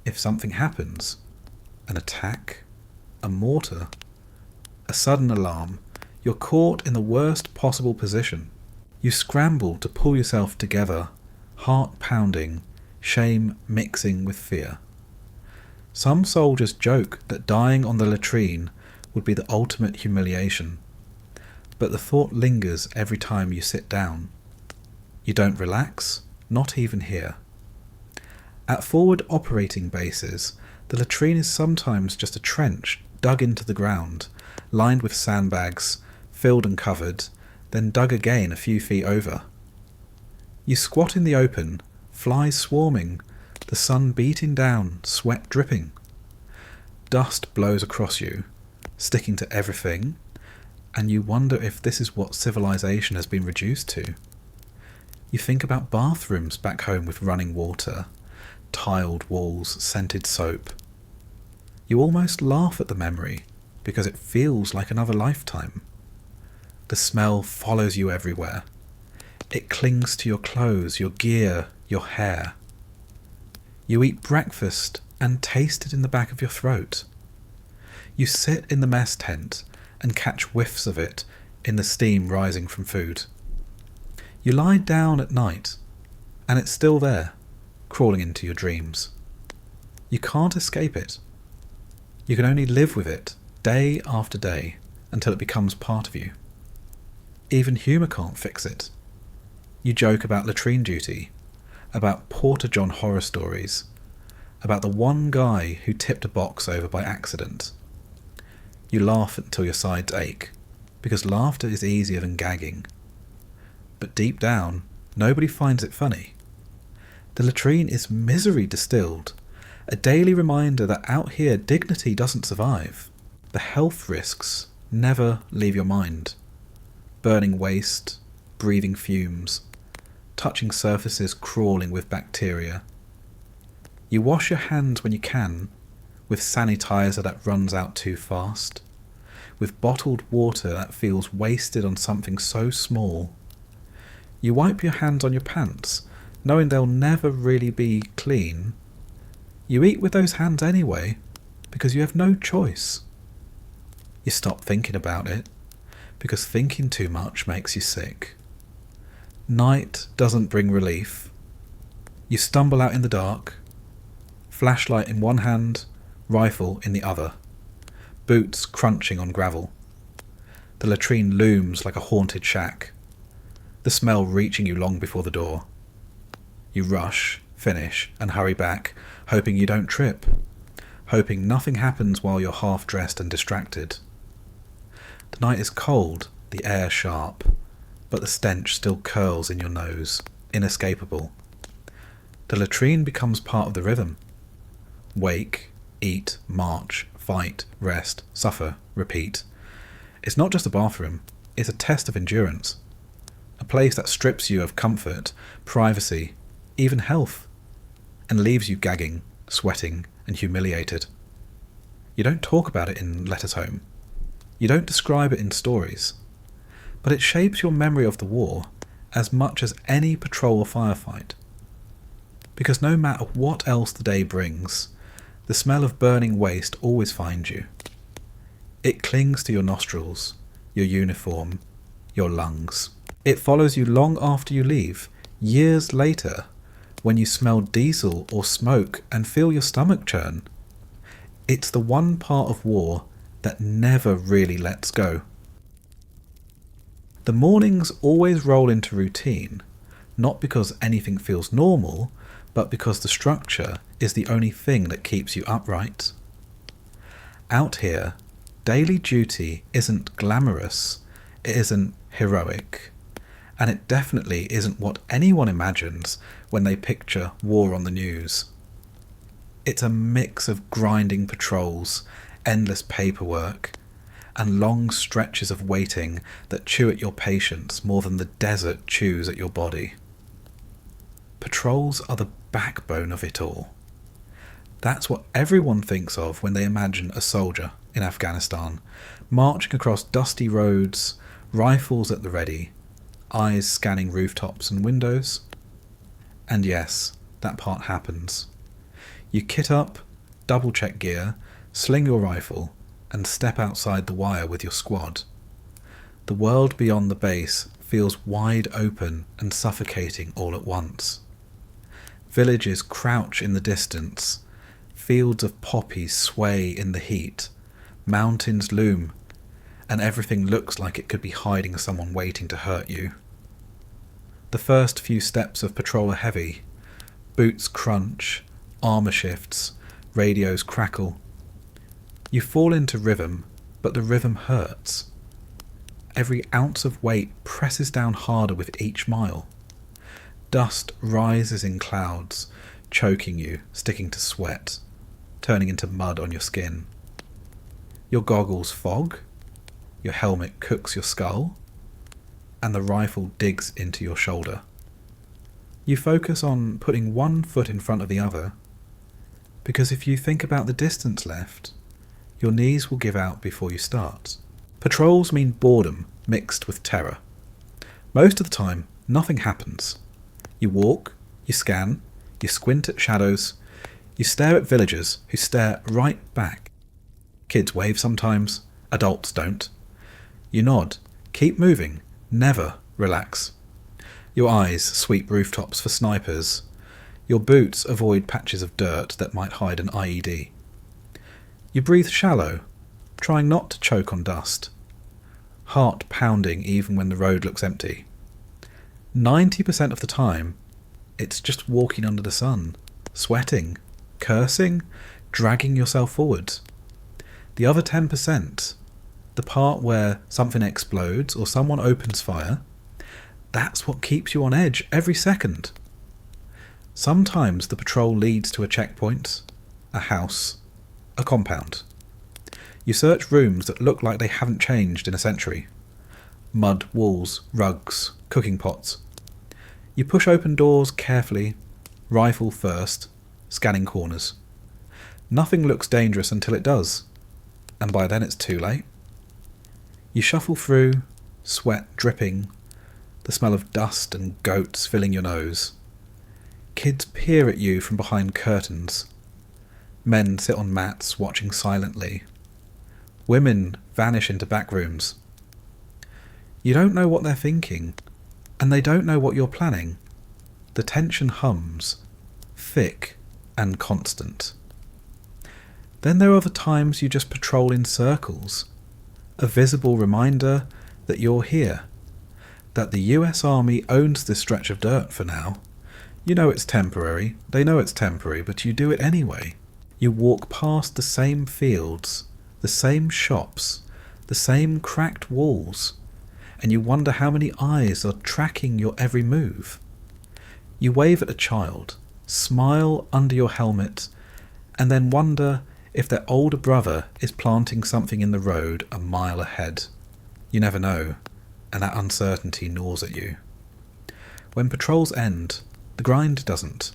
If something happens, an attack, a mortar, a sudden alarm, you're caught in the worst possible position. You scramble to pull yourself together, heart pounding, shame mixing with fear. Some soldiers joke that dying on the latrine would be the ultimate humiliation, but the thought lingers every time you sit down. You don't relax, not even here. At forward operating bases, the latrine is sometimes just a trench dug into the ground, lined with sandbags, filled and covered, then dug again a few feet over. You squat in the open, flies swarming, the sun beating down, sweat dripping. Dust blows across you, sticking to everything, and you wonder if this is what civilization has been reduced to. You think about bathrooms back home with running water, tiled walls, scented soap. You almost laugh at the memory, because it feels like another lifetime. The smell follows you everywhere. It clings to your clothes, your gear, your hair. You eat breakfast and taste it in the back of your throat. You sit in the mess tent and catch whiffs of it in the steam rising from food. You lie down at night, and it's still there, crawling into your dreams. You can't escape it. You can only live with it day after day until it becomes part of you. Even humour can't fix it. You joke about latrine duty, about Porta-John horror stories, about the one guy who tipped a box over by accident. You laugh until your sides ache, because laughter is easier than gagging. But deep down, nobody finds it funny. The latrine is misery distilled, a daily reminder that out here dignity doesn't survive. The health risks never leave your mind. Burning waste, breathing fumes, touching surfaces crawling with bacteria. You wash your hands when you can, with sanitizer that runs out too fast, with bottled water that feels wasted on something so small. You wipe your hands on your pants, knowing they'll never really be clean. You eat with those hands anyway, because you have no choice. You stop thinking about it, because thinking too much makes you sick. Night doesn't bring relief. You stumble out in the dark, flashlight in one hand, rifle in the other, boots crunching on gravel. The latrine looms like a haunted shack, the smell reaching you long before the door. You rush, finish, and hurry back, hoping you don't trip, hoping nothing happens while you're half-dressed and distracted. The night is cold, the air sharp, but the stench still curls in your nose, inescapable. The latrine becomes part of the rhythm. Wake, eat, march, fight, rest, suffer, repeat. It's not just a bathroom, it's a test of endurance. A place that strips you of comfort, privacy, even health, and leaves you gagging, sweating, and humiliated. You don't talk about it in letters home. You don't describe it in stories. But it shapes your memory of the war as much as any patrol or firefight. Because no matter what else the day brings, the smell of burning waste always finds you. It clings to your nostrils, your uniform, your lungs. It follows you long after you leave, years later, when you smell diesel or smoke and feel your stomach churn. It's the one part of war that never really lets go. The mornings always roll into routine, not because anything feels normal, but because the structure is the only thing that keeps you upright. Out here, daily duty isn't glamorous, it isn't heroic, and it definitely isn't what anyone imagines when they picture war on the news. It's a mix of grinding patrols, endless paperwork, and long stretches of waiting that chew at your patience more than the desert chews at your body. Patrols are the backbone of it all. That's what everyone thinks of when they imagine a soldier in Afghanistan, marching across dusty roads, rifles at the ready, eyes scanning rooftops and windows. And yes, that part happens. You kit up, double-check gear, sling your rifle, and step outside the wire with your squad. The world beyond the base feels wide open and suffocating all at once. Villages crouch in the distance, fields of poppies sway in the heat, mountains loom, and everything looks like it could be hiding someone waiting to hurt you. The first few steps of patrol are heavy. Boots crunch, armour shifts, radios crackle. You fall into rhythm, but the rhythm hurts. Every ounce of weight presses down harder with each mile. Dust rises in clouds, choking you, sticking to sweat, turning into mud on your skin. Your goggles fog, your helmet cooks your skull, and the rifle digs into your shoulder. You focus on putting one foot in front of the other, because if you think about the distance left, your knees will give out before you start. Patrols mean boredom mixed with terror. Most of the time, nothing happens. You walk, you scan, you squint at shadows, you stare at villagers who stare right back. Kids wave sometimes, adults don't. You nod, keep moving, never relax. Your eyes sweep rooftops for snipers. Your boots avoid patches of dirt that might hide an IED. You breathe shallow, trying not to choke on dust. Heart pounding even when the road looks empty. 90% of the time, it's just walking under the sun, sweating, cursing, dragging yourself forward. The other 10%, the part where something explodes or someone opens fire, that's what keeps you on edge every second. Sometimes the patrol leads to a checkpoint, a house, a compound. You search rooms that look like they haven't changed in a century. Mud walls, rugs, cooking pots. You push open doors carefully, rifle first, scanning corners. Nothing looks dangerous until it does, and by then it's too late. You shuffle through, sweat dripping, the smell of dust and goats filling your nose. Kids peer at you from behind curtains. Men sit on mats watching silently. Women vanish into back rooms. You don't know what they're thinking, and they don't know what you're planning. The tension hums, thick and constant. Then there are the times you just patrol in circles, a visible reminder that you're here, that the US Army owns this stretch of dirt for now. You know it's temporary, they know it's temporary, but you do it anyway. You walk past the same fields, the same shops, the same cracked walls, and you wonder how many eyes are tracking your every move. You wave at a child, smile under your helmet, and then wonder if their older brother is planting something in the road a mile ahead. You never know, and that uncertainty gnaws at you. When patrols end, the grind doesn't.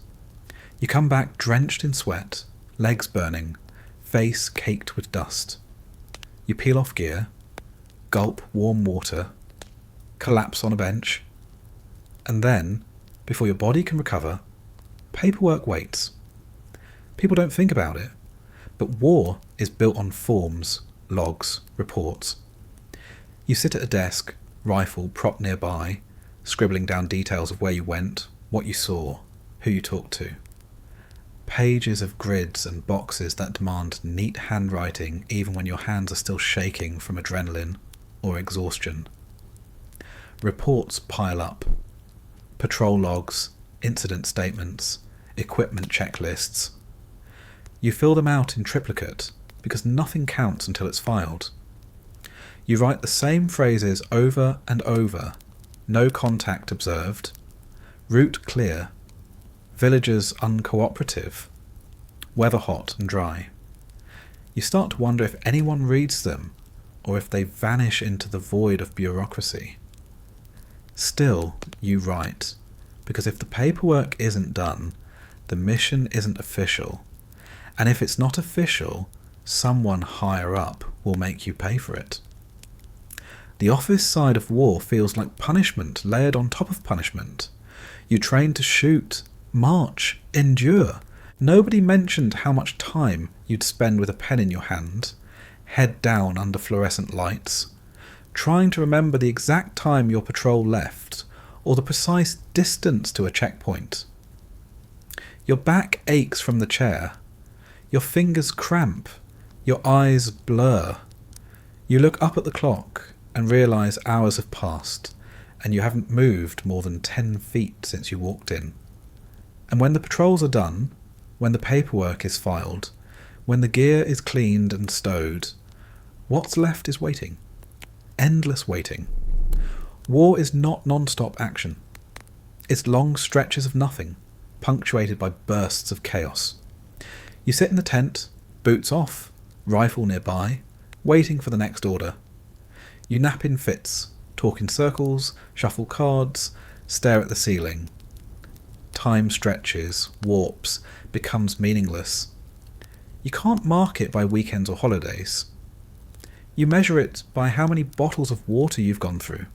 You come back drenched in sweat, legs burning, face caked with dust. You peel off gear, gulp warm water, collapse on a bench, and then, before your body can recover, paperwork waits. People don't think about it, but war is built on forms, logs, reports. You sit at a desk, rifle propped nearby, scribbling down details of where you went, what you saw, who you talked to. Pages of grids and boxes that demand neat handwriting even when your hands are still shaking from adrenaline or exhaustion. Reports pile up. Patrol logs, incident statements, equipment checklists. You fill them out in triplicate because nothing counts until it's filed. You write the same phrases over and over. No contact observed. Route clear. Villagers uncooperative. Weather hot and dry. You start to wonder if anyone reads them or if they vanish into the void of bureaucracy. Still, you write, because if the paperwork isn't done, the mission isn't official, and if it's not official, someone higher up will make you pay for it. The office side of war feels like punishment layered on top of punishment. You train to shoot, march, endure. Nobody mentioned how much time you'd spend with a pen in your hand, head down under fluorescent lights, trying to remember the exact time your patrol left, or the precise distance to a checkpoint. Your back aches from the chair. Your fingers cramp. Your eyes blur. You look up at the clock and realise hours have passed, and you haven't moved more than 10 feet since you walked in. And when the patrols are done, when the paperwork is filed, when the gear is cleaned and stowed, what's left is waiting. Endless waiting. War is not non-stop action. It's long stretches of nothing, punctuated by bursts of chaos. You sit in the tent, boots off, rifle nearby, waiting for the next order. You nap in fits, talk in circles, shuffle cards, stare at the ceiling. Time stretches, warps, becomes meaningless. You can't mark it by weekends or holidays. You measure it by how many bottles of water you've gone through,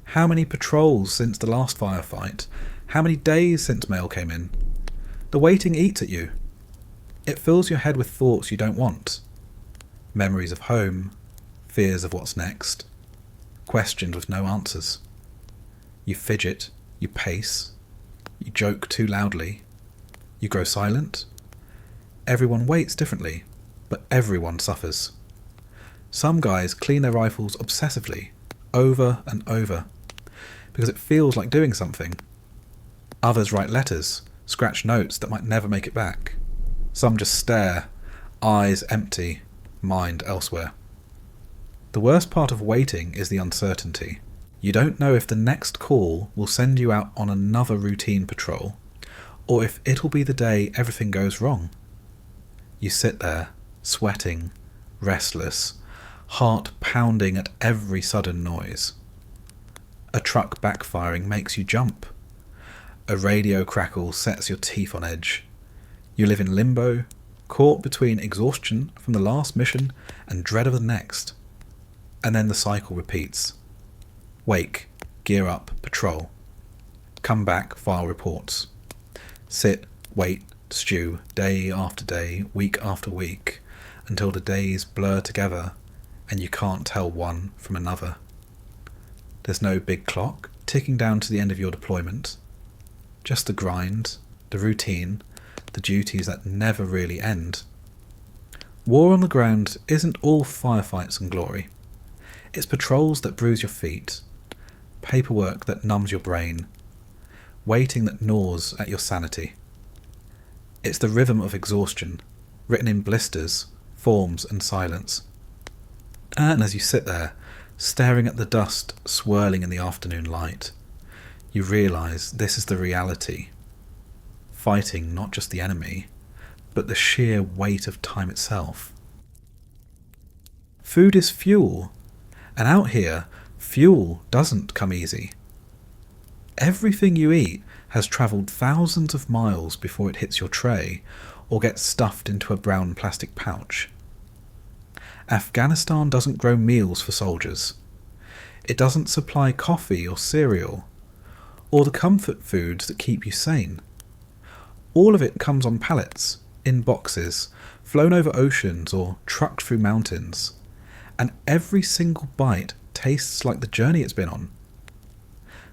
how many patrols since the last firefight, how many days since mail came in. The waiting eats at you. It fills your head with thoughts you don't want. Memories of home, fears of what's next, questions with no answers. You fidget, you pace, you joke too loudly, you grow silent. Everyone waits differently, but everyone suffers. Some guys clean their rifles obsessively, over and over, because it feels like doing something. Others write letters, scratch notes that might never make it back. Some just stare, eyes empty, mind elsewhere. The worst part of waiting is the uncertainty. You don't know if the next call will send you out on another routine patrol, or if it'll be the day everything goes wrong. You sit there, sweating, restless, heart pounding at every sudden noise. A truck backfiring makes you jump. A radio crackle sets your teeth on edge. You live in limbo, caught between exhaustion from the last mission and dread of the next. And then the cycle repeats. Wake, gear up, patrol. Come back, file reports. Sit, wait, stew, day after day, week after week, until the days blur together and you can't tell one from another. There's no big clock ticking down to the end of your deployment. Just the grind, the routine, the duties that never really end. War on the ground isn't all firefights and glory. It's patrols that bruise your feet, paperwork that numbs your brain, waiting that gnaws at your sanity. It's the rhythm of exhaustion, written in blisters, forms and silence. And as you sit there, staring at the dust swirling in the afternoon light, you realise this is the reality. Fighting not just the enemy, but the sheer weight of time itself. Food is fuel, and out here, fuel doesn't come easy. Everything you eat has travelled thousands of miles before it hits your tray or gets stuffed into a brown plastic pouch. Afghanistan doesn't grow meals for soldiers. It doesn't supply coffee or cereal, or the comfort foods that keep you sane. All of it comes on pallets, in boxes, flown over oceans or trucked through mountains, and every single bite tastes like the journey it's been on.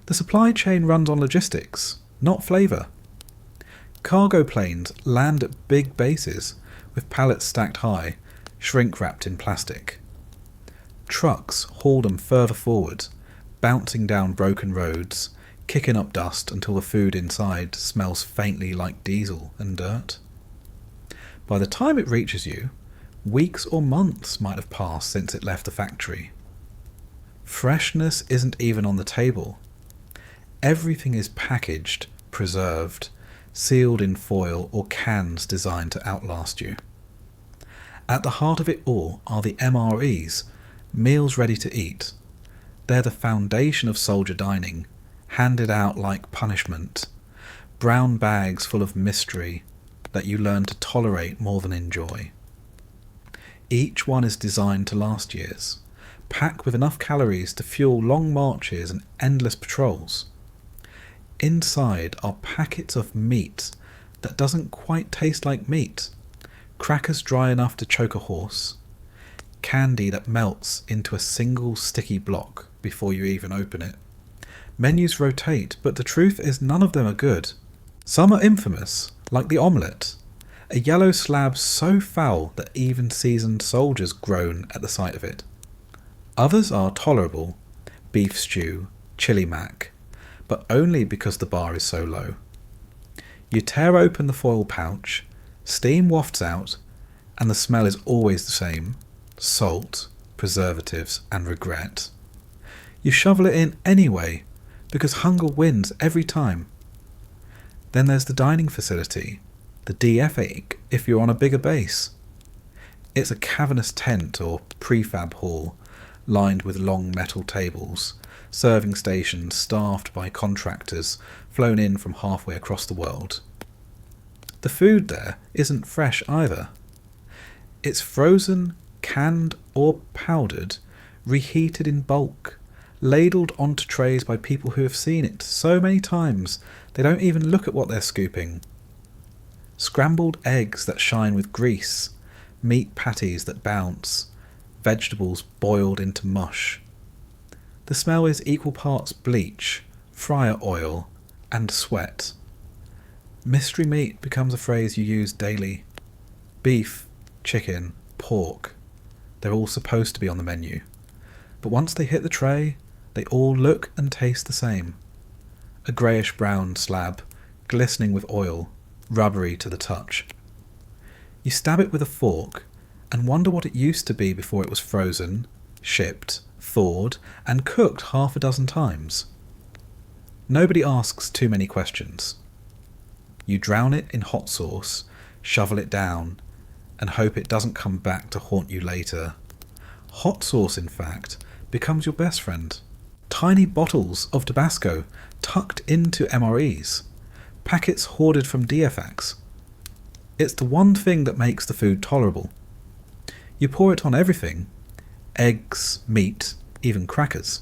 The supply chain runs on logistics, not flavour. Cargo planes land at big bases with pallets stacked high, shrink-wrapped in plastic. Trucks haul them further forward, bouncing down broken roads, kicking up dust until the food inside smells faintly like diesel and dirt. By the time it reaches you, weeks or months might have passed since it left the factory. Freshness isn't even on the table. Everything is packaged, preserved, sealed in foil or cans designed to outlast you. At the heart of it all are the MREs, meals ready to eat. They're the foundation of soldier dining, handed out like punishment. Brown bags full of mystery that you learn to tolerate more than enjoy. Each one is designed to last years, packed with enough calories to fuel long marches and endless patrols. Inside are packets of meat that doesn't quite taste like meat, crackers dry enough to choke a horse, candy that melts into a single sticky block before you even open it. Menus rotate, but the truth is none of them are good. Some are infamous, like the omelette, a yellow slab so foul that even seasoned soldiers groan at the sight of it. Others are tolerable, beef stew, chili mac, but only because the bar is so low. You tear open the foil pouch, steam wafts out, and the smell is always the same: salt, preservatives, and regret. You shovel it in anyway, because hunger wins every time. Then there's the dining facility, the DF if you're on a bigger base. It's a cavernous tent or prefab hall, lined with long metal tables, serving stations staffed by contractors flown in from halfway across the world. The food there isn't fresh either. It's frozen, canned or powdered, reheated in bulk, ladled onto trays by people who have seen it so many times they don't even look at what they're scooping. Scrambled eggs that shine with grease, meat patties that bounce, vegetables boiled into mush. The smell is equal parts bleach, fryer oil, and sweat. Mystery meat becomes a phrase you use daily. Beef, chicken, pork, they're all supposed to be on the menu. But once they hit the tray, they all look and taste the same. A greyish-brown slab, glistening with oil, rubbery to the touch. You stab it with a fork and wonder what it used to be before it was frozen, shipped, thawed, and cooked half a dozen times. Nobody asks too many questions. You drown it in hot sauce, shovel it down, and hope it doesn't come back to haunt you later. Hot sauce, in fact, becomes your best friend. Tiny bottles of Tabasco tucked into MREs, packets hoarded from DFACs. It's the one thing that makes the food tolerable. You pour it on everything, eggs, meat, even crackers,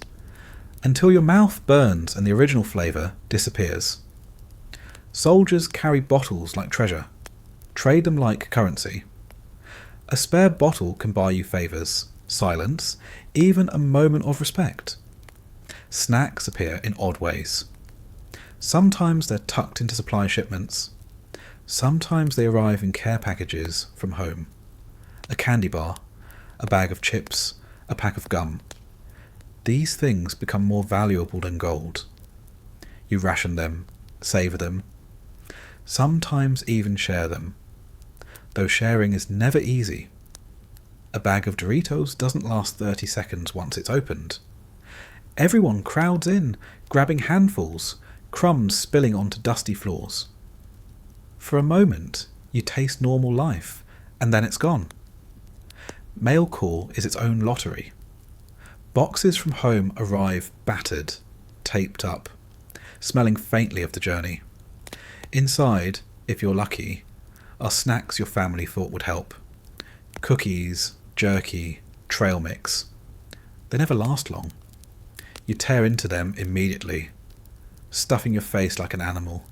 until your mouth burns and the original flavour disappears. Soldiers carry bottles like treasure, trade them like currency. A spare bottle can buy you favours, silence, even a moment of respect. Snacks appear in odd ways. Sometimes they're tucked into supply shipments. Sometimes they arrive in care packages from home. A candy bar, a bag of chips, a pack of gum. These things become more valuable than gold. You ration them, savour them, sometimes even share them, though sharing is never easy. A bag of Doritos doesn't last 30 seconds once it's opened. Everyone crowds in, grabbing handfuls, crumbs spilling onto dusty floors. For a moment, you taste normal life, and then it's gone. Mail call is its own lottery. Boxes from home arrive battered, taped up, smelling faintly of the journey. Inside, if you're lucky, are snacks your family thought would help. Cookies, jerky, trail mix. They never last long. You tear into them immediately, stuffing your face like an animal,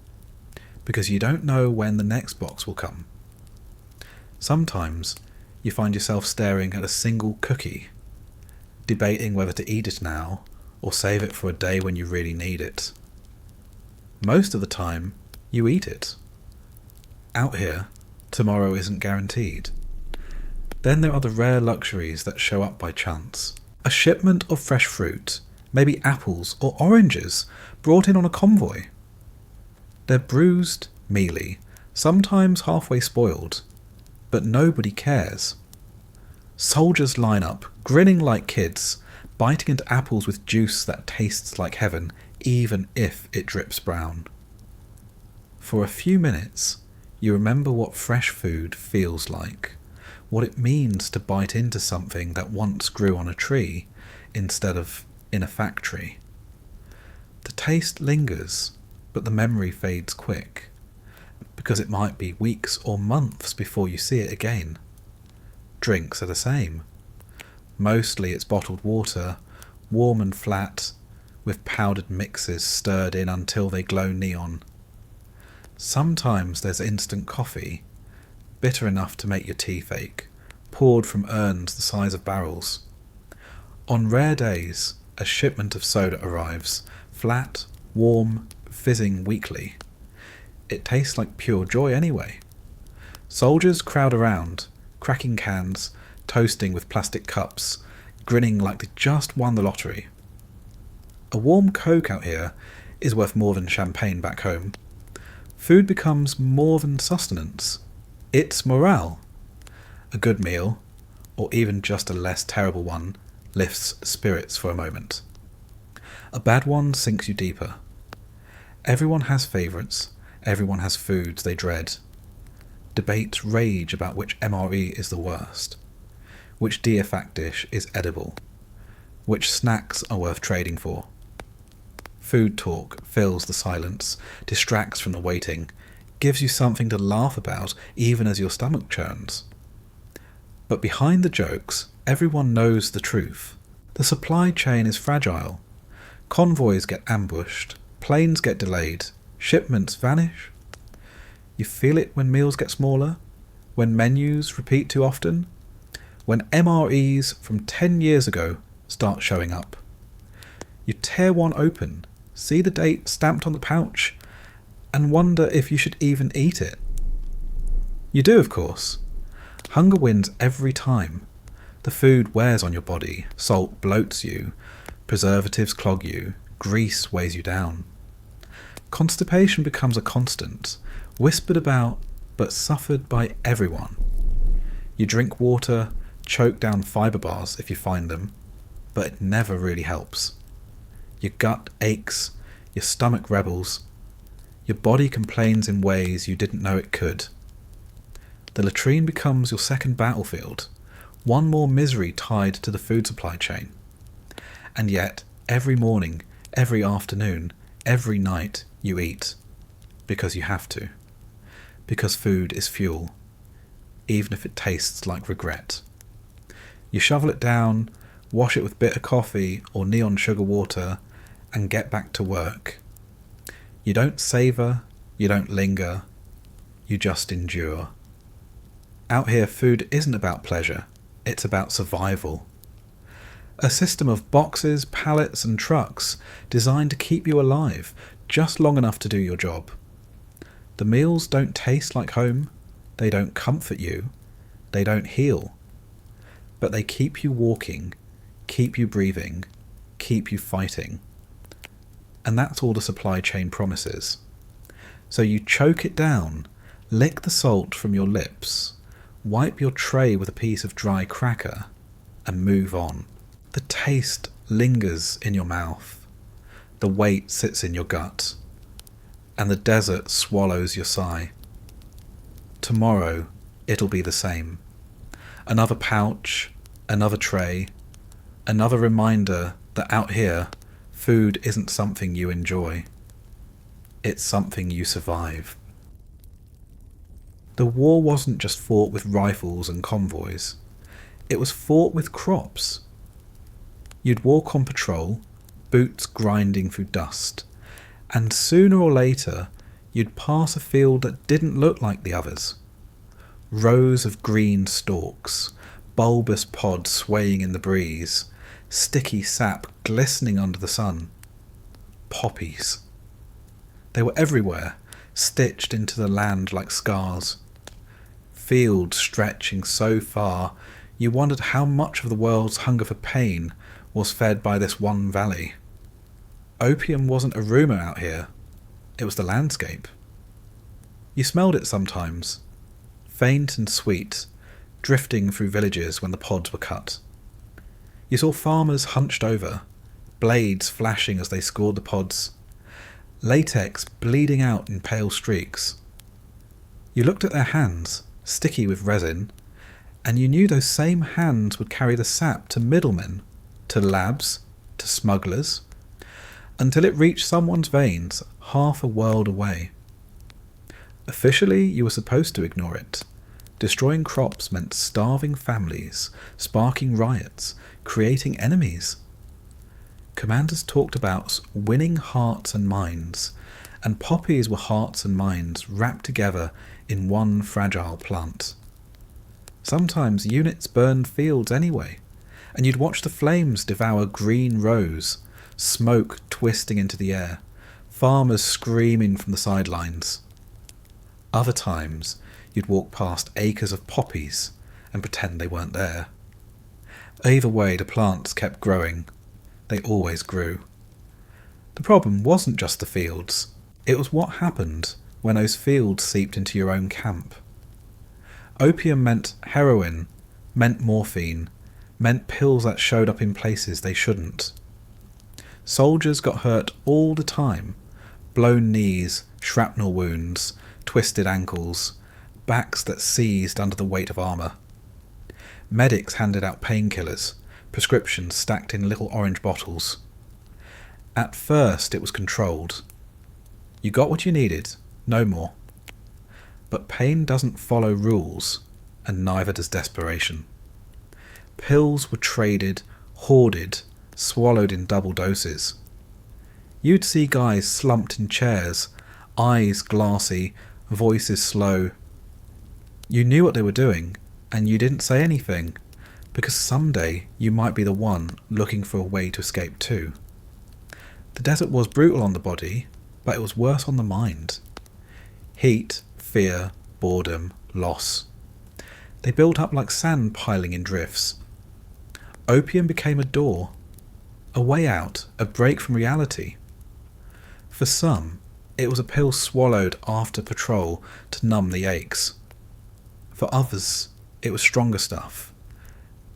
because you don't know when the next box will come. Sometimes you find yourself staring at a single cookie, debating whether to eat it now or save it for a day when you really need it. Most of the time, you eat it. Out here, tomorrow isn't guaranteed. Then there are the rare luxuries that show up by chance. A shipment of fresh fruit, maybe apples or oranges, brought in on a convoy. They're bruised, mealy, sometimes halfway spoiled, but nobody cares. Soldiers line up, grinning like kids, biting into apples with juice that tastes like heaven, even if it drips brown. For a few minutes, you remember what fresh food feels like, what it means to bite into something that once grew on a tree instead of in a factory. The taste lingers, but the memory fades quick, because it might be weeks or months before you see it again. Drinks are the same. Mostly it's bottled water, warm and flat, with powdered mixes stirred in until they glow neon. Sometimes there's instant coffee, bitter enough to make your teeth ache, poured from urns the size of barrels. On rare days, a shipment of soda arrives, flat, warm, fizzing weekly. It tastes like pure joy anyway. Soldiers crowd around, cracking cans, toasting with plastic cups, grinning like they just won the lottery. A warm Coke out here is worth more than champagne back home. Food becomes more than sustenance. It's morale. A good meal, or even just a less terrible one, lifts spirits for a moment. A bad one sinks you deeper. Everyone has favourites, everyone has foods they dread. Debates rage about which MRE is the worst, which deer-fat dish is edible, which snacks are worth trading for. Food talk fills the silence, distracts from the waiting, gives you something to laugh about even as your stomach churns. But behind the jokes, everyone knows the truth. The supply chain is fragile. Convoys get ambushed, planes get delayed, shipments vanish. You feel it when meals get smaller, when menus repeat too often, when MREs from 10 years ago start showing up. You tear one open, see the date stamped on the pouch, and wonder if you should even eat it. You do, of course. Hunger wins every time. The food wears on your body, salt bloats you, preservatives clog you, grease weighs you down. Constipation becomes a constant, whispered about but suffered by everyone. You drink water, choke down fibre bars if you find them, but it never really helps. Your gut aches, your stomach rebels, your body complains in ways you didn't know it could. The latrine becomes your second battlefield, one more misery tied to the food supply chain. And yet, every morning, every afternoon, every night you eat, because you have to. Because food is fuel, even if it tastes like regret. You shovel it down, wash it with bitter coffee or neon sugar water, and get back to work. You don't savour, you don't linger, you just endure. Out here, food isn't about pleasure, it's about survival. A system of boxes, pallets and trucks designed to keep you alive just long enough to do your job. The meals don't taste like home, they don't comfort you, they don't heal, but they keep you walking, keep you breathing, keep you fighting. And that's all the supply chain promises. So you choke it down, lick the salt from your lips, wipe your tray with a piece of dry cracker, and move on. The taste lingers in your mouth, the weight sits in your gut, and the desert swallows your sigh. Tomorrow it'll be the same. Another pouch, another tray, another reminder that out here, food isn't something you enjoy. It's something you survive. The war wasn't just fought with rifles and convoys. It was fought with crops. You'd walk on patrol, boots grinding through dust, and sooner or later you'd pass a field that didn't look like the others. Rows of green stalks, bulbous pods swaying in the breeze, sticky sap glistening under the sun. Poppies. They were everywhere, stitched into the land like scars. Fields stretching so far, you wondered how much of the world's hunger for pain was fed by this one valley. Opium wasn't a rumour out here, it was the landscape. You smelled it sometimes, faint and sweet, drifting through villages when the pods were cut. You saw farmers hunched over, blades flashing as they scored the pods, latex bleeding out in pale streaks. You looked at their hands, sticky with resin, and you knew those same hands would carry the sap to middlemen, to labs, to smugglers, until it reached someone's veins half a world away. Officially, you were supposed to ignore it. Destroying crops meant starving families, sparking riots, creating enemies. Commanders talked about winning hearts and minds, and poppies were hearts and minds wrapped together in one fragile plant. Sometimes units burned fields anyway, and you'd watch the flames devour green rows, smoke twisting into the air, farmers screaming from the sidelines. Other times, you'd walk past acres of poppies and pretend they weren't there. Either way, the plants kept growing. They always grew. The problem wasn't just the fields. It was what happened when those fields seeped into your own camp. Opium meant heroin, meant morphine, meant pills that showed up in places they shouldn't. Soldiers got hurt all the time. Blown knees, shrapnel wounds, twisted ankles, backs that seized under the weight of armour. Medics handed out painkillers, prescriptions stacked in little orange bottles. At first it was controlled. You got what you needed, no more. But pain doesn't follow rules, and neither does desperation. Pills were traded, hoarded, swallowed in double doses. You'd see guys slumped in chairs, eyes glassy, voices slow. You knew what they were doing, and you didn't say anything, because someday you might be the one looking for a way to escape too. The desert was brutal on the body, but it was worse on the mind. Heat, fear, boredom, loss. They built up like sand piling in drifts. Opium became a door, a way out, a break from reality. For some, it was a pill swallowed after patrol to numb the aches. For others, it was stronger stuff,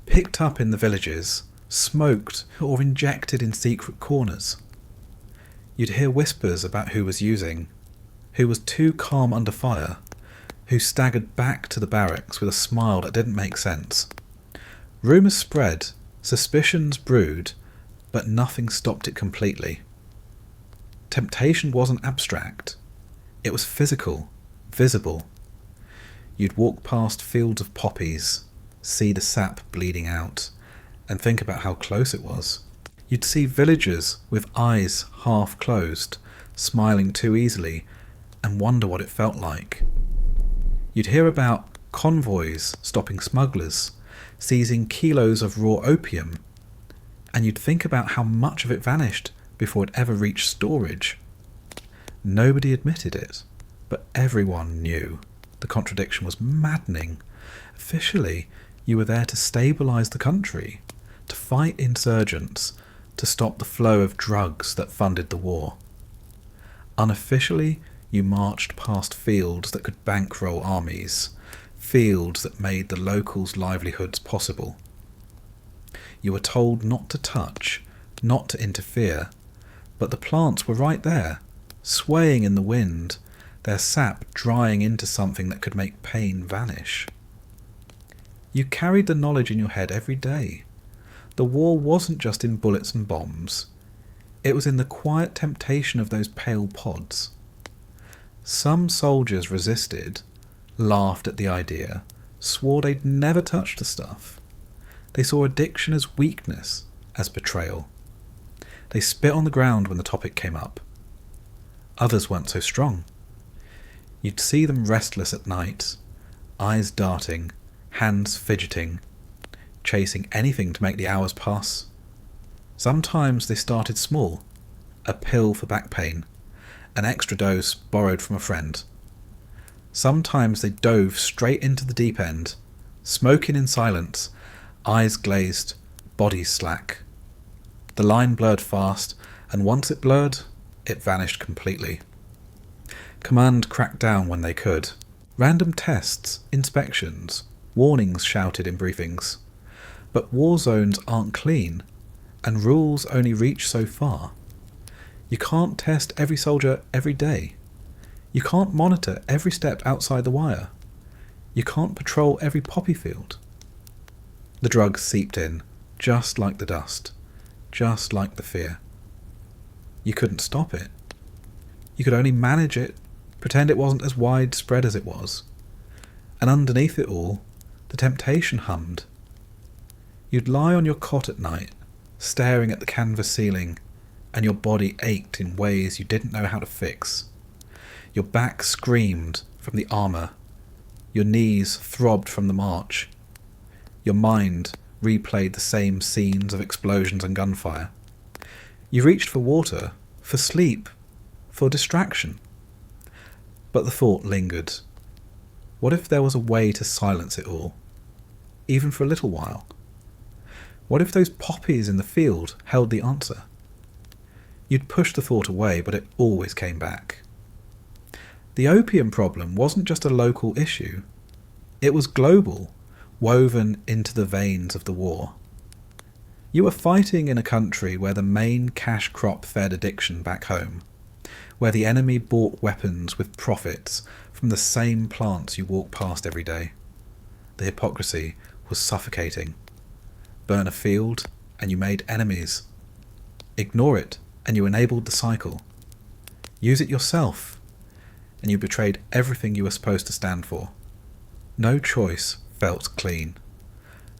picked up in the villages, smoked or injected in secret corners. You'd hear whispers about who was using, who was too calm under fire, who staggered back to the barracks with a smile that didn't make sense. Rumours spread, suspicions brewed, but nothing stopped it completely. Temptation wasn't abstract. It was physical, visible. You'd walk past fields of poppies, see the sap bleeding out, and think about how close it was. You'd see villagers with eyes half closed, smiling too easily, and wonder what it felt like. You'd hear about convoys stopping smugglers, seizing kilos of raw opium, and you'd think about how much of it vanished before it ever reached storage. Nobody admitted it, but everyone knew. The contradiction was maddening. Officially, you were there to stabilise the country, to fight insurgents, to stop the flow of drugs that funded the war. Unofficially, you marched past fields that could bankroll armies, fields that made the locals' livelihoods possible. You were told not to touch, not to interfere, but the plants were right there, swaying in the wind, their sap drying into something that could make pain vanish. You carried the knowledge in your head every day. The war wasn't just in bullets and bombs. It was in the quiet temptation of those pale pods. Some soldiers resisted, laughed at the idea, swore they'd never touch the stuff. They saw addiction as weakness, as betrayal. They spit on the ground when the topic came up. Others weren't so strong. You'd see them restless at night, eyes darting, hands fidgeting, chasing anything to make the hours pass. Sometimes they started small, a pill for back pain, an extra dose borrowed from a friend. Sometimes they dove straight into the deep end, smoking in silence, eyes glazed, bodies slack. The line blurred fast, and once it blurred, it vanished completely. Command cracked down when they could. Random tests, inspections, warnings shouted in briefings. But war zones aren't clean, and rules only reach so far. You can't test every soldier every day. You can't monitor every step outside the wire. You can't patrol every poppy field. The drugs seeped in, just like the dust, just like the fear. You couldn't stop it. You could only manage it, pretend it wasn't as widespread as it was. And underneath it all, the temptation hummed. You'd lie on your cot at night, staring at the canvas ceiling, and your body ached in ways you didn't know how to fix. Your back screamed from the armour. Your knees throbbed from the march. Your mind replayed the same scenes of explosions and gunfire. You reached for water, for sleep, for distraction. But the thought lingered. What if there was a way to silence it all, even for a little while? What if those poppies in the field held the answer? You'd push the thought away, but it always came back. The opium problem wasn't just a local issue. It was global, woven into the veins of the war. You were fighting in a country where the main cash crop fed addiction back home, where the enemy bought weapons with profits from the same plants you walk past every day. The hypocrisy was suffocating. Burn a field, and you made enemies. Ignore it, and you enabled the cycle. Use it yourself, and you betrayed everything you were supposed to stand for. No choice felt clean.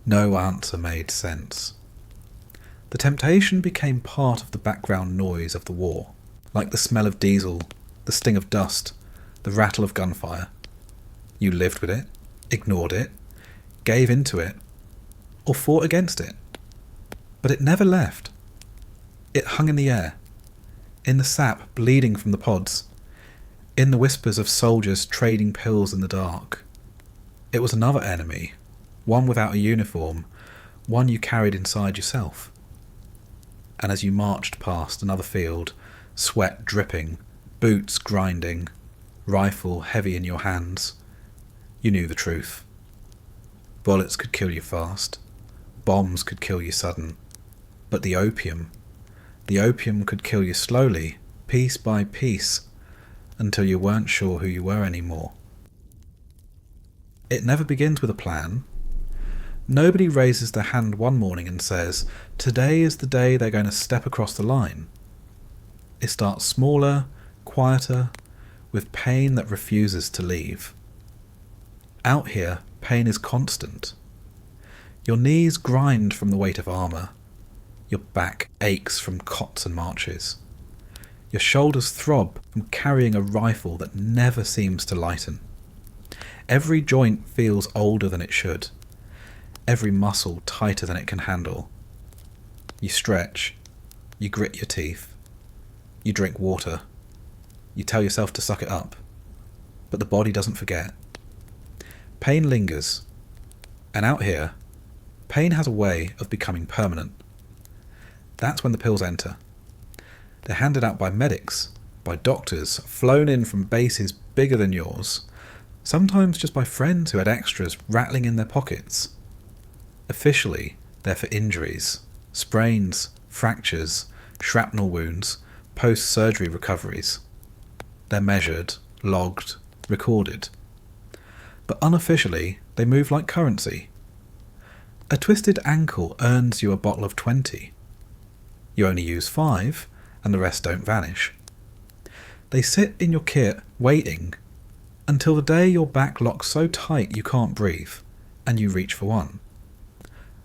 No answer made sense. The temptation became part of the background noise of the war, like the smell of diesel, the sting of dust, the rattle of gunfire. You lived with it, ignored it, gave into it, or fought against it. But it never left. It hung in the air, in the sap bleeding from the pods, in the whispers of soldiers trading pills in the dark. It was another enemy, one without a uniform, one you carried inside yourself. And as you marched past another field, sweat dripping, boots grinding, rifle heavy in your hands, you knew the truth. Bullets could kill you fast, bombs could kill you sudden, but the opium could kill you slowly, piece by piece, until you weren't sure who you were anymore. It never begins with a plan. Nobody raises their hand one morning and says, today is the day they're going to step across the line. It starts smaller, quieter, with pain that refuses to leave. Out here, pain is constant. Your knees grind from the weight of armour. Your back aches from cots and marches. Your shoulders throb from carrying a rifle that never seems to lighten. Every joint feels older than it should. Every muscle tighter than it can handle. You stretch. You grit your teeth. You drink water. You tell yourself to suck it up. But the body doesn't forget. Pain lingers. And out here, pain has a way of becoming permanent. That's when the pills enter. They're handed out by medics, by doctors, flown in from bases bigger than yours, sometimes just by friends who had extras rattling in their pockets. Officially, they're for injuries, sprains, fractures, shrapnel wounds, post-surgery recoveries. They're measured, logged, recorded. But unofficially, they move like currency. A twisted ankle earns you a bottle of 20. You only use 5, and the rest don't vanish. They sit in your kit, waiting, until the day your back locks so tight you can't breathe, and you reach for one.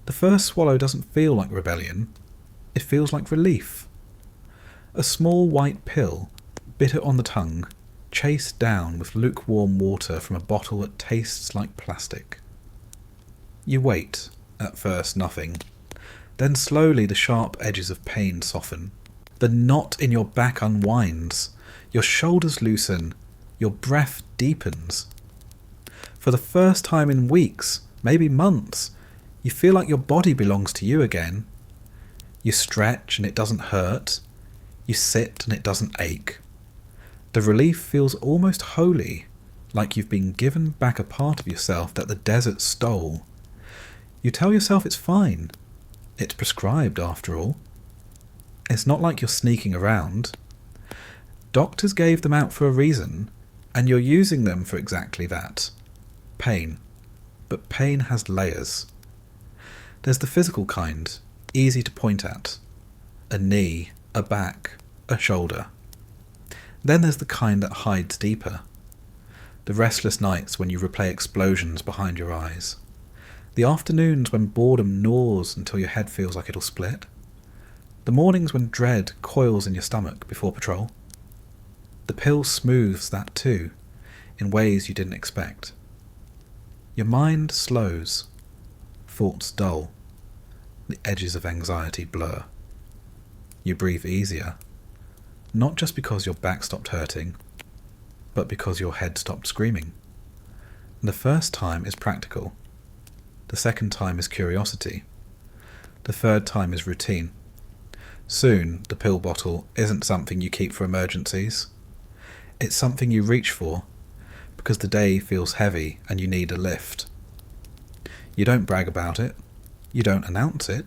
The first swallow doesn't feel like rebellion, it feels like relief. A small white pill, bitter on the tongue, chased down with lukewarm water from a bottle that tastes like plastic. You wait, at first nothing. Then slowly the sharp edges of pain soften. The knot in your back unwinds. Your shoulders loosen. Your breath deepens. For the first time in weeks, maybe months, you feel like your body belongs to you again. You stretch and it doesn't hurt. You sit and it doesn't ache. The relief feels almost holy, like you've been given back a part of yourself that the desert stole. You tell yourself it's fine. It's prescribed, after all. It's not like you're sneaking around. Doctors gave them out for a reason, and you're using them for exactly that. Pain. But pain has layers. There's the physical kind, easy to point at. A knee, a back, a shoulder. Then there's the kind that hides deeper. The restless nights when you replay explosions behind your eyes. The afternoons when boredom gnaws until your head feels like it'll split. The mornings when dread coils in your stomach before patrol. The pill smooths that too, in ways you didn't expect. Your mind slows. Thoughts dull. The edges of anxiety blur. You breathe easier. Not just because your back stopped hurting, but because your head stopped screaming. And the first time is practical. The second time is curiosity. The third time is routine. Soon, the pill bottle isn't something you keep for emergencies. It's something you reach for, because the day feels heavy and you need a lift. You don't brag about it. You don't announce it.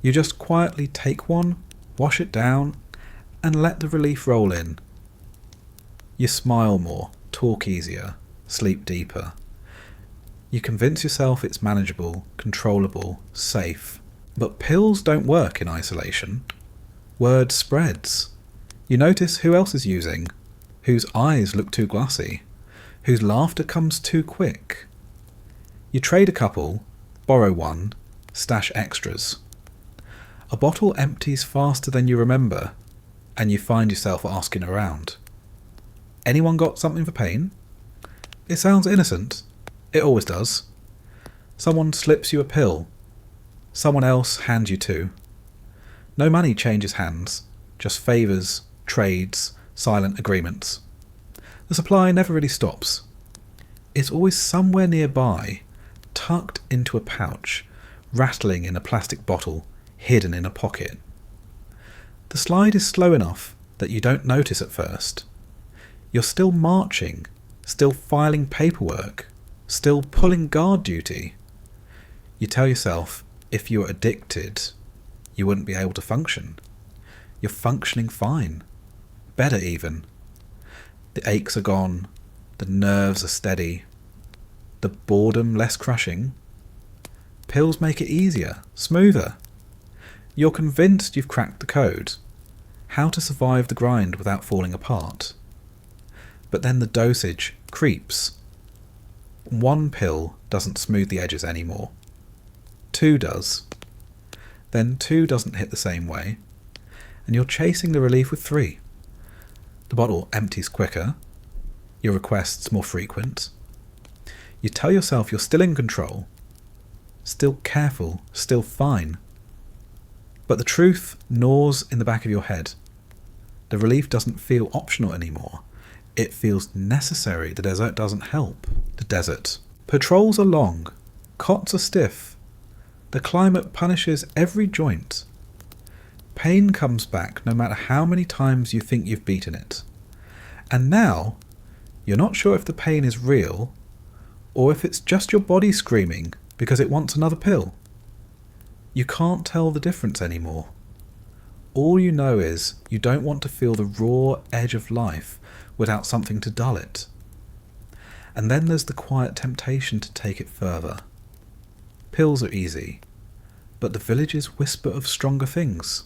You just quietly take one, wash it down, and let the relief roll in. You smile more, talk easier, sleep deeper. You convince yourself it's manageable, controllable, safe. But pills don't work in isolation. Word spreads. You notice who else is using, whose eyes look too glassy, whose laughter comes too quick. You trade a couple, borrow one, stash extras. A bottle empties faster than you remember, and you find yourself asking around. Anyone got something for pain? It sounds innocent. It always does. Someone slips you a pill. Someone else hands you two. No money changes hands, just favours, trades, silent agreements. The supply never really stops. It's always somewhere nearby, tucked into a pouch, rattling in a plastic bottle, hidden in a pocket. The slide is slow enough that you don't notice at first. You're still marching, still filing paperwork, still pulling guard duty. You tell yourself, if you were addicted, you wouldn't be able to function. You're functioning fine. Better even. The aches are gone. The nerves are steady. The boredom less crushing. Pills make it easier, smoother. You're convinced you've cracked the code. How to survive the grind without falling apart. But then the dosage creeps. One pill doesn't smooth the edges anymore. 2 does. Then 2 doesn't hit the same way. And you're chasing the relief with 3. The bottle empties quicker. Your requests more frequent. You tell yourself you're still in control. Still careful, still fine. But the truth gnaws in the back of your head. The relief doesn't feel optional anymore. It feels necessary. The desert doesn't help. The desert. Patrols are long. Cots are stiff. The climate punishes every joint. Pain comes back no matter how many times you think you've beaten it. And now, you're not sure if the pain is real or if it's just your body screaming because it wants another pill. You can't tell the difference anymore. All you know is you don't want to feel the raw edge of life without something to dull it. And then there's the quiet temptation to take it further. Pills are easy, but the villages whisper of stronger things.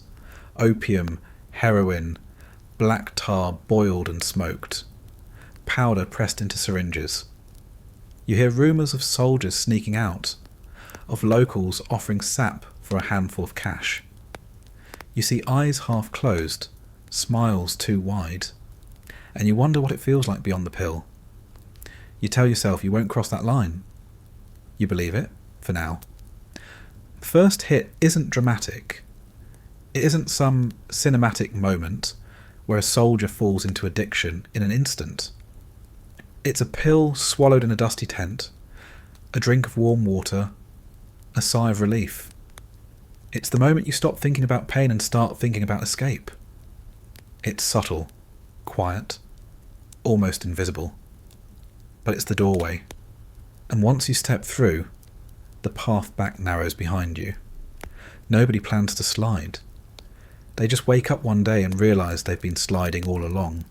Opium, heroin, black tar boiled and smoked, powder pressed into syringes. You hear rumours of soldiers sneaking out, of locals offering sap for a handful of cash. You see eyes half closed, smiles too wide, and you wonder what it feels like beyond the pill. You tell yourself you won't cross that line. You believe it, for now. The first hit isn't dramatic. It isn't some cinematic moment where a soldier falls into addiction in an instant. It's a pill swallowed in a dusty tent, a drink of warm water, a sigh of relief. It's the moment you stop thinking about pain and start thinking about escape. It's subtle, quiet, almost invisible. But it's the doorway. And once you step through, the path back narrows behind you. Nobody plans to slide. They just wake up one day and realise they've been sliding all along.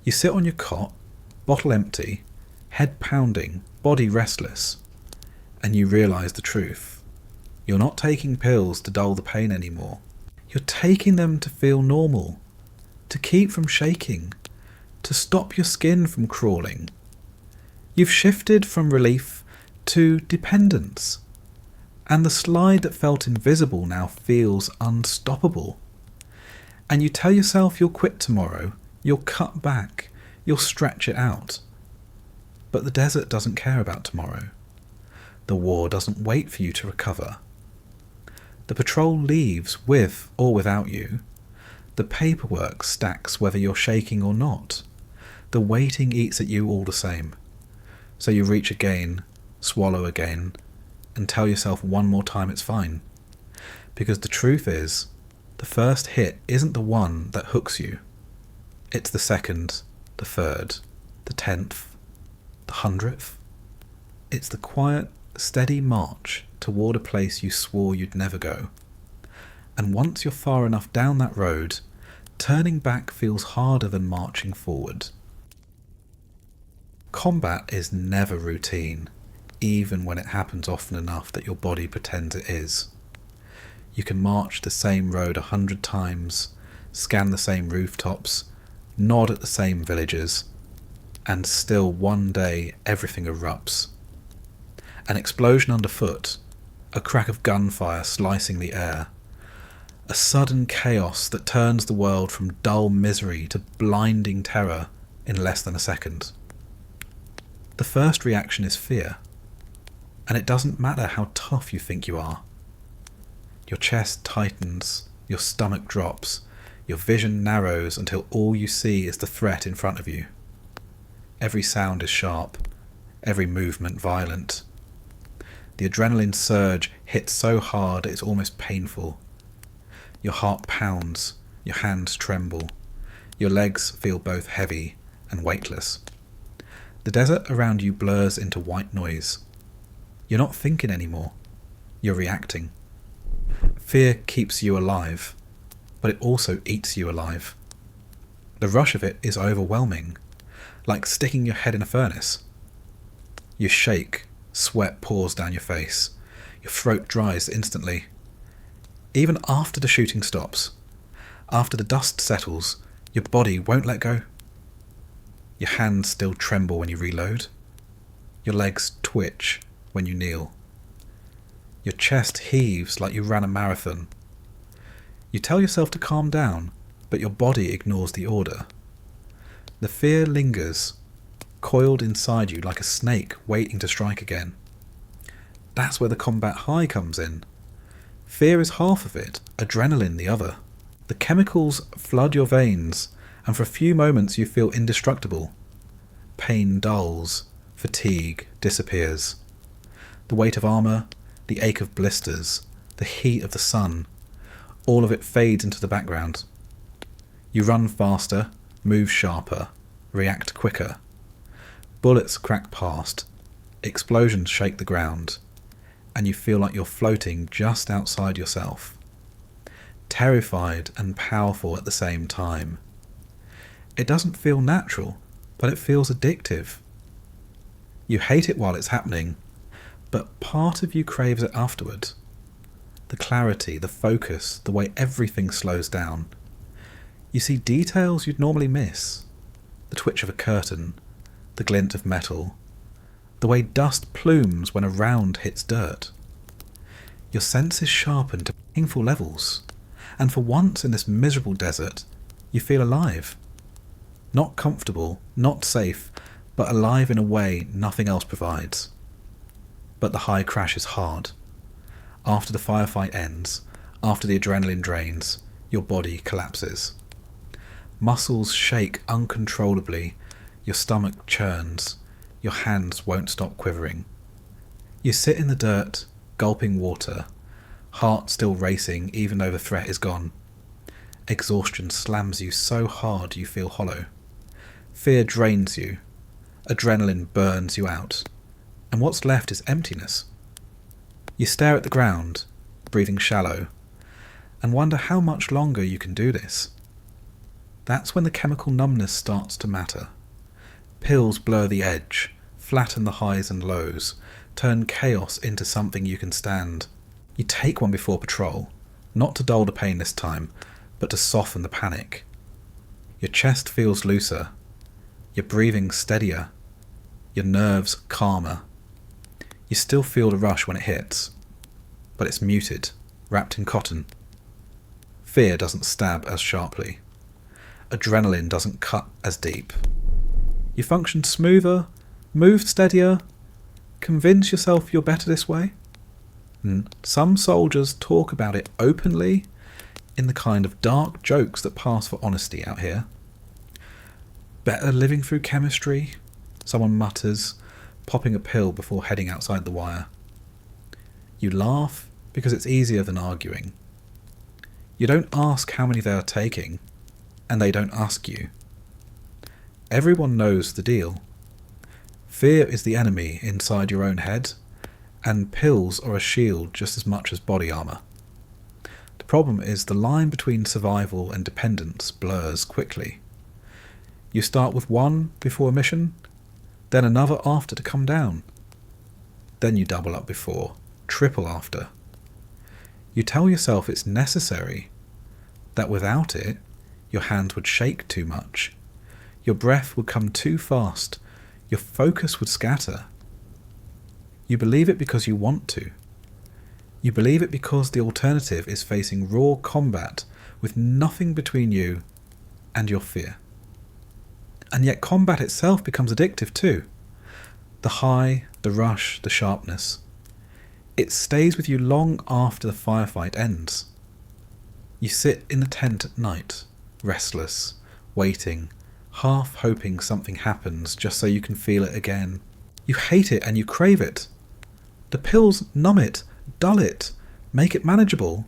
You sit on your cot, bottle empty, head pounding, body restless, and you realise the truth. You're not taking pills to dull the pain anymore. You're taking them to feel normal, to keep from shaking, to stop your skin from crawling. You've shifted from relief to dependence, and the slide that felt invisible now feels unstoppable. And you tell yourself you'll quit tomorrow, you'll cut back, you'll stretch it out. But the desert doesn't care about tomorrow. The war doesn't wait for you to recover. The patrol leaves with or without you. The paperwork stacks whether you're shaking or not. The waiting eats at you all the same. So you reach again, swallow again, and tell yourself one more time it's fine. Because the truth is, the first hit isn't the one that hooks you. It's the second, the third, the 10th, the 100th. It's the quiet, steady march toward a place you swore you'd never go. And once you're far enough down that road, turning back feels harder than marching forward. Combat is never routine, even when it happens often enough that your body pretends it is. You can march the same road 100 times, scan the same rooftops, nod at the same villages, and still one day everything erupts. An explosion underfoot, a crack of gunfire slicing the air, a sudden chaos that turns the world from dull misery to blinding terror in less than a second. The first reaction is fear, and it doesn't matter how tough you think you are. Your chest tightens, your stomach drops, your vision narrows until all you see is the threat in front of you. Every sound is sharp, every movement violent. The adrenaline surge hits so hard it's almost painful. Your heart pounds, your hands tremble, your legs feel both heavy and weightless. The desert around you blurs into white noise. You're not thinking anymore, you're reacting. Fear keeps you alive, but it also eats you alive. The rush of it is overwhelming, like sticking your head in a furnace. You shake, sweat pours down your face, your throat dries instantly. Even after the shooting stops, after the dust settles, your body won't let go. Your hands still tremble when you reload. Your legs twitch when you kneel. Your chest heaves like you ran a marathon. You tell yourself to calm down, but your body ignores the order. The fear lingers, coiled inside you like a snake waiting to strike again. That's where the combat high comes in. Fear is half of it, adrenaline the other. The chemicals flood your veins, and for a few moments you feel indestructible. Pain dulls, fatigue disappears. The weight of armour, the ache of blisters, the heat of the sun, all of it fades into the background. You run faster, move sharper, react quicker. Bullets crack past, explosions shake the ground, and you feel like you're floating just outside yourself. Terrified and powerful at the same time. It doesn't feel natural, but it feels addictive. You hate it while it's happening, but part of you craves it afterward. The clarity, the focus, the way everything slows down. You see details you'd normally miss. The twitch of a curtain, the glint of metal, the way dust plumes when a round hits dirt. Your senses sharpen to painful levels, and for once in this miserable desert, you feel alive. Not comfortable, not safe, but alive in a way nothing else provides. But the high crash is hard. After the firefight ends, after the adrenaline drains, your body collapses. Muscles shake uncontrollably, your stomach churns, your hands won't stop quivering. You sit in the dirt, gulping water, heart still racing even though the threat is gone. Exhaustion slams you so hard you feel hollow. Fear drains you. Adrenaline burns you out. And what's left is emptiness. You stare at the ground, breathing shallow, and wonder how much longer you can do this. That's when the chemical numbness starts to matter. Pills blur the edge, flatten the highs and lows, turn chaos into something you can stand. You take one before patrol, not to dull the pain this time, but to soften the panic. Your chest feels looser, your breathing steadier, your nerves calmer. You still feel the rush when it hits, but it's muted, wrapped in cotton. Fear doesn't stab as sharply. Adrenaline doesn't cut as deep. You function smoother, move steadier, convince yourself you're better this way. And some soldiers talk about it openly in the kind of dark jokes that pass for honesty out here. Better living through chemistry, someone mutters, popping a pill before heading outside the wire. You laugh because it's easier than arguing. You don't ask how many they are taking, and they don't ask you. Everyone knows the deal. Fear is the enemy inside your own head, and pills are a shield just as much as body armour. The problem is the line between survival and dependence blurs quickly. You start with one before a mission, then another after to come down. Then you double up before, triple after. You tell yourself it's necessary, that without it, your hands would shake too much, your breath would come too fast, your focus would scatter. You believe it because you want to. You believe it because the alternative is facing raw combat with nothing between you and your fear. And yet combat itself becomes addictive too. The high, the rush, the sharpness. It stays with you long after the firefight ends. You sit in the tent at night, restless, waiting, half hoping something happens just so you can feel it again. You hate it and you crave it. The pills numb it, dull it, make it manageable.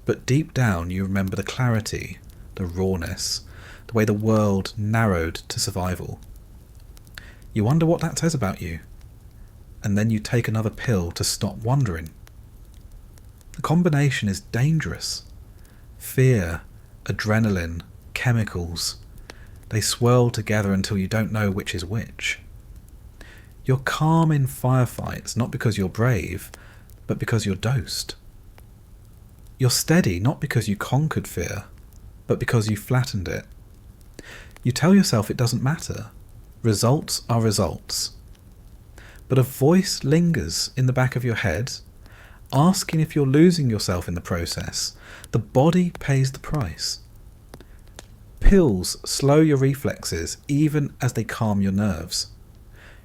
But deep down you remember the clarity, the rawness, the way the world narrowed to survival. You wonder what that says about you, and then you take another pill to stop wondering. The combination is dangerous. Fear, adrenaline, chemicals. They swirl together until you don't know which is which. You're calm in firefights, not because you're brave, but because you're dosed. You're steady, not because you conquered fear, but because you flattened it. You tell yourself it doesn't matter. Results are results. But a voice lingers in the back of your head, asking if you're losing yourself in the process. The body pays the price. Pills slow your reflexes even as they calm your nerves.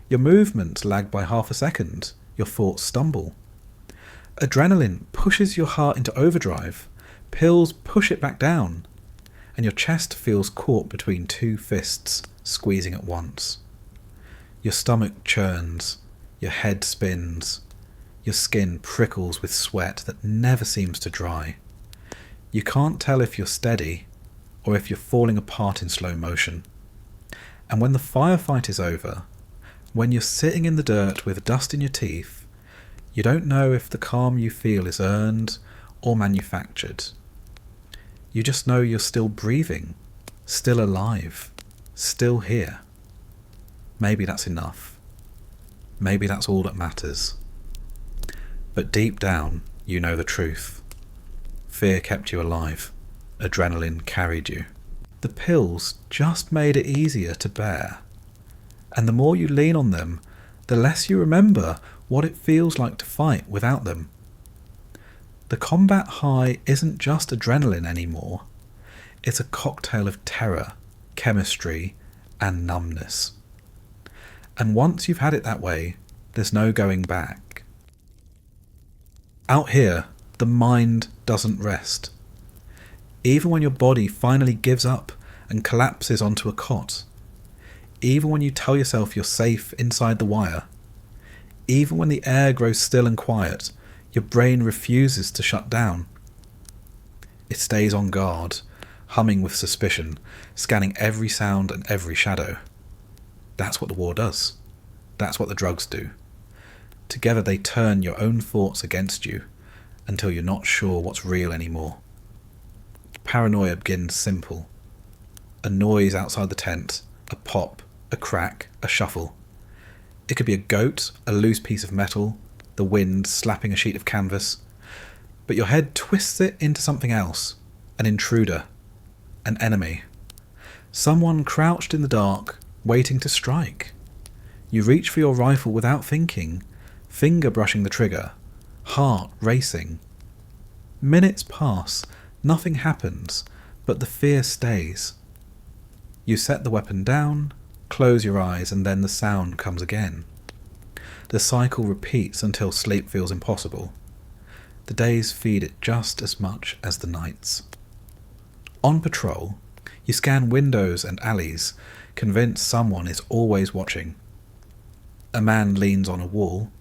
Your movements lag by half a second. Your thoughts stumble. Adrenaline pushes your heart into overdrive, pills push it back down, and your chest feels caught between two fists, squeezing at once. Your stomach churns, your head spins, your skin prickles with sweat that never seems to dry. You can't tell if you're steady or if you're falling apart in slow motion. And when the firefight is over, when you're sitting in the dirt with dust in your teeth, you don't know if the calm you feel is earned or manufactured. You just know you're still breathing, still alive, still here. Maybe that's enough. Maybe that's all that matters. But deep down, you know the truth. Fear kept you alive. Adrenaline carried you. The pills just made it easier to bear. And the more you lean on them, the less you remember what it feels like to fight without them. The combat high isn't just adrenaline anymore. It's a cocktail of terror, chemistry, and numbness. And once you've had it that way, there's no going back. Out here, the mind doesn't rest. Even when your body finally gives up and collapses onto a cot, even when you tell yourself you're safe inside the wire, even when the air grows still and quiet, your brain refuses to shut down. It stays on guard, humming with suspicion, scanning every sound and every shadow. That's what the war does. That's what the drugs do. Together they turn your own thoughts against you until you're not sure what's real anymore. Paranoia begins simple. A noise outside the tent, a pop, a crack, a shuffle. It could be a goat, a loose piece of metal, the wind slapping a sheet of canvas. But your head twists it into something else. An intruder. An enemy. Someone crouched in the dark, waiting to strike. You reach for your rifle without thinking, finger brushing the trigger, heart racing. Minutes pass, nothing happens, but the fear stays. You set the weapon down, close your eyes, and then the sound comes again. The cycle repeats until sleep feels impossible. The days feed it just as much as the nights. On patrol, you scan windows and alleys, convinced someone is always watching. A man leans on a wall,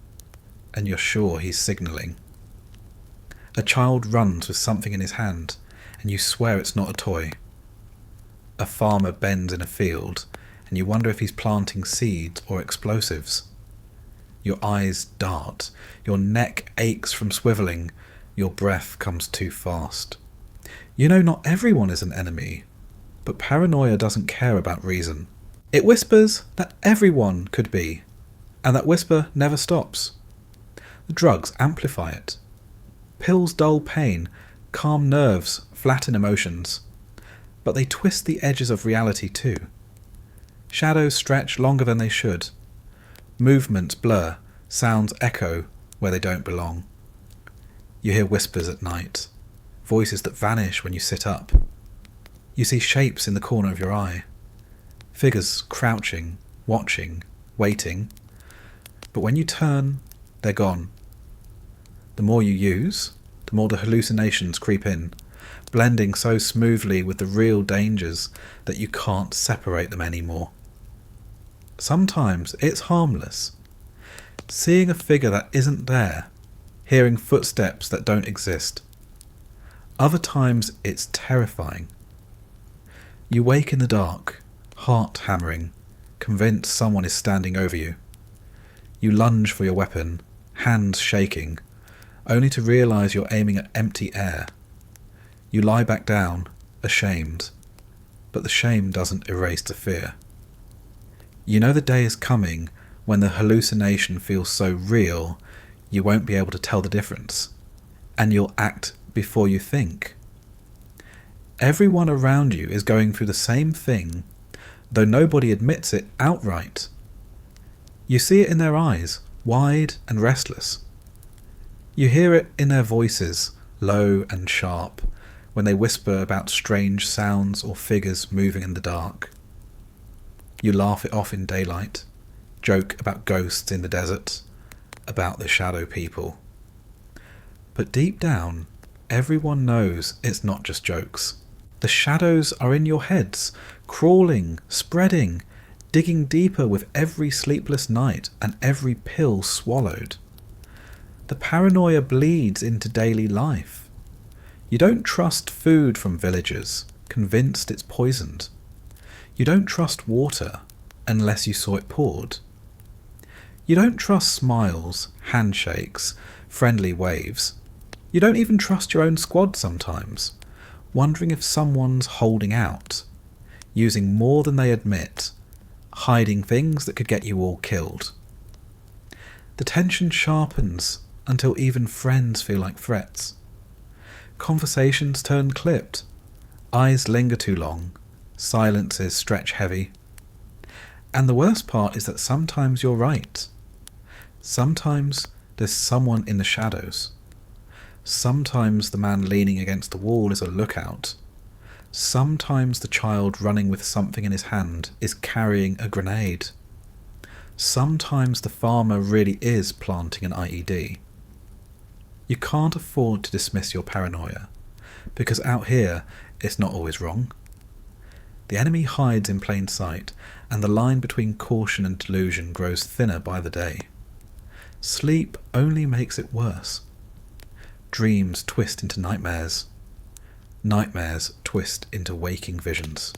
and you're sure he's signalling. A child runs with something in his hand, and you swear it's not a toy. A farmer bends in a field, and you wonder if he's planting seeds or explosives. Your eyes dart, your neck aches from swivelling, your breath comes too fast. You know not everyone is an enemy, but paranoia doesn't care about reason. It whispers that everyone could be, and that whisper never stops. The drugs amplify it. Pills dull pain, calm nerves, flatten emotions. But they twist the edges of reality too. Shadows stretch longer than they should. Movements blur, sounds echo where they don't belong. You hear whispers at night, voices that vanish when you sit up. You see shapes in the corner of your eye. Figures crouching, watching, waiting. But when you turn, they're gone. The more you use, the more the hallucinations creep in, blending so smoothly with the real dangers that you can't separate them anymore. Sometimes it's harmless. Seeing a figure that isn't there, hearing footsteps that don't exist. Other times it's terrifying. You wake in the dark, heart hammering, convinced someone is standing over you. You lunge for your weapon, hands shaking, only to realise you're aiming at empty air. You lie back down, ashamed, but the shame doesn't erase the fear. You know the day is coming when the hallucination feels so real you won't be able to tell the difference, and you'll act before you think. Everyone around you is going through the same thing, though nobody admits it outright. You see it in their eyes, wide and restless. You hear it in their voices, low and sharp, when they whisper about strange sounds or figures moving in the dark. You laugh it off in daylight, joke about ghosts in the desert, about the shadow people. But deep down, everyone knows it's not just jokes. The shadows are in your heads, crawling, spreading, digging deeper with every sleepless night and every pill swallowed. The paranoia bleeds into daily life. You don't trust food from villagers, convinced it's poisoned. You don't trust water unless you saw it poured. You don't trust smiles, handshakes, friendly waves. You don't even trust your own squad sometimes, wondering if someone's holding out, using more than they admit, hiding things that could get you all killed. The tension sharpens until even friends feel like threats. Conversations turn clipped, eyes linger too long, silences stretch heavy. And the worst part is that sometimes you're right. Sometimes there's someone in the shadows. Sometimes the man leaning against the wall is a lookout. Sometimes the child running with something in his hand is carrying a grenade. Sometimes the farmer really is planting an IED. You can't afford to dismiss your paranoia, because out here it's not always wrong. The enemy hides in plain sight, and the line between caution and delusion grows thinner by the day. Sleep only makes it worse. Dreams twist into nightmares. Nightmares twist into waking visions.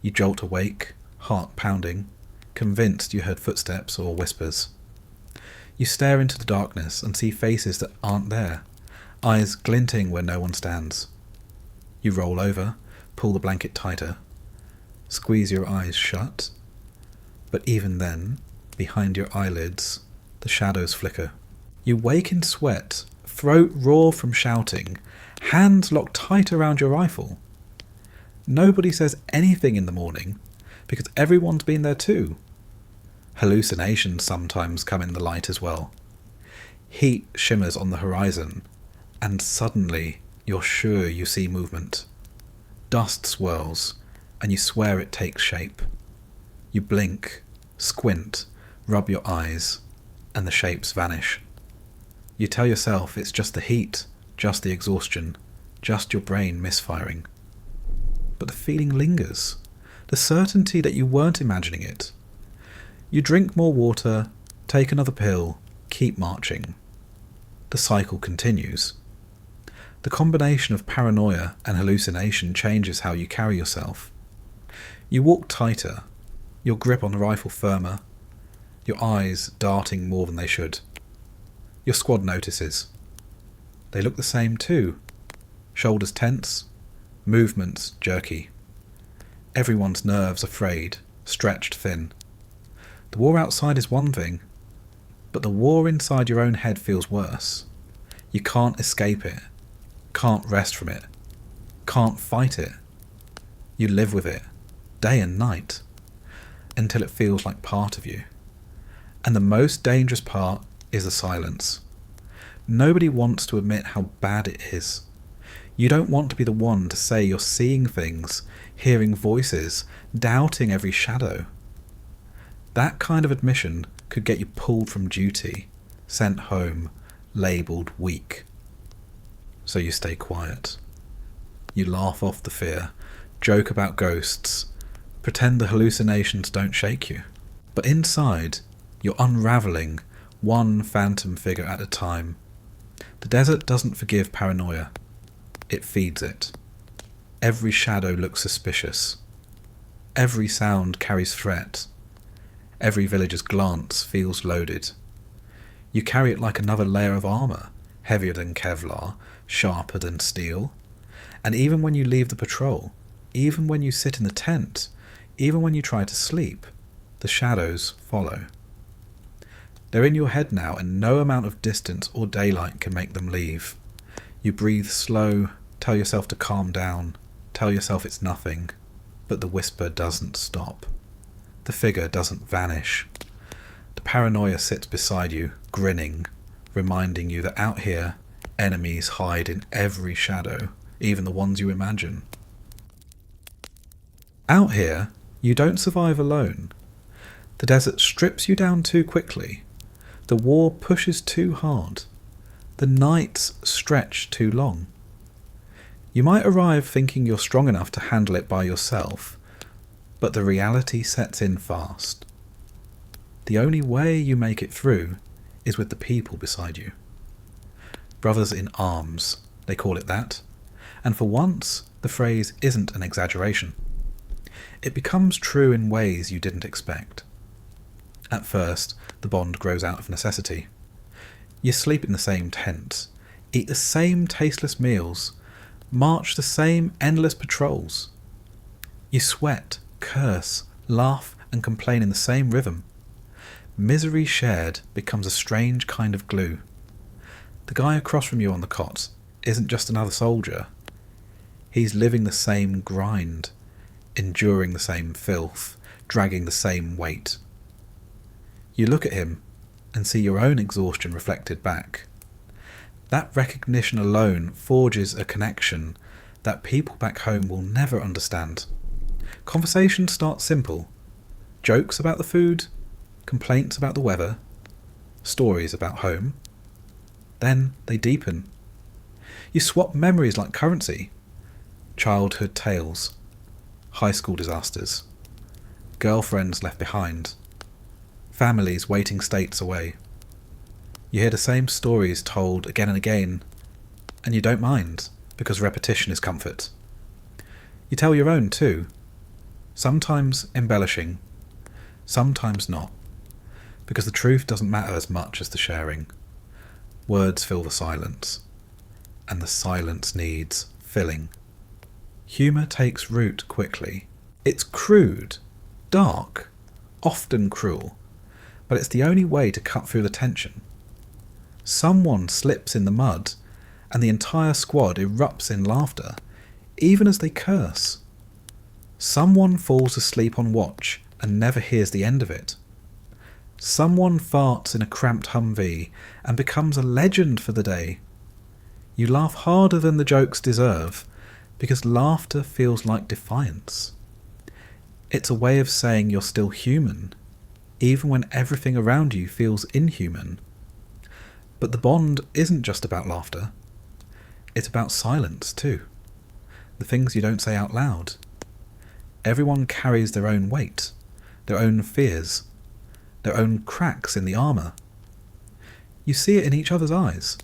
You jolt awake, heart pounding, convinced you heard footsteps or whispers. You stare into the darkness and see faces that aren't there, eyes glinting where no one stands. You roll over, pull the blanket tighter, squeeze your eyes shut, but even then, behind your eyelids, the shadows flicker. You wake in sweat, throat raw from shouting, hands locked tight around your rifle. Nobody says anything in the morning, because everyone's been there too. Hallucinations sometimes come in the light as well. Heat shimmers on the horizon, and suddenly you're sure you see movement. Dust swirls, and you swear it takes shape. You blink, squint, rub your eyes, and the shapes vanish. You tell yourself it's just the heat, just the exhaustion, just your brain misfiring. But the feeling lingers, the certainty that you weren't imagining it. You drink more water, take another pill, keep marching. The cycle continues. The combination of paranoia and hallucination changes how you carry yourself. You walk tighter, your grip on the rifle firmer, your eyes darting more than they should. Your squad notices. They look the same too. Shoulders tense, movements jerky. Everyone's nerves are frayed, stretched thin. The war outside is one thing, but the war inside your own head feels worse. You can't escape it, can't rest from it, can't fight it. You live with it, day and night, until it feels like part of you. And the most dangerous part is the silence. Nobody wants to admit how bad it is. You don't want to be the one to say you're seeing things, hearing voices, doubting every shadow. That kind of admission could get you pulled from duty, sent home, labelled weak. So you stay quiet. You laugh off the fear, joke about ghosts, pretend the hallucinations don't shake you. But inside, you're unravelling, one phantom figure at a time. The desert doesn't forgive paranoia. It feeds it. Every shadow looks suspicious. Every sound carries threat. Every villager's glance feels loaded. You carry it like another layer of armour, heavier than Kevlar, sharper than steel. And even when you leave the patrol, even when you sit in the tent, even when you try to sleep, the shadows follow. They're in your head now, and no amount of distance or daylight can make them leave. You breathe slow, tell yourself to calm down, tell yourself it's nothing, but the whisper doesn't stop. The figure doesn't vanish. The paranoia sits beside you, grinning, reminding you that out here, enemies hide in every shadow, even the ones you imagine. Out here, you don't survive alone. The desert strips you down too quickly. The war pushes too hard. the nights stretch too long. You might arrive thinking you're strong enough to handle it by yourself, but the reality sets in fast. The only way you make it through is with the people beside you. Brothers in arms, they call it that, and for once the phrase isn't an exaggeration. It becomes true in ways you didn't expect. At first, the bond grows out of necessity. You sleep in the same tent, eat the same tasteless meals, march the same endless patrols. You sweat, curse, laugh and complain in the same rhythm. Misery shared becomes a strange kind of glue. The guy across from you on the cot isn't just another soldier. He's living the same grind, enduring the same filth, dragging the same weight. You look at him and see your own exhaustion reflected back. That recognition alone forges a connection that people back home will never understand. Conversations start simple. Jokes about the food, complaints about the weather, stories about home. Then they deepen. You swap memories like currency. Childhood tales, high school disasters, girlfriends left behind, families waiting states away. You hear the same stories told again and again, and you don't mind, because repetition is comfort. You tell your own too, sometimes embellishing, sometimes not, because the truth doesn't matter as much as the sharing. Words fill the silence, and the silence needs filling. Humour takes root quickly. It's crude, dark, often cruel, but it's the only way to cut through the tension. Someone slips in the mud, and the entire squad erupts in laughter, even as they curse. Someone falls asleep on watch and never hears the end of it. Someone farts in a cramped Humvee and becomes a legend for the day. You laugh harder than the jokes deserve, because laughter feels like defiance. It's a way of saying you're still human, even when everything around you feels inhuman. But the bond isn't just about laughter. It's about silence too. The things you don't say out loud. Everyone carries their own weight, their own fears, their own cracks in the armour. You see it in each other's eyes.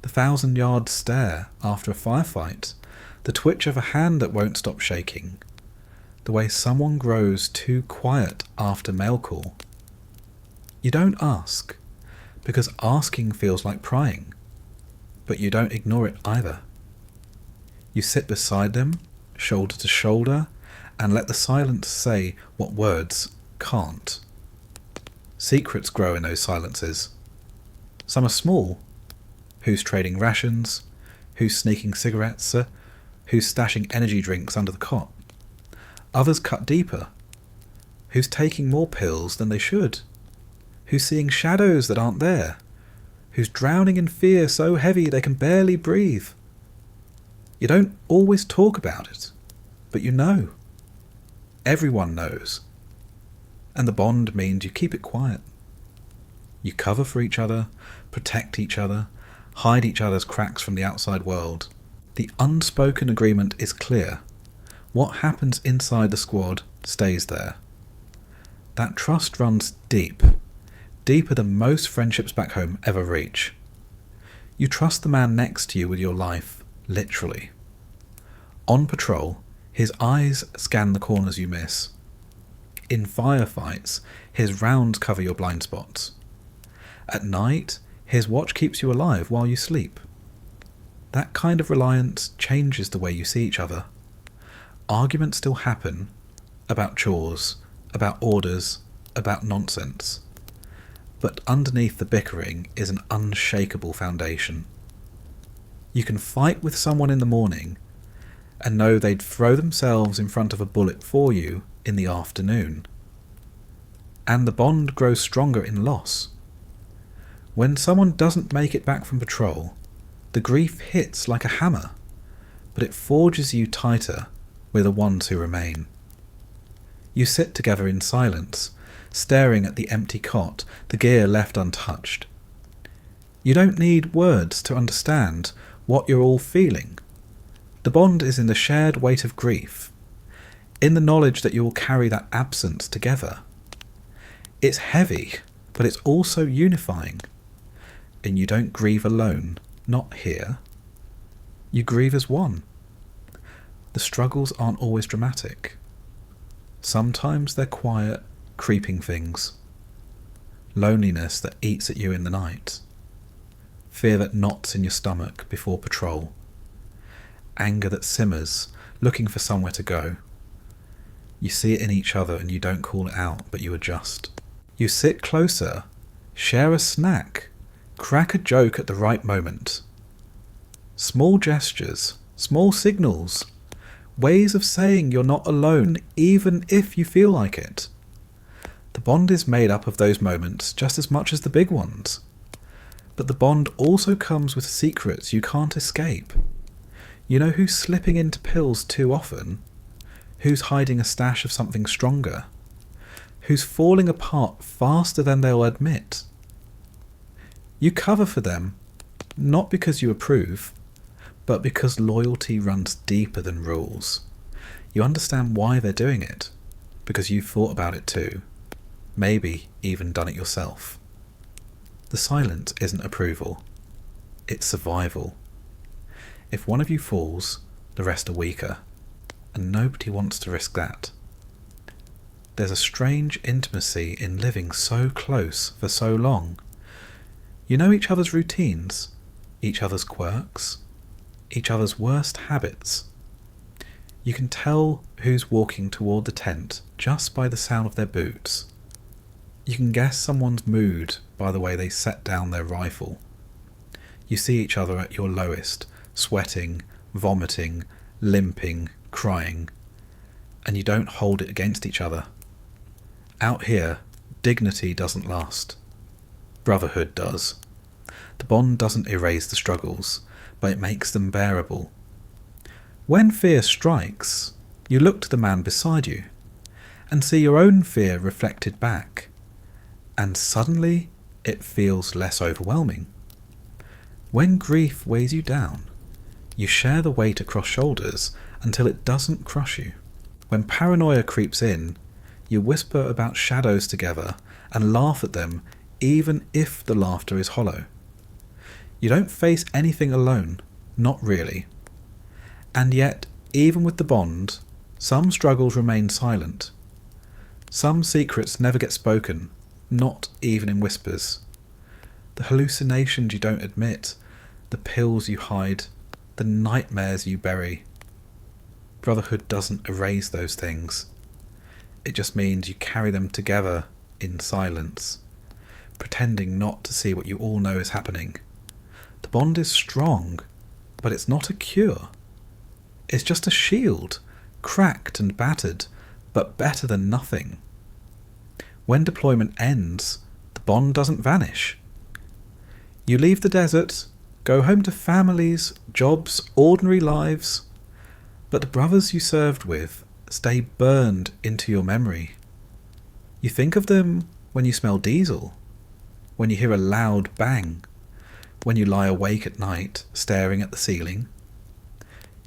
The 1,000-yard stare after a firefight, the twitch of a hand that won't stop shaking, the way someone grows too quiet after mail call. You don't ask, because asking feels like prying, but you don't ignore it either. You sit beside them, shoulder to shoulder, and let the silence say what words can't. Secrets grow in those silences. Some are small. Who's trading rations? Who's sneaking cigarettes? Who's stashing energy drinks under the cot? Others cut deeper. Who's taking more pills than they should? Who's seeing shadows that aren't there? Who's drowning in fear so heavy they can barely breathe? You don't always talk about it, but you know. Everyone knows. And the bond means you keep it quiet. You cover for each other, protect each other, hide each other's cracks from the outside world. The unspoken agreement is clear. What happens inside the squad stays there. That trust runs deep, deeper than most friendships back home ever reach. You trust the man next to you with your life, literally. On patrol, his eyes scan the corners you miss. In firefights, his rounds cover your blind spots. At night, his watch keeps you alive while you sleep. That kind of reliance changes the way you see each other. Arguments still happen, about chores, about orders, about nonsense. But underneath the bickering is an unshakable foundation. You can fight with someone in the morning and know they'd throw themselves in front of a bullet for you in the afternoon. And the bond grows stronger in loss. When someone doesn't make it back from patrol, the grief hits like a hammer, but it forges you tighter with the ones who remain. You sit together in silence, staring at the empty cot, the gear left untouched. You don't need words to understand what you're all feeling. The bond is in the shared weight of grief, in the knowledge that you will carry that absence together. It's heavy, but it's also unifying. And you don't grieve alone, not here. You grieve as one. The struggles aren't always dramatic. Sometimes they're quiet, creeping things. Loneliness that eats at you in the night. Fear that knots in your stomach before patrol. Anger that simmers, looking for somewhere to go. You see it in each other and you don't call it out, but you adjust. You sit closer, share a snack, crack a joke at the right moment. Small gestures, small signals, ways of saying you're not alone even if you feel like it. The bond is made up of those moments just as much as the big ones. But the bond also comes with secrets you can't escape. You know who's slipping into pills too often? Who's hiding a stash of something stronger? Who's falling apart faster than they'll admit? You cover for them, not because you approve, but because loyalty runs deeper than rules. You understand why they're doing it, because you've thought about it too, maybe even done it yourself. The silence isn't approval, it's survival. If one of you falls, the rest are weaker, and nobody wants to risk that. There's a strange intimacy in living so close for so long. You know each other's routines, each other's quirks, each other's worst habits. You can tell who's walking toward the tent just by the sound of their boots. You can guess someone's mood by the way they set down their rifle. You see each other at your lowest, sweating, vomiting, limping, crying, and you don't hold it against each other. Out here, dignity doesn't last. Brotherhood does. The bond doesn't erase the struggles, but it makes them bearable. When fear strikes, you look to the man beside you and see your own fear reflected back, and suddenly it feels less overwhelming. When grief weighs you down, you share the weight across shoulders until it doesn't crush you. When paranoia creeps in, you whisper about shadows together and laugh at them even if the laughter is hollow. You don't face anything alone, not really. And yet, even with the bond, some struggles remain silent. Some secrets never get spoken, not even in whispers. The hallucinations you don't admit, the pills you hide, the nightmares you bury. Brotherhood doesn't erase those things. It just means you carry them together in silence, pretending not to see what you all know is happening. The bond is strong, but it's not a cure. It's just a shield, cracked and battered, but better than nothing. When deployment ends, the bond doesn't vanish. You leave the desert, go home to families, jobs, ordinary lives, but the brothers you served with stay burned into your memory. You think of them when you smell diesel, when you hear a loud bang, when you lie awake at night staring at the ceiling.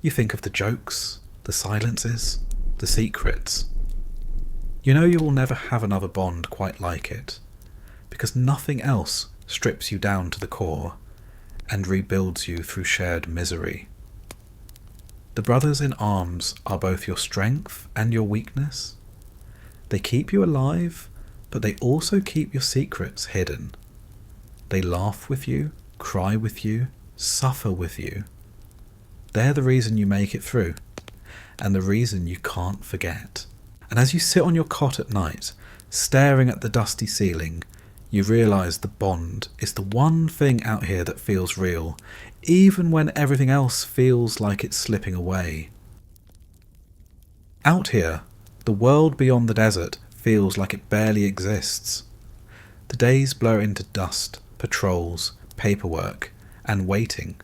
You think of the jokes, the silences, the secrets. You know you will never have another bond quite like it, because nothing else strips you down to the core and rebuilds you through shared misery. The brothers in arms are both your strength and your weakness. They keep you alive, but they also keep your secrets hidden. They laugh with you, cry with you, suffer with you. They're the reason you make it through, and the reason you can't forget. And as you sit on your cot at night, staring at the dusty ceiling, you realise the bond is the one thing out here that feels real, even when everything else feels like it's slipping away. Out here, the world beyond the desert feels like it barely exists. The days blur into dust, patrols, paperwork, and waiting,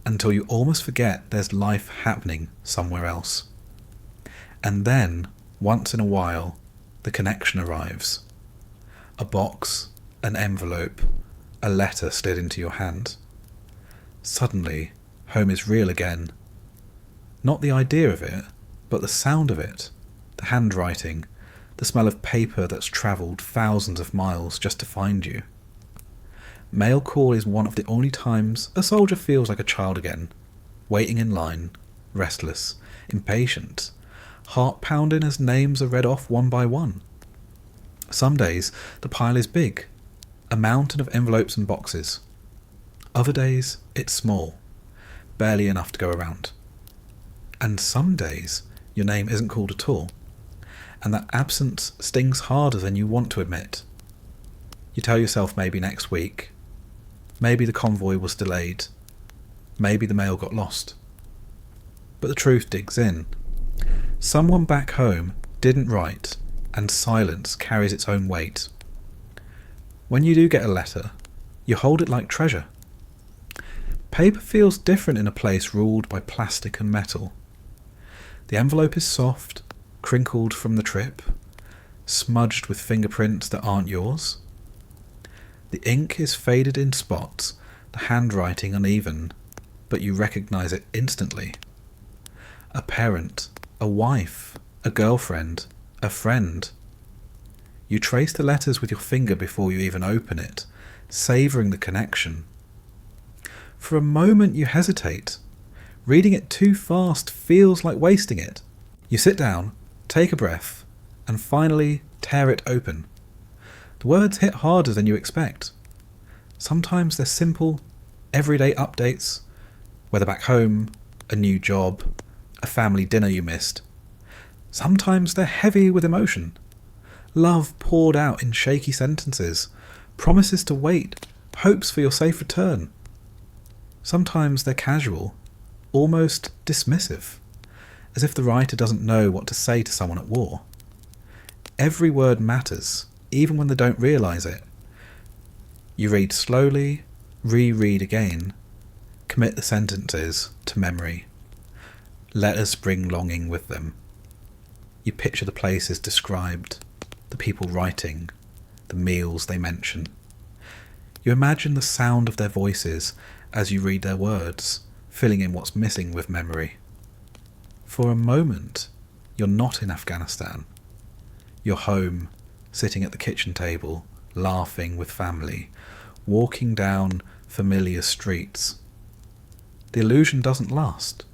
until you almost forget there's life happening somewhere else. And then, once in a while, the connection arrives. A box, an envelope, a letter slid into your hand. Suddenly, home is real again. Not the idea of it, but the sound of it, the handwriting, the smell of paper that's travelled thousands of miles just to find you. Mail call is one of the only times a soldier feels like a child again, waiting in line, restless, impatient, heart pounding as names are read off one by one. Some days the pile is big, a mountain of envelopes and boxes. Other days it's small, barely enough to go around. And some days your name isn't called at all, and that absence stings harder than you want to admit. You tell yourself maybe next week, maybe the convoy was delayed, maybe the mail got lost. But the truth digs in. Someone back home didn't write, and silence carries its own weight. When you do get a letter, you hold it like treasure. Paper feels different in a place ruled by plastic and metal. The envelope is soft, crinkled from the trip, smudged with fingerprints that aren't yours. The ink is faded in spots, the handwriting uneven, but you recognise it instantly. A parent, a wife, a girlfriend, a friend. You trace the letters with your finger before you even open it, savouring the connection. For a moment you hesitate. Reading it too fast feels like wasting it. You sit down, take a breath, and finally tear it open. The words hit harder than you expect. Sometimes they're simple, everyday updates, whether back home, a new job, a family dinner you missed. Sometimes they're heavy with emotion. Love poured out in shaky sentences, promises to wait, hopes for your safe return. Sometimes they're casual, almost dismissive, as if the writer doesn't know what to say to someone at war. Every word matters, even when they don't realise it. You read slowly, reread again, commit the sentences to memory. Letters bring longing with them. You picture the places described, the people writing, the meals they mention. You imagine the sound of their voices as you read their words, filling in what's missing with memory. For a moment, you're not in Afghanistan. You're home, sitting at the kitchen table, laughing with family, walking down familiar streets. The illusion doesn't last,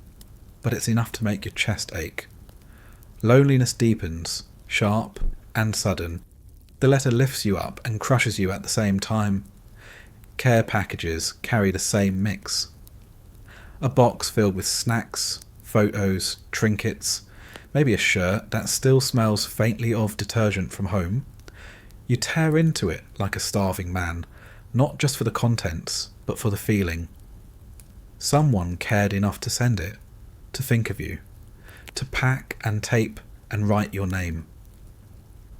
but it's enough to make your chest ache. Loneliness deepens, sharp and sudden. The letter lifts you up and crushes you at the same time. Care packages carry the same mix. A box filled with snacks, photos, trinkets, maybe a shirt that still smells faintly of detergent from home. You tear into it like a starving man, not just for the contents, but for the feeling. Someone cared enough to send it, to think of you, to pack and tape and write your name.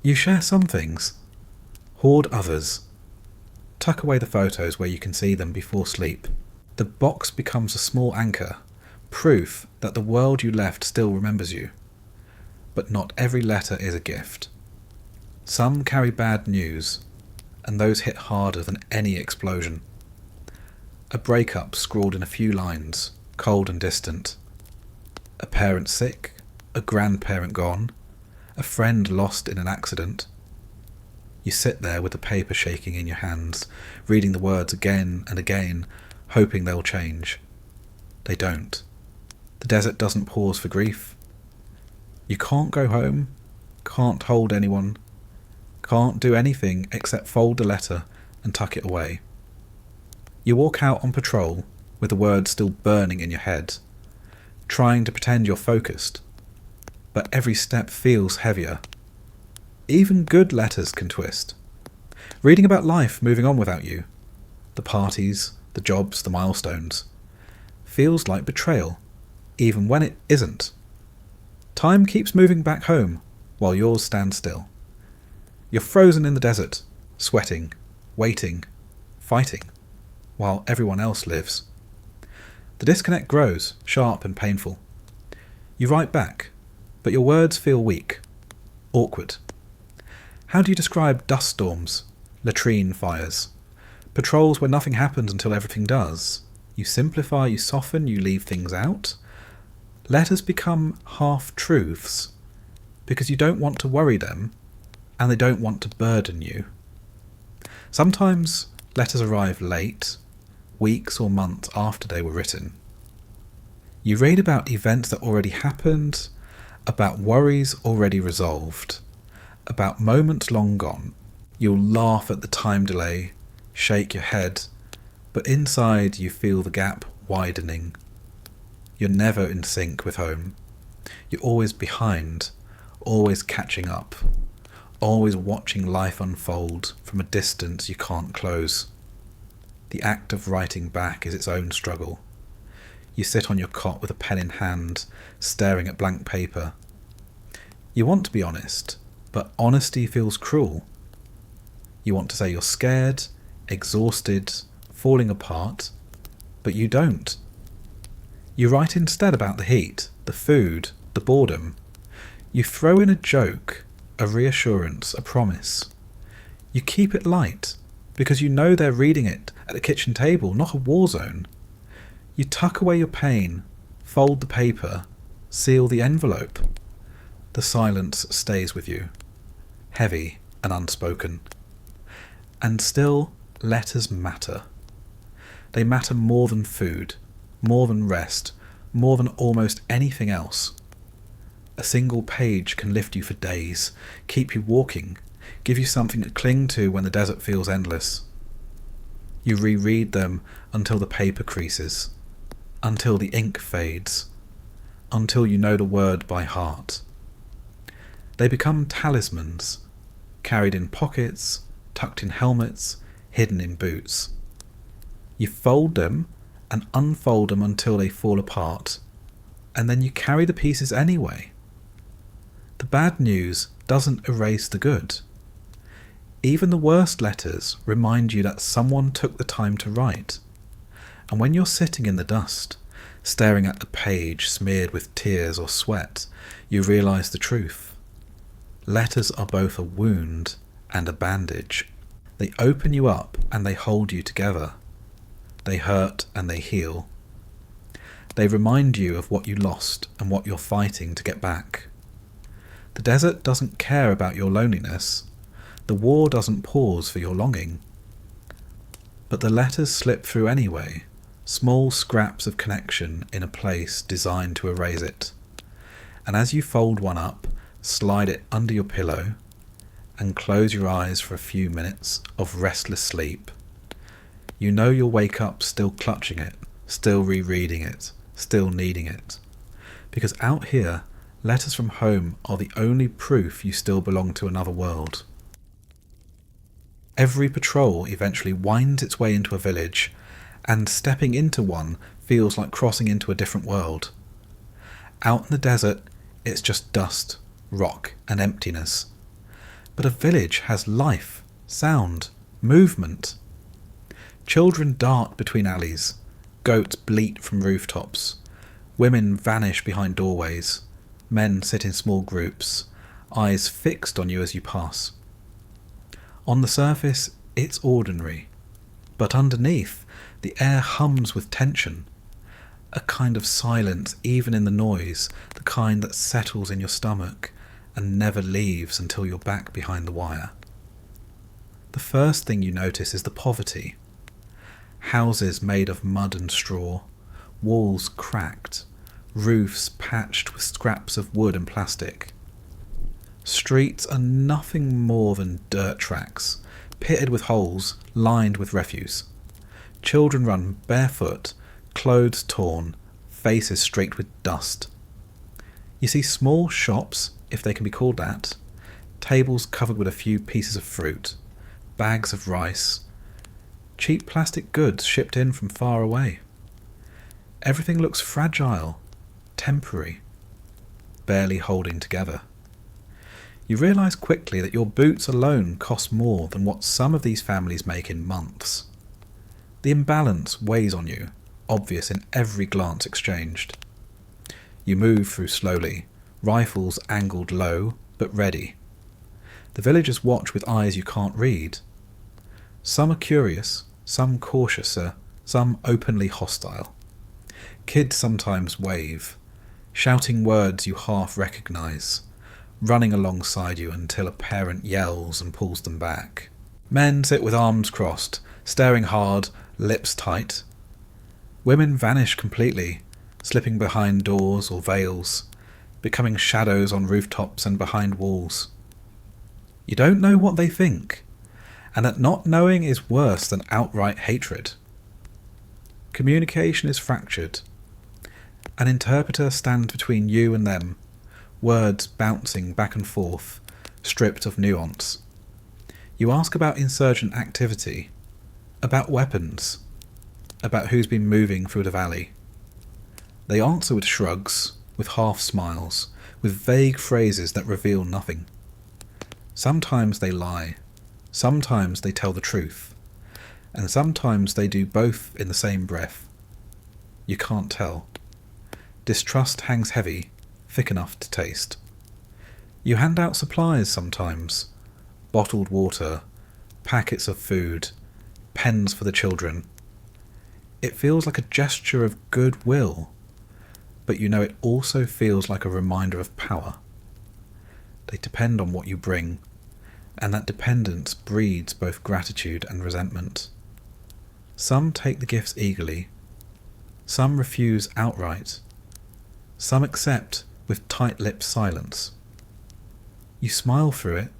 You share some things, hoard others. Tuck away the photos where you can see them before sleep. The box becomes a small anchor, proof that the world you left still remembers you. But not every letter is a gift. Some carry bad news, and those hit harder than any explosion. A breakup scrawled in a few lines, cold and distant. A parent sick, a grandparent gone, a friend lost in an accident. You sit there with the paper shaking in your hands, reading the words again and again, hoping they'll change. They don't. The desert doesn't pause for grief. You can't go home, can't hold anyone, can't do anything except fold the letter and tuck it away. You walk out on patrol with the words still burning in your head, trying to pretend you're focused, but every step feels heavier. Even good letters can twist. Reading about life moving on without you, the parties, the jobs, the milestones, feels like betrayal, even when it isn't. Time keeps moving back home, while yours stands still. You're frozen in the desert, sweating, waiting, fighting, while everyone else lives. The disconnect grows, sharp and painful. You write back, but your words feel weak, awkward. How do you describe dust storms, latrine fires, Patrols where nothing happens until everything does. You simplify, you soften, you leave things out. Letters become half-truths because you don't want to worry them and they don't want to burden you. Sometimes letters arrive late, weeks or months after they were written. You read about events that already happened, about worries already resolved, about moments long gone. You'll laugh at the time delay, shake your head, but inside you feel the gap widening. You're never in sync with home. You're always behind, always catching up, always watching life unfold from a distance you can't close. The act of writing back is its own struggle. You sit on your cot with a pen in hand, staring at blank paper. You want to be honest, but honesty feels cruel. You want to say you're scared, exhausted, falling apart, but you don't. You write instead about the heat, the food, the boredom. You throw in a joke, a reassurance, a promise. You keep it light, because you know they're reading it at the kitchen table, not a war zone. You tuck away your pain, fold the paper, seal the envelope. The silence stays with you, heavy and unspoken. And still, letters matter. They matter more than food, more than rest, more than almost anything else. A single page can lift you for days, keep you walking, give you something to cling to when the desert feels endless. You reread them until the paper creases, until the ink fades, until you know the word by heart. They become talismans, carried in pockets, tucked in helmets, hidden in boots. You fold them and unfold them until they fall apart, and then you carry the pieces anyway. The bad news doesn't erase the good. Even the worst letters remind you that someone took the time to write. And when you're sitting in the dust, staring at the page smeared with tears or sweat, you realise the truth. Letters are both a wound and a bandage. They open you up and they hold you together. They hurt and they heal. They remind you of what you lost and what you're fighting to get back. The desert doesn't care about your loneliness. The war doesn't pause for your longing. But the letters slip through anyway, small scraps of connection in a place designed to erase it. And as you fold one up, slide it under your pillow, and close your eyes for a few minutes of restless sleep, you know you'll wake up still clutching it, still rereading it, still needing it. Because out here, letters from home are the only proof you still belong to another world. Every patrol eventually winds its way into a village, and stepping into one feels like crossing into a different world. Out in the desert, it's just dust, rock, and emptiness. But a village has life, sound, movement. Children dart between alleys, goats bleat from rooftops, women vanish behind doorways, men sit in small groups, eyes fixed on you as you pass. On the surface, it's ordinary, but underneath, the air hums with tension, a kind of silence even in the noise, the kind that settles in your stomach and never leaves until you're back behind the wire. The first thing you notice is the poverty. Houses made of mud and straw, walls cracked, roofs patched with scraps of wood and plastic. Streets are nothing more than dirt tracks, pitted with holes, lined with refuse. Children run barefoot, clothes torn, faces streaked with dust. You see small shops, if they can be called that, tables covered with a few pieces of fruit, bags of rice, cheap plastic goods shipped in from far away. Everything looks fragile, temporary, barely holding together. You realise quickly that your boots alone cost more than what some of these families make in months. The imbalance weighs on you, obvious in every glance exchanged. You move through slowly, rifles angled low, but ready. The villagers watch with eyes you can't read. Some are curious, some cautiouser, some openly hostile. Kids sometimes wave, shouting words you half recognise, running alongside you until a parent yells and pulls them back. Men sit with arms crossed, staring hard, lips tight. Women vanish completely, slipping behind doors or veils, becoming shadows on rooftops and behind walls. You don't know what they think, and that not knowing is worse than outright hatred. Communication is fractured. An interpreter stands between you and them, words bouncing back and forth, stripped of nuance. You ask about insurgent activity, about weapons, about who's been moving through the valley. They answer with shrugs, with half smiles, with vague phrases that reveal nothing. Sometimes they lie, sometimes they tell the truth, and sometimes they do both in the same breath. You can't tell. Distrust hangs heavy, thick enough to taste. You hand out supplies sometimes, bottled water, packets of food, pens for the children. It feels like a gesture of goodwill, but you know it also feels like a reminder of power. They depend on what you bring, and that dependence breeds both gratitude and resentment. Some take the gifts eagerly, some refuse outright, some accept with tight-lipped silence. You smile through it,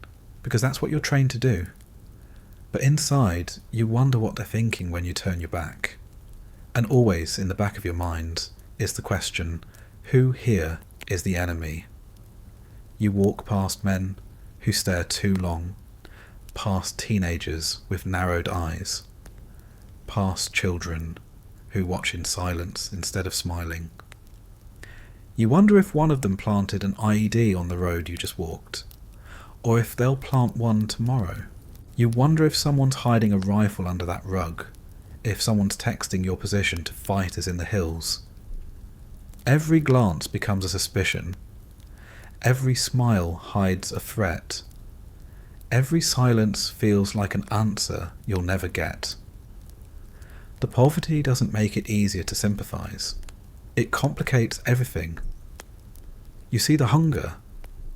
because that's what you're trained to do, but inside you wonder what they're thinking when you turn your back. And always in the back of your mind is the question, who here is the enemy? You walk past men who stare too long, past teenagers with narrowed eyes, past children who watch in silence instead of smiling. You wonder if one of them planted an IED on the road you just walked, or if they'll plant one tomorrow. You wonder if someone's hiding a rifle under that rug, if someone's texting your position to fight us in the hills. Every glance becomes a suspicion. Every smile hides a threat. Every silence feels like an answer you'll never get. The poverty doesn't make it easier to sympathise. It complicates everything. You see the hunger,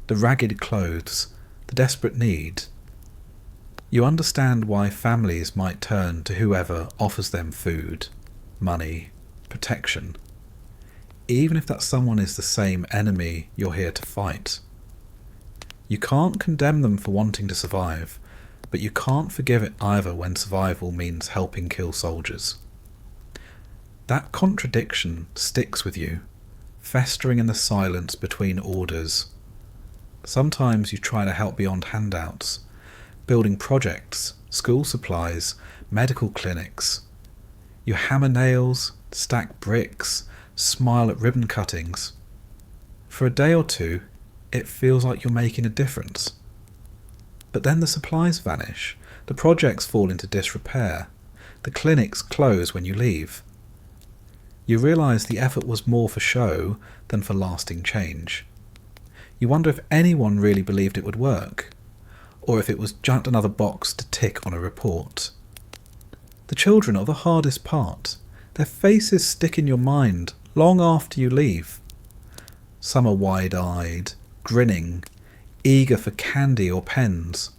the ragged clothes, the desperate need. You understand why families might turn to whoever offers them food, money, protection, even if that someone is the same enemy you're here to fight. You can't condemn them for wanting to survive, but you can't forgive it either when survival means helping kill soldiers. That contradiction sticks with you, festering in the silence between orders. Sometimes you try to help beyond handouts, building projects, school supplies, medical clinics. You hammer nails, stack bricks, smile at ribbon cuttings. For a day or two, it feels like you're making a difference. But then the supplies vanish, the projects fall into disrepair, the clinics close when you leave. You realise the effort was more for show than for lasting change. You wonder if anyone really believed it would work, or if it was just another box to tick on a report. The children are the hardest part. Their faces stick in your mind long after you leave. Some are wide-eyed, grinning, eager for candy or pens.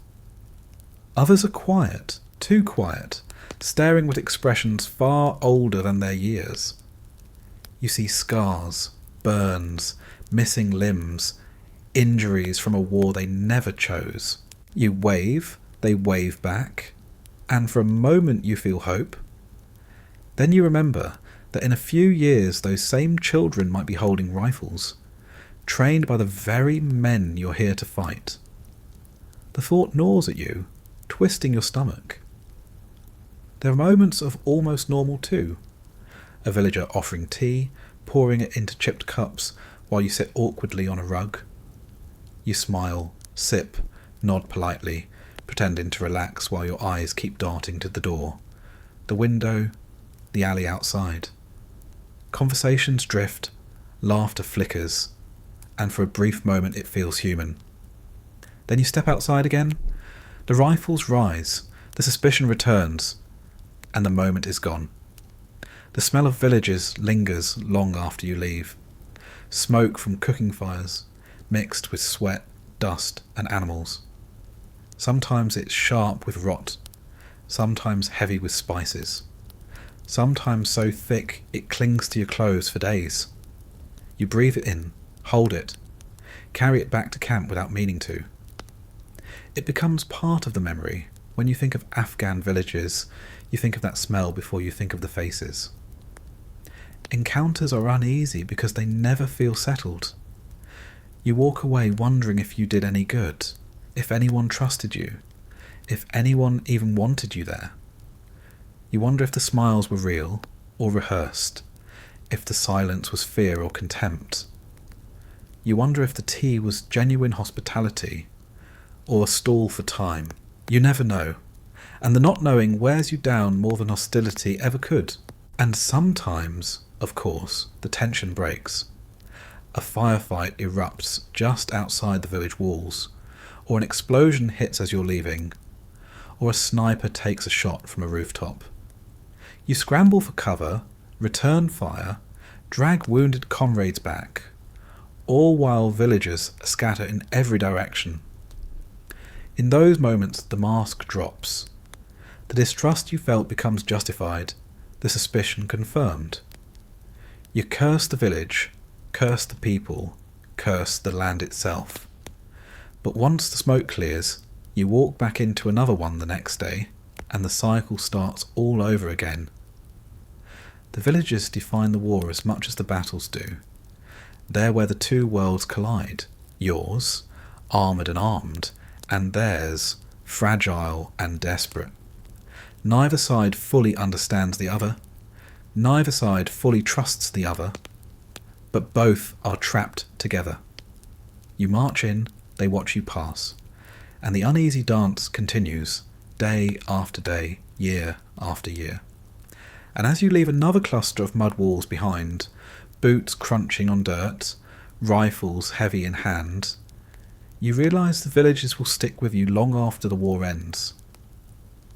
Others are quiet, too quiet, staring with expressions far older than their years. You see scars, burns, missing limbs, injuries from a war they never chose. You wave, they wave back, and for a moment you feel hope. Then you remember that in a few years those same children might be holding rifles, trained by the very men you're here to fight. The thought gnaws at you, twisting your stomach. There are moments of almost normal too. A villager offering tea, pouring it into chipped cups while you sit awkwardly on a rug. You smile, sip, nod politely, pretending to relax while your eyes keep darting to the door, the window, the alley outside. Conversations drift, laughter flickers, and for a brief moment it feels human. Then you step outside again. The rifles rise, the suspicion returns, and the moment is gone. The smell of villages lingers long after you leave. Smoke from cooking fires, mixed with sweat, dust, and animals. Sometimes it's sharp with rot, sometimes heavy with spices, sometimes so thick it clings to your clothes for days. You breathe it in, hold it, carry it back to camp without meaning to. It becomes part of the memory. When you think of Afghan villages, you think of that smell before you think of the faces. Encounters are uneasy because they never feel settled. You walk away wondering if you did any good, if anyone trusted you, if anyone even wanted you there. You wonder if the smiles were real or rehearsed, if the silence was fear or contempt. You wonder if the tea was genuine hospitality or a stall for time. You never know, and the not knowing wears you down more than hostility ever could. And sometimes, of course, the tension breaks. A firefight erupts just outside the village walls, or an explosion hits as you're leaving, or a sniper takes a shot from a rooftop. You scramble for cover, return fire, drag wounded comrades back, all while villagers scatter in every direction. In those moments, the mask drops. The distrust you felt becomes justified, the suspicion confirmed. You curse the village, curse the people, curse the land itself. But once the smoke clears, you walk back into another one the next day, and the cycle starts all over again. The villages define the war as much as the battles do. They're where the two worlds collide, yours, armoured and armed, and theirs, fragile and desperate. Neither side fully understands the other. Neither side fully trusts the other. But both are trapped together. You march in, they watch you pass. And the uneasy dance continues, day after day, year after year. And as you leave another cluster of mud walls behind, boots crunching on dirt, rifles heavy in hand, you realise the villages will stick with you long after the war ends.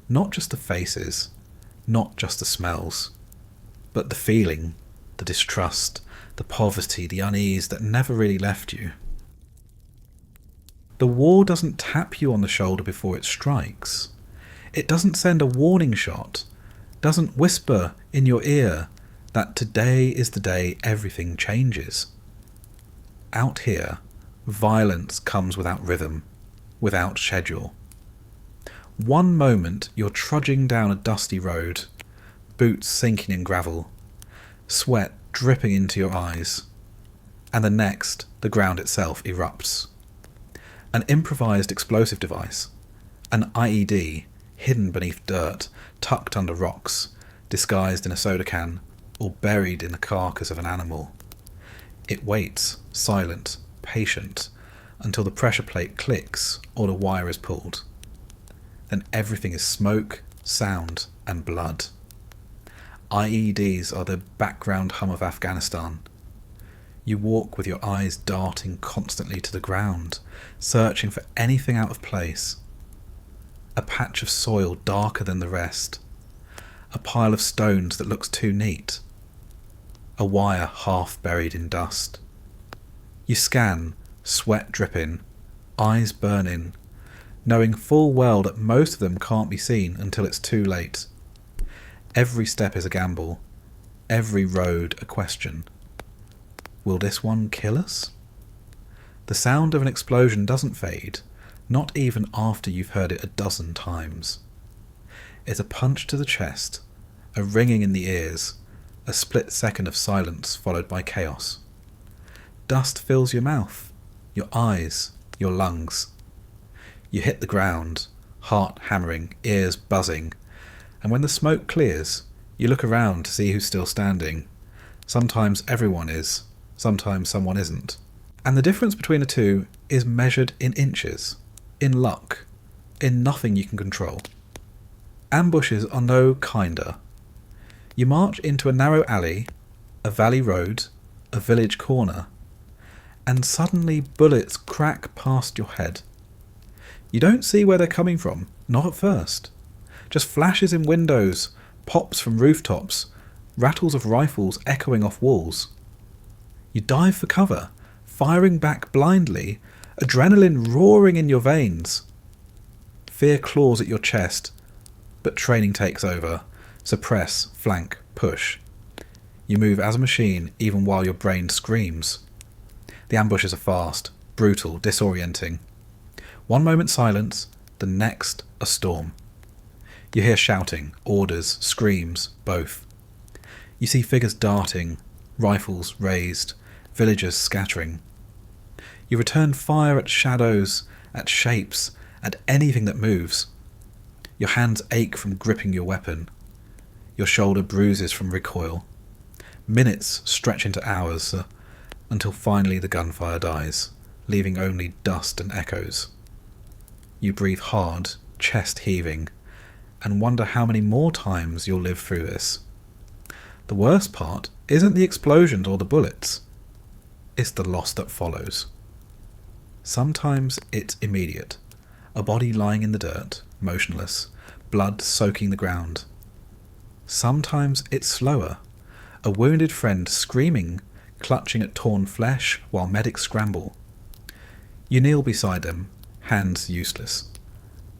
Not just the faces, not just the smells, but the feeling, the distrust, the poverty, the unease that never really left you. The war doesn't tap you on the shoulder before it strikes. It doesn't send a warning shot, doesn't whisper in your ear that today is the day everything changes. Out here, violence comes without rhythm, without schedule. One moment you're trudging down a dusty road, boots sinking in gravel, sweat dripping into your eyes, and the next the ground itself erupts. An improvised explosive device, an IED hidden beneath dirt, tucked under rocks, disguised in a soda can, or buried in the carcass of an animal. It waits, silent, patient, until the pressure plate clicks or the wire is pulled. Then everything is smoke, sound, and blood. IEDs are the background hum of Afghanistan. You walk with your eyes darting constantly to the ground, searching for anything out of place. A patch of soil darker than the rest. A pile of stones that looks too neat. A wire half buried in dust. You scan, sweat dripping, eyes burning, knowing full well that most of them can't be seen until it's too late. Every step is a gamble, every road a question. Will this one kill us? The sound of an explosion doesn't fade, not even after you've heard it a dozen times. It's a punch to the chest, a ringing in the ears, a split second of silence followed by chaos. Dust fills your mouth, your eyes, your lungs. You hit the ground, heart hammering, ears buzzing, and when the smoke clears, you look around to see who's still standing. Sometimes everyone is, sometimes someone isn't. And the difference between the two is measured in inches, in luck, in nothing you can control. Ambushes are no kinder. You march into a narrow alley, a valley road, a village corner, and suddenly bullets crack past your head. You don't see where they're coming from, not at first. Just flashes in windows, pops from rooftops, rattles of rifles echoing off walls. You dive for cover, firing back blindly, adrenaline roaring in your veins. Fear claws at your chest, but training takes over. Suppress, flank, push. You move as a machine even while your brain screams. The ambushes are fast, brutal, disorienting. One moment silence, the next a storm. You hear shouting, orders, screams, both. You see figures darting, rifles raised, villagers scattering. You return fire at shadows, at shapes, at anything that moves. Your hands ache from gripping your weapon. Your shoulder bruises from recoil. Minutes stretch into hours, until finally the gunfire dies, leaving only dust and echoes. You breathe hard, chest heaving, and wonder how many more times you'll live through this. The worst part isn't the explosions or the bullets. It's the loss that follows. Sometimes it's immediate. A body lying in the dirt, motionless, blood soaking the ground. Sometimes it's slower. A wounded friend screaming, clutching at torn flesh while medics scramble. You kneel beside them, hands useless,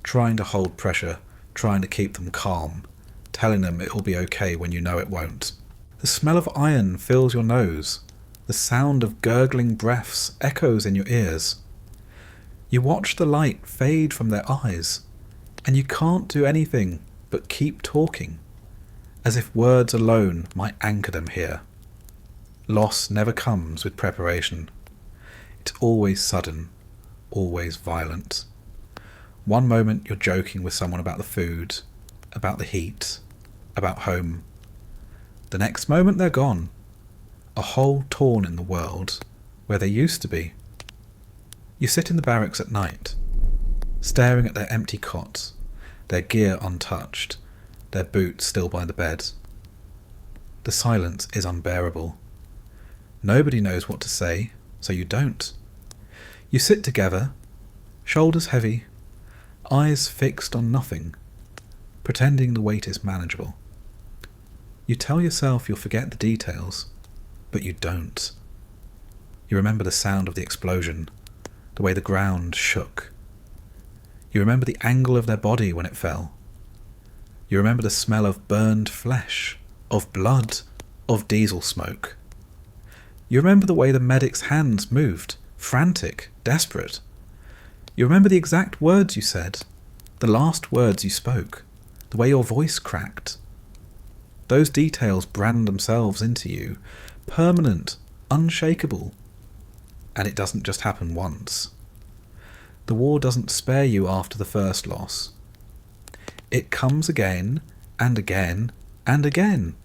trying to hold pressure, trying to keep them calm, telling them it will be okay when you know it won't. The smell of iron fills your nose. The sound of gurgling breaths echoes in your ears. You watch the light fade from their eyes, and you can't do anything but keep talking, as if words alone might anchor them here. Loss never comes with preparation. It's always sudden, always violent. One moment you're joking with someone about the food, about the heat, about home. The next moment they're gone. A hole torn in the world where they used to be. You sit in the barracks at night, staring at their empty cots, their gear untouched, their boots still by the bed. The silence is unbearable. Nobody knows what to say, so you don't. You sit together, shoulders heavy, eyes fixed on nothing, pretending the weight is manageable. You tell yourself you'll forget the details, but you don't. You remember the sound of the explosion, the way the ground shook. You remember the angle of their body when it fell. You remember the smell of burned flesh, of blood, of diesel smoke. You remember the way the medic's hands moved, frantic, desperate. You remember the exact words you said, the last words you spoke, the way your voice cracked. Those details brand themselves into you, permanent, unshakable. And it doesn't just happen once. The war doesn't spare you after the first loss. It comes again, and again, and again.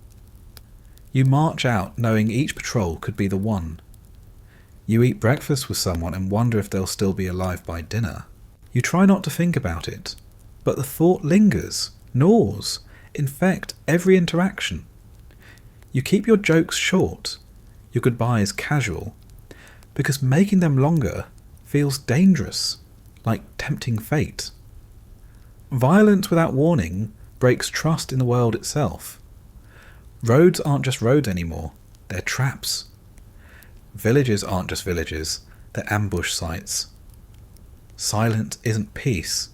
You march out knowing each patrol could be the one. You eat breakfast with someone and wonder if they'll still be alive by dinner. You try not to think about it, but the thought lingers, gnaws, infect every interaction. You keep your jokes short, your goodbyes casual, because making them longer feels dangerous, like tempting fate. Violence without warning breaks trust in the world itself. Roads aren't just roads anymore, they're traps. Villages aren't just villages, they're ambush sites. Silence isn't peace,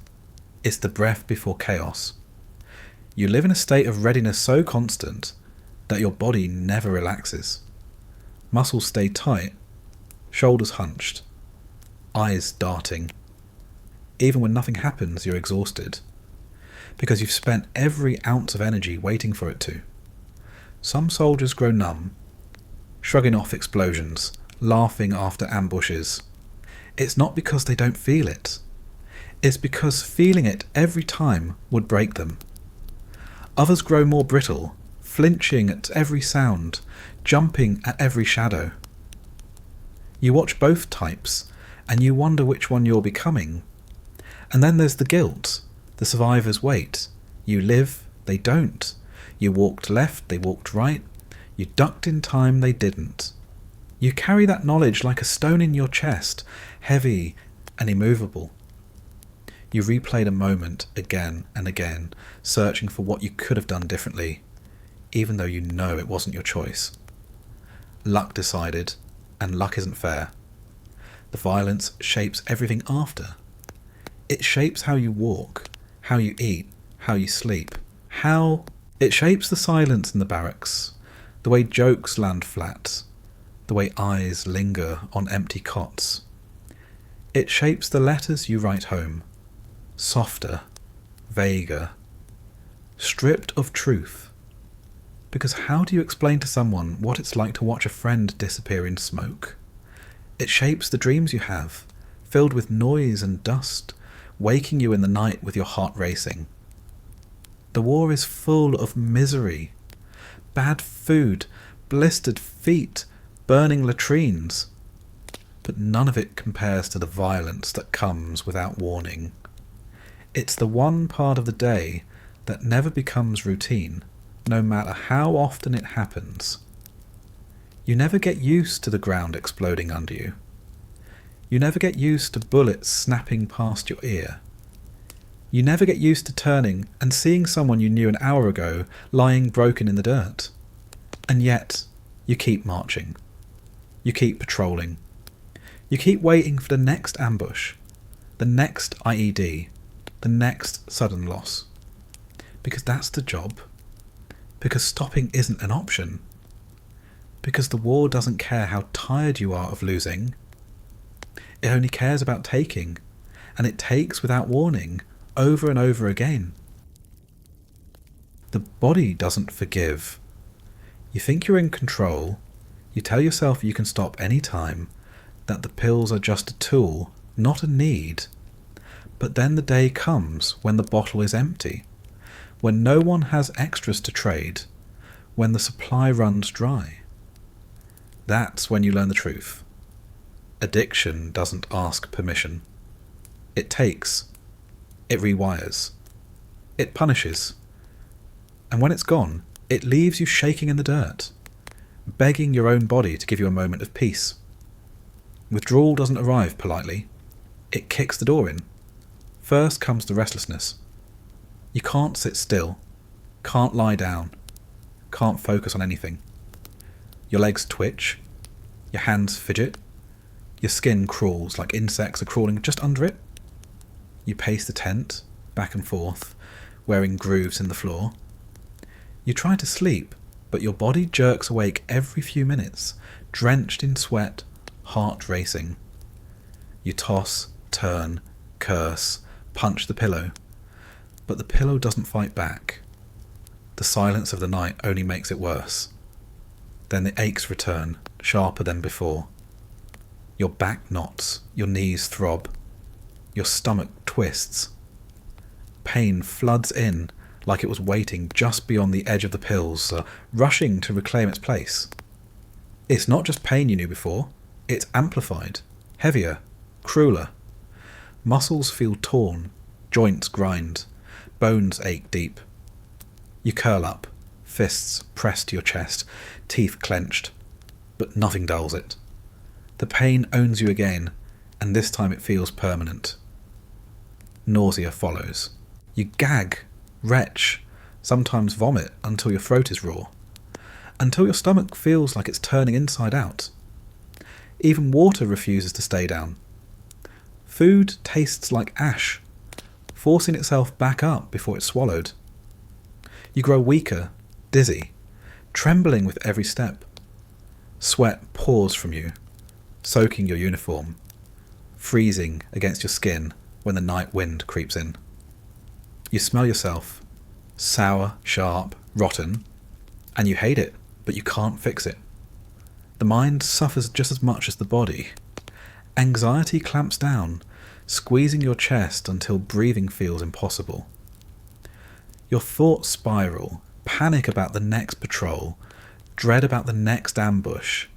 it's the breath before chaos. You live in a state of readiness so constant that your body never relaxes. Muscles stay tight, shoulders hunched, eyes darting. Even when nothing happens, you're exhausted, because you've spent every ounce of energy waiting for it to. Some soldiers grow numb, shrugging off explosions, laughing after ambushes. It's not because they don't feel it. It's because feeling it every time would break them. Others grow more brittle, flinching at every sound, jumping at every shadow. You watch both types, and you wonder which one you're becoming. And then there's the guilt, the survivor's weight. You live, they don't. You walked left, they walked right. You ducked in time, they didn't. You carry that knowledge like a stone in your chest, heavy and immovable. You replay the moment again and again, searching for what you could have done differently, even though you know it wasn't your choice. Luck decided, and luck isn't fair. The violence shapes everything after. It shapes how you walk, how you eat, how you sleep, it shapes the silence in the barracks, the way jokes land flat, the way eyes linger on empty cots. It shapes the letters you write home, softer, vaguer, stripped of truth. Because how do you explain to someone what it's like to watch a friend disappear in smoke? It shapes the dreams you have, filled with noise and dust, waking you in the night with your heart racing. The war is full of misery. Bad food, blistered feet, burning latrines. But none of it compares to the violence that comes without warning. It's the one part of the day that never becomes routine, no matter how often it happens. You never get used to the ground exploding under you. You never get used to bullets snapping past your ear. You never get used to turning and seeing someone you knew an hour ago lying broken in the dirt. And yet, you keep marching. You keep patrolling. You keep waiting for the next ambush, the next IED, the next sudden loss. Because that's the job. Because stopping isn't an option. Because the war doesn't care how tired you are of losing. It only cares about taking, and it takes without warning, over and over again. The body doesn't forgive. You think you're in control, you tell yourself you can stop any time, that the pills are just a tool, not a need. But then the day comes when the bottle is empty, when no one has extras to trade, when the supply runs dry. That's when you learn the truth. Addiction doesn't ask permission. It takes. It rewires. It punishes. And when it's gone, it leaves you shaking in the dirt, begging your own body to give you a moment of peace. Withdrawal doesn't arrive politely. It kicks the door in. First comes the restlessness. You can't sit still, can't lie down, can't focus on anything. Your legs twitch, your hands fidget, your skin crawls like insects are crawling just under it. You pace the tent, back and forth, wearing grooves in the floor. You try to sleep, but your body jerks awake every few minutes, drenched in sweat, heart racing. You toss, turn, curse, punch the pillow. But the pillow doesn't fight back. The silence of the night only makes it worse. Then the aches return, sharper than before. Your back knots, your knees throb. Your stomach twists. Pain floods in like it was waiting just beyond the edge of the pills, rushing to reclaim its place. It's not just pain you knew before, it's amplified, heavier, crueler. Muscles feel torn, joints grind, bones ache deep. You curl up, fists pressed to your chest, teeth clenched, but nothing dulls it. The pain owns you again, and this time it feels permanent. Nausea follows. You gag, retch, sometimes vomit until your throat is raw, until your stomach feels like it's turning inside out. Even water refuses to stay down. Food tastes like ash, forcing itself back up before it's swallowed. You grow weaker, dizzy, trembling with every step. Sweat pours from you, soaking your uniform, freezing against your skin when the night wind creeps in. You smell yourself, sour, sharp, rotten, and you hate it, but you can't fix it. The mind suffers just as much as the body. Anxiety clamps down, squeezing your chest until breathing feels impossible. Your thoughts spiral, panic about the next patrol, dread about the next ambush,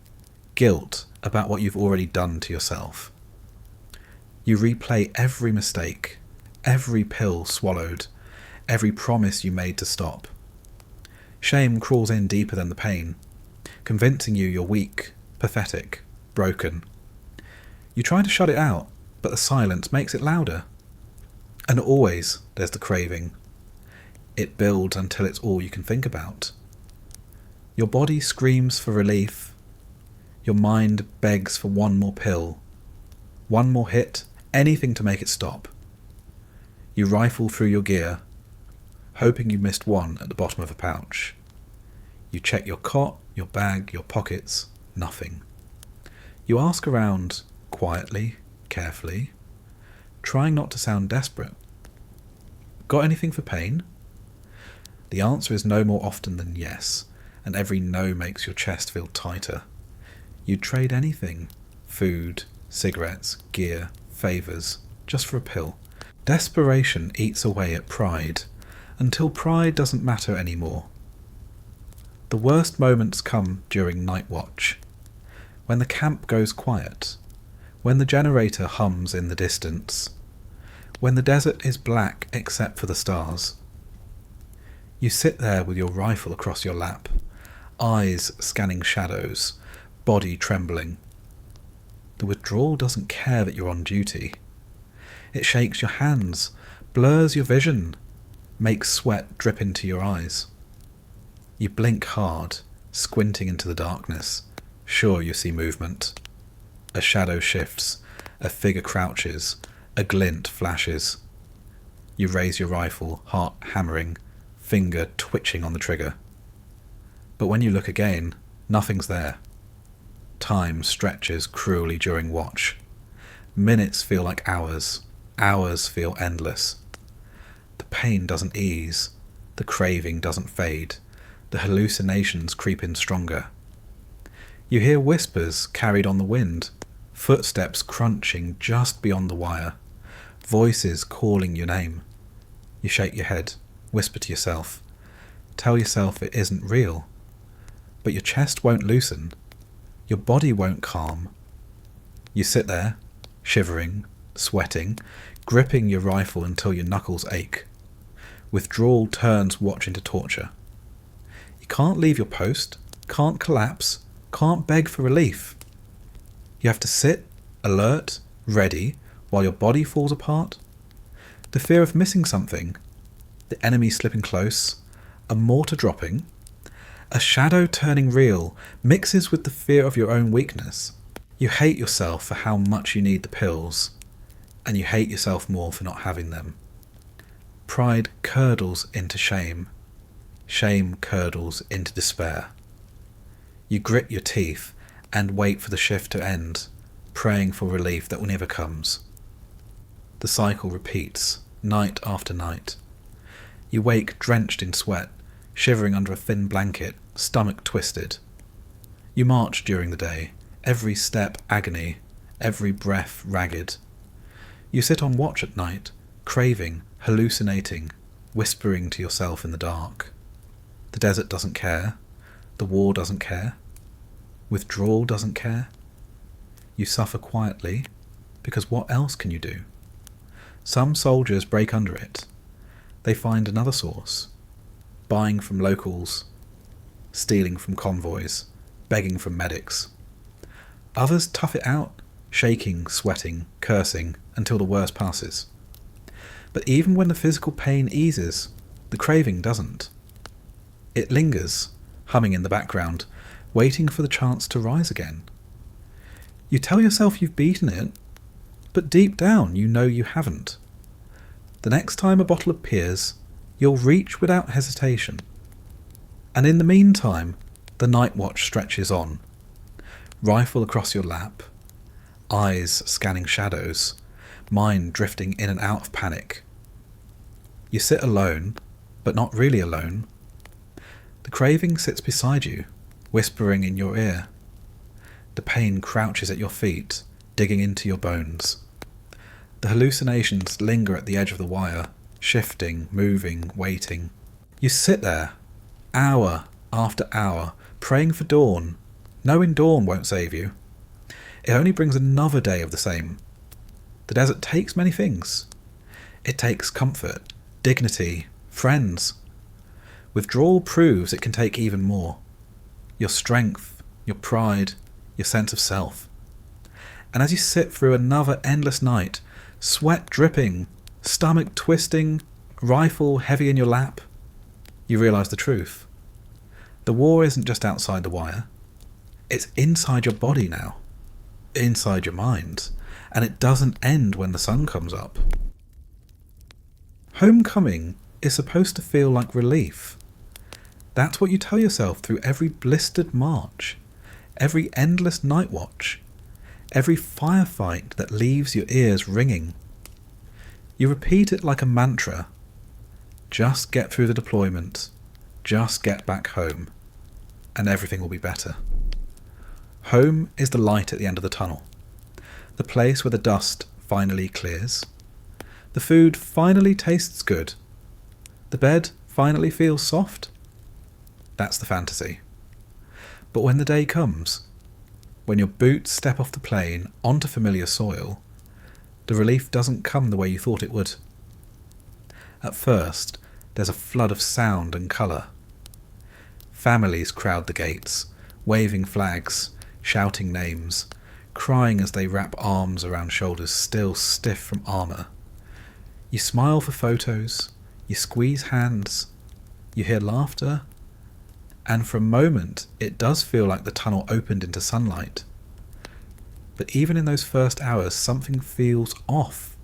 guilt about what you've already done to yourself. You replay every mistake, every pill swallowed, every promise you made to stop. Shame crawls in deeper than the pain, convincing you you're weak, pathetic, broken. You try to shut it out, but the silence makes it louder. And always there's the craving. It builds until it's all you can think about. Your body screams for relief. Your mind begs for one more pill, one more hit, anything to make it stop. You rifle through your gear, hoping you missed one at the bottom of a pouch. You check your cot, your bag, your pockets, nothing. You ask around, quietly, carefully, trying not to sound desperate. Got anything for pain? The answer is no more often than yes, and every no makes your chest feel tighter. You'd trade anything, food, cigarettes, gear, favours, just for a pill. Desperation eats away at pride, until pride doesn't matter anymore. The worst moments come during night watch, when the camp goes quiet, when the generator hums in the distance, when the desert is black except for the stars. You sit there with your rifle across your lap, eyes scanning shadows, body trembling. The withdrawal doesn't care that you're on duty. It shakes your hands, blurs your vision, makes sweat drip into your eyes. You blink hard, squinting into the darkness, sure you see movement. A shadow shifts, a figure crouches, a glint flashes. You raise your rifle, heart hammering, finger twitching on the trigger. But when you look again, nothing's there. Time stretches cruelly during watch. Minutes feel like hours, hours feel endless. The pain doesn't ease, the craving doesn't fade, the hallucinations creep in stronger. You hear whispers carried on the wind, footsteps crunching just beyond the wire, voices calling your name. You shake your head, whisper to yourself, tell yourself it isn't real. But your chest won't loosen, your body won't calm. You sit there, shivering, sweating, gripping your rifle until your knuckles ache. Withdrawal turns watch into torture. You can't leave your post, can't collapse, can't beg for relief. You have to sit, alert, ready, while your body falls apart. The fear of missing something, the enemy slipping close, a mortar dropping, a shadow turning real, mixes with the fear of your own weakness. You hate yourself for how much you need the pills, and you hate yourself more for not having them. Pride curdles into shame. Shame curdles into despair. You grit your teeth and wait for the shift to end, praying for relief that never comes. The cycle repeats, night after night. You wake drenched in sweat, shivering under a thin blanket, stomach twisted. You march during the day, every step agony, every breath ragged. You sit on watch at night, craving, hallucinating, whispering to yourself in the dark. The desert doesn't care. The war doesn't care. Withdrawal doesn't care. You suffer quietly, because what else can you do? Some soldiers break under it. They find another source, buying from locals, stealing from convoys, begging from medics. Others tough it out, shaking, sweating, cursing, until the worst passes. But even when the physical pain eases, the craving doesn't. It lingers, humming in the background, waiting for the chance to rise again. You tell yourself you've beaten it, but deep down you know you haven't. The next time a bottle appears, you'll reach without hesitation. And in the meantime, the night watch stretches on. Rifle across your lap, eyes scanning shadows, mind drifting in and out of panic. You sit alone, but not really alone. The craving sits beside you, whispering in your ear. The pain crouches at your feet, digging into your bones. The hallucinations linger at the edge of the wire, shifting, moving, waiting. You sit there, hour after hour, praying for dawn, knowing dawn won't save you. It only brings another day of the same. The desert takes many things. It takes comfort, dignity, friends. Withdrawal proves it can take even more. Your strength, your pride, your sense of self. And as you sit through another endless night, sweat dripping, Stomach twisting, rifle heavy in your lap. You realise the truth. The war isn't just outside the wire. It's inside your body now. Inside your mind. And it doesn't end when the sun comes up. Homecoming is supposed to feel like relief. That's what you tell yourself through every blistered march, every endless night watch, every firefight that leaves your ears ringing. You repeat it like a mantra. Just get through the deployment. Just get back home. And everything will be better. Home is the light at the end of the tunnel. The place where the dust finally clears. The food finally tastes good. The bed finally feels soft. That's the fantasy. But when the day comes, when your boots step off the plane onto familiar soil, the relief doesn't come the way you thought it would. At first, there's a flood of sound and colour. Families crowd the gates, waving flags, shouting names, crying as they wrap arms around shoulders still stiff from armour. You smile for photos, you squeeze hands, you hear laughter, and for a moment it does feel like the tunnel opened into sunlight. But even in those first hours, something feels off.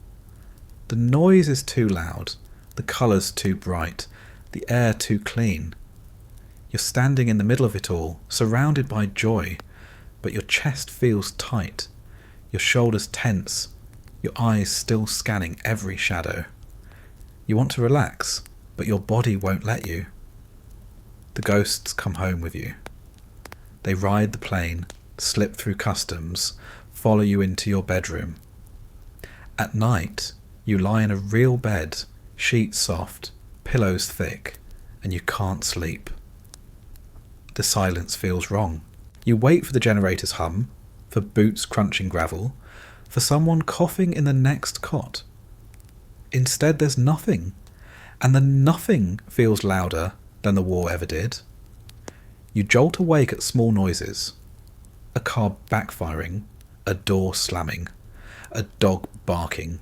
The noise is too loud, the colours too bright, the air too clean. You're standing in the middle of it all, surrounded by joy, but your chest feels tight, your shoulders tense, your eyes still scanning every shadow. You want to relax, but your body won't let you. The ghosts come home with you. They ride the plane, slip through customs, follow you into your bedroom. At night, you lie in a real bed, sheets soft, pillows thick, and you can't sleep. The silence feels wrong. You wait for the generator's hum, for boots crunching gravel, for someone coughing in the next cot. Instead, there's nothing, and the nothing feels louder than the war ever did. You jolt awake at small noises. A car backfiring, a door slamming, a dog barking,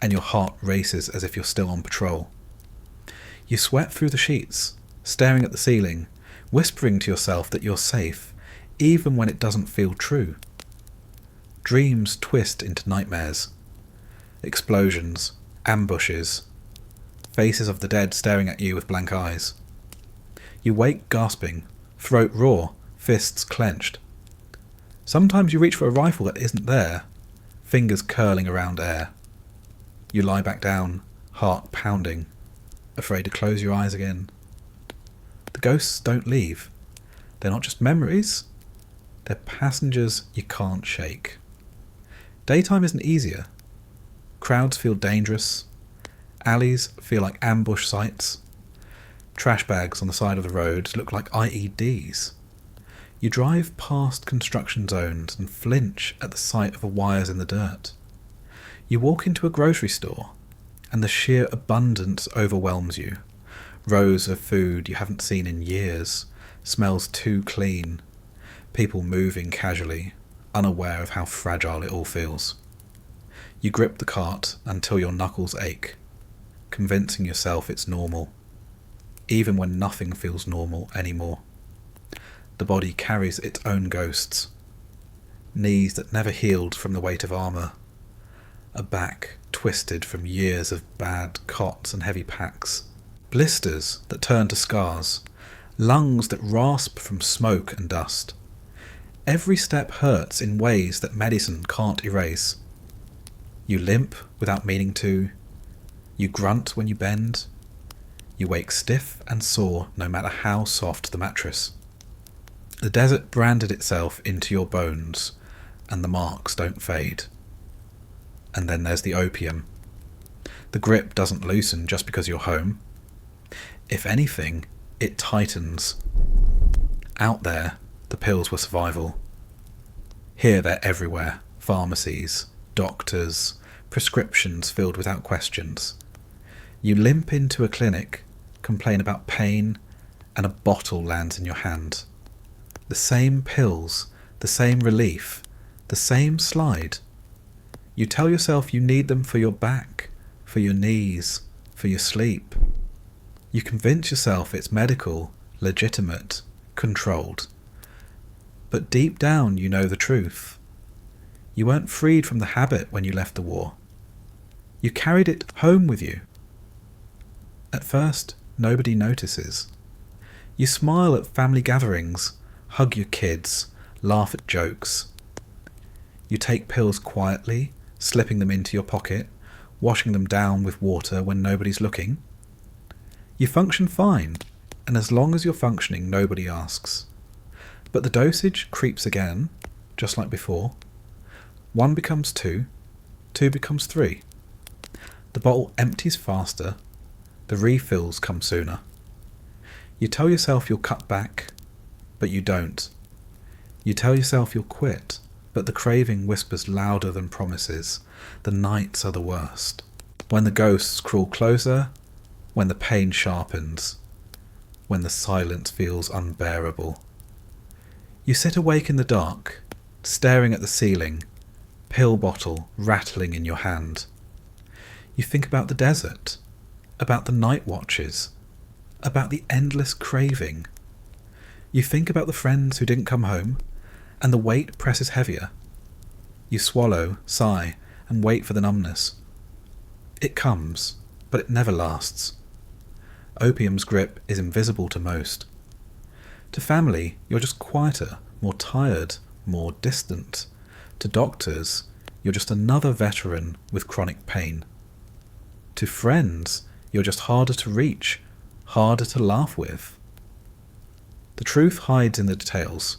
and your heart races as if you're still on patrol. You sweat through the sheets, staring at the ceiling, whispering to yourself that you're safe, even when it doesn't feel true. Dreams twist into nightmares. Explosions, ambushes, faces of the dead staring at you with blank eyes. You wake gasping, throat raw, fists clenched. Sometimes you reach for a rifle that isn't there, fingers curling around air. You lie back down, heart pounding, afraid to close your eyes again. The ghosts don't leave. They're not just memories, they're passengers you can't shake. Daytime isn't easier. Crowds feel dangerous. Alleys feel like ambush sites. Trash bags on the side of the road look like IEDs. You drive past construction zones and flinch at the sight of the wires in the dirt. You walk into a grocery store, and the sheer abundance overwhelms you. Rows of food you haven't seen in years, smells too clean, people moving casually, unaware of how fragile it all feels. You grip the cart until your knuckles ache, convincing yourself it's normal, even when nothing feels normal anymore. The body carries its own ghosts, knees that never healed from the weight of armour, a back twisted from years of bad cots and heavy packs, blisters that turn to scars, lungs that rasp from smoke and dust. Every step hurts in ways that medicine can't erase. You limp without meaning to. You grunt when you bend. You wake stiff and sore no matter how soft the mattress. The desert branded itself into your bones, and the marks don't fade. And then there's the opium. The grip doesn't loosen just because you're home. If anything, it tightens. Out there, the pills were survival. Here they're everywhere. Pharmacies, doctors, prescriptions filled without questions. You limp into a clinic, complain about pain, and a bottle lands in your hand. The same pills, the same relief, the same slide. You tell yourself you need them for your back, for your knees, for your sleep. You convince yourself it's medical, legitimate, controlled. But deep down you know the truth. You weren't freed from the habit when you left the war. You carried it home with you. At first, nobody notices. You smile at family gatherings, hug your kids, laugh at jokes. You take pills quietly, slipping them into your pocket, washing them down with water when nobody's looking. You function fine, and as long as you're functioning, nobody asks. But the dosage creeps again, just like before. 1 becomes 2, 2 becomes 3. The bottle empties faster, the refills come sooner. You tell yourself you'll cut back, but you don't. You tell yourself you'll quit, but the craving whispers louder than promises. The nights are the worst. When the ghosts crawl closer, when the pain sharpens, when the silence feels unbearable. You sit awake in the dark, staring at the ceiling, pill bottle rattling in your hand. You think about the desert, about the night watches, about the endless craving. You think about the friends who didn't come home, and the weight presses heavier. You swallow, sigh, and wait for the numbness. It comes, but it never lasts. Opium's grip is invisible to most. To family, you're just quieter, more tired, more distant. To doctors, you're just another veteran with chronic pain. To friends, you're just harder to reach, harder to laugh with. The truth hides in the details.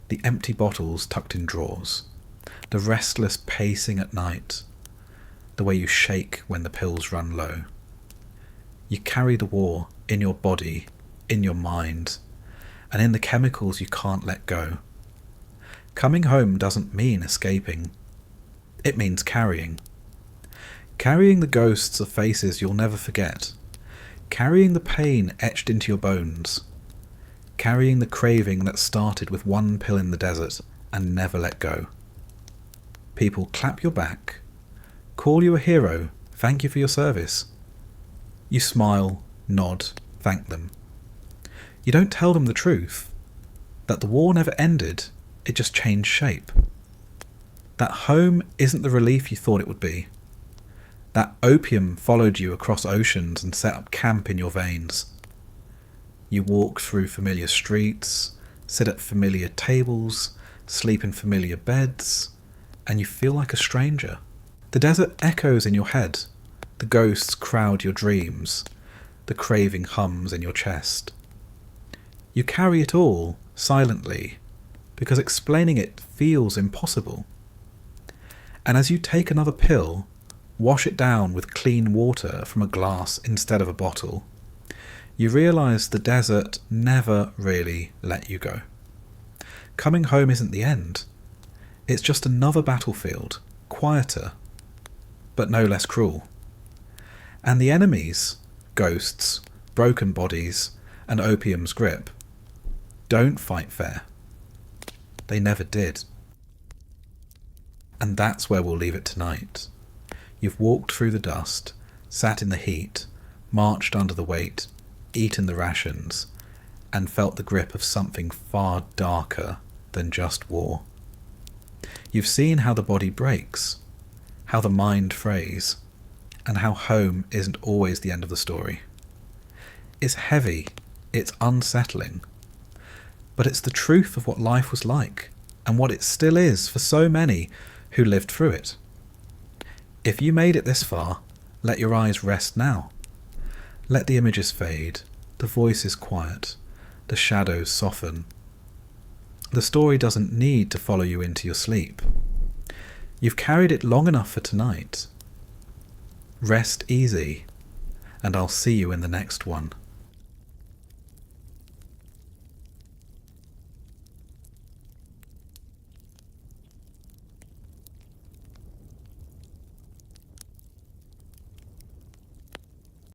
The empty bottles tucked in drawers. The restless pacing at night. The way you shake when the pills run low. You carry the war in your body, in your mind, and in the chemicals you can't let go. Coming home doesn't mean escaping. It means carrying. Carrying the ghosts of faces you'll never forget. Carrying the pain etched into your bones. Carrying the craving that started with 1 pill in the desert and never let go. People clap your back, call you a hero, thank you for your service. You smile, nod, thank them. You don't tell them the truth, that the war never ended, it just changed shape. That home isn't the relief you thought it would be. That opium followed you across oceans and set up camp in your veins. You walk through familiar streets, sit at familiar tables, sleep in familiar beds, and you feel like a stranger. The desert echoes in your head. The ghosts crowd your dreams. The craving hums in your chest. You carry it all, silently, because explaining it feels impossible. And as you take another pill, wash it down with clean water from a glass instead of a bottle, you realise the desert never really let you go. Coming home isn't the end. It's just another battlefield, quieter, but no less cruel. And the enemies, ghosts, broken bodies, and opium's grip, don't fight fair. They never did. And that's where we'll leave it tonight. You've walked through the dust, sat in the heat, marched under the weight, eaten the rations, and felt the grip of something far darker than just war. You've seen how the body breaks, how the mind frays, and how home isn't always the end of the story. It's heavy, it's unsettling, but it's the truth of what life was like, and what it still is for so many who lived through it. If you made it this far, let your eyes rest now. Let the images fade, the voices quiet, the shadows soften. The story doesn't need to follow you into your sleep. You've carried it long enough for tonight. Rest easy, and I'll see you in the next one.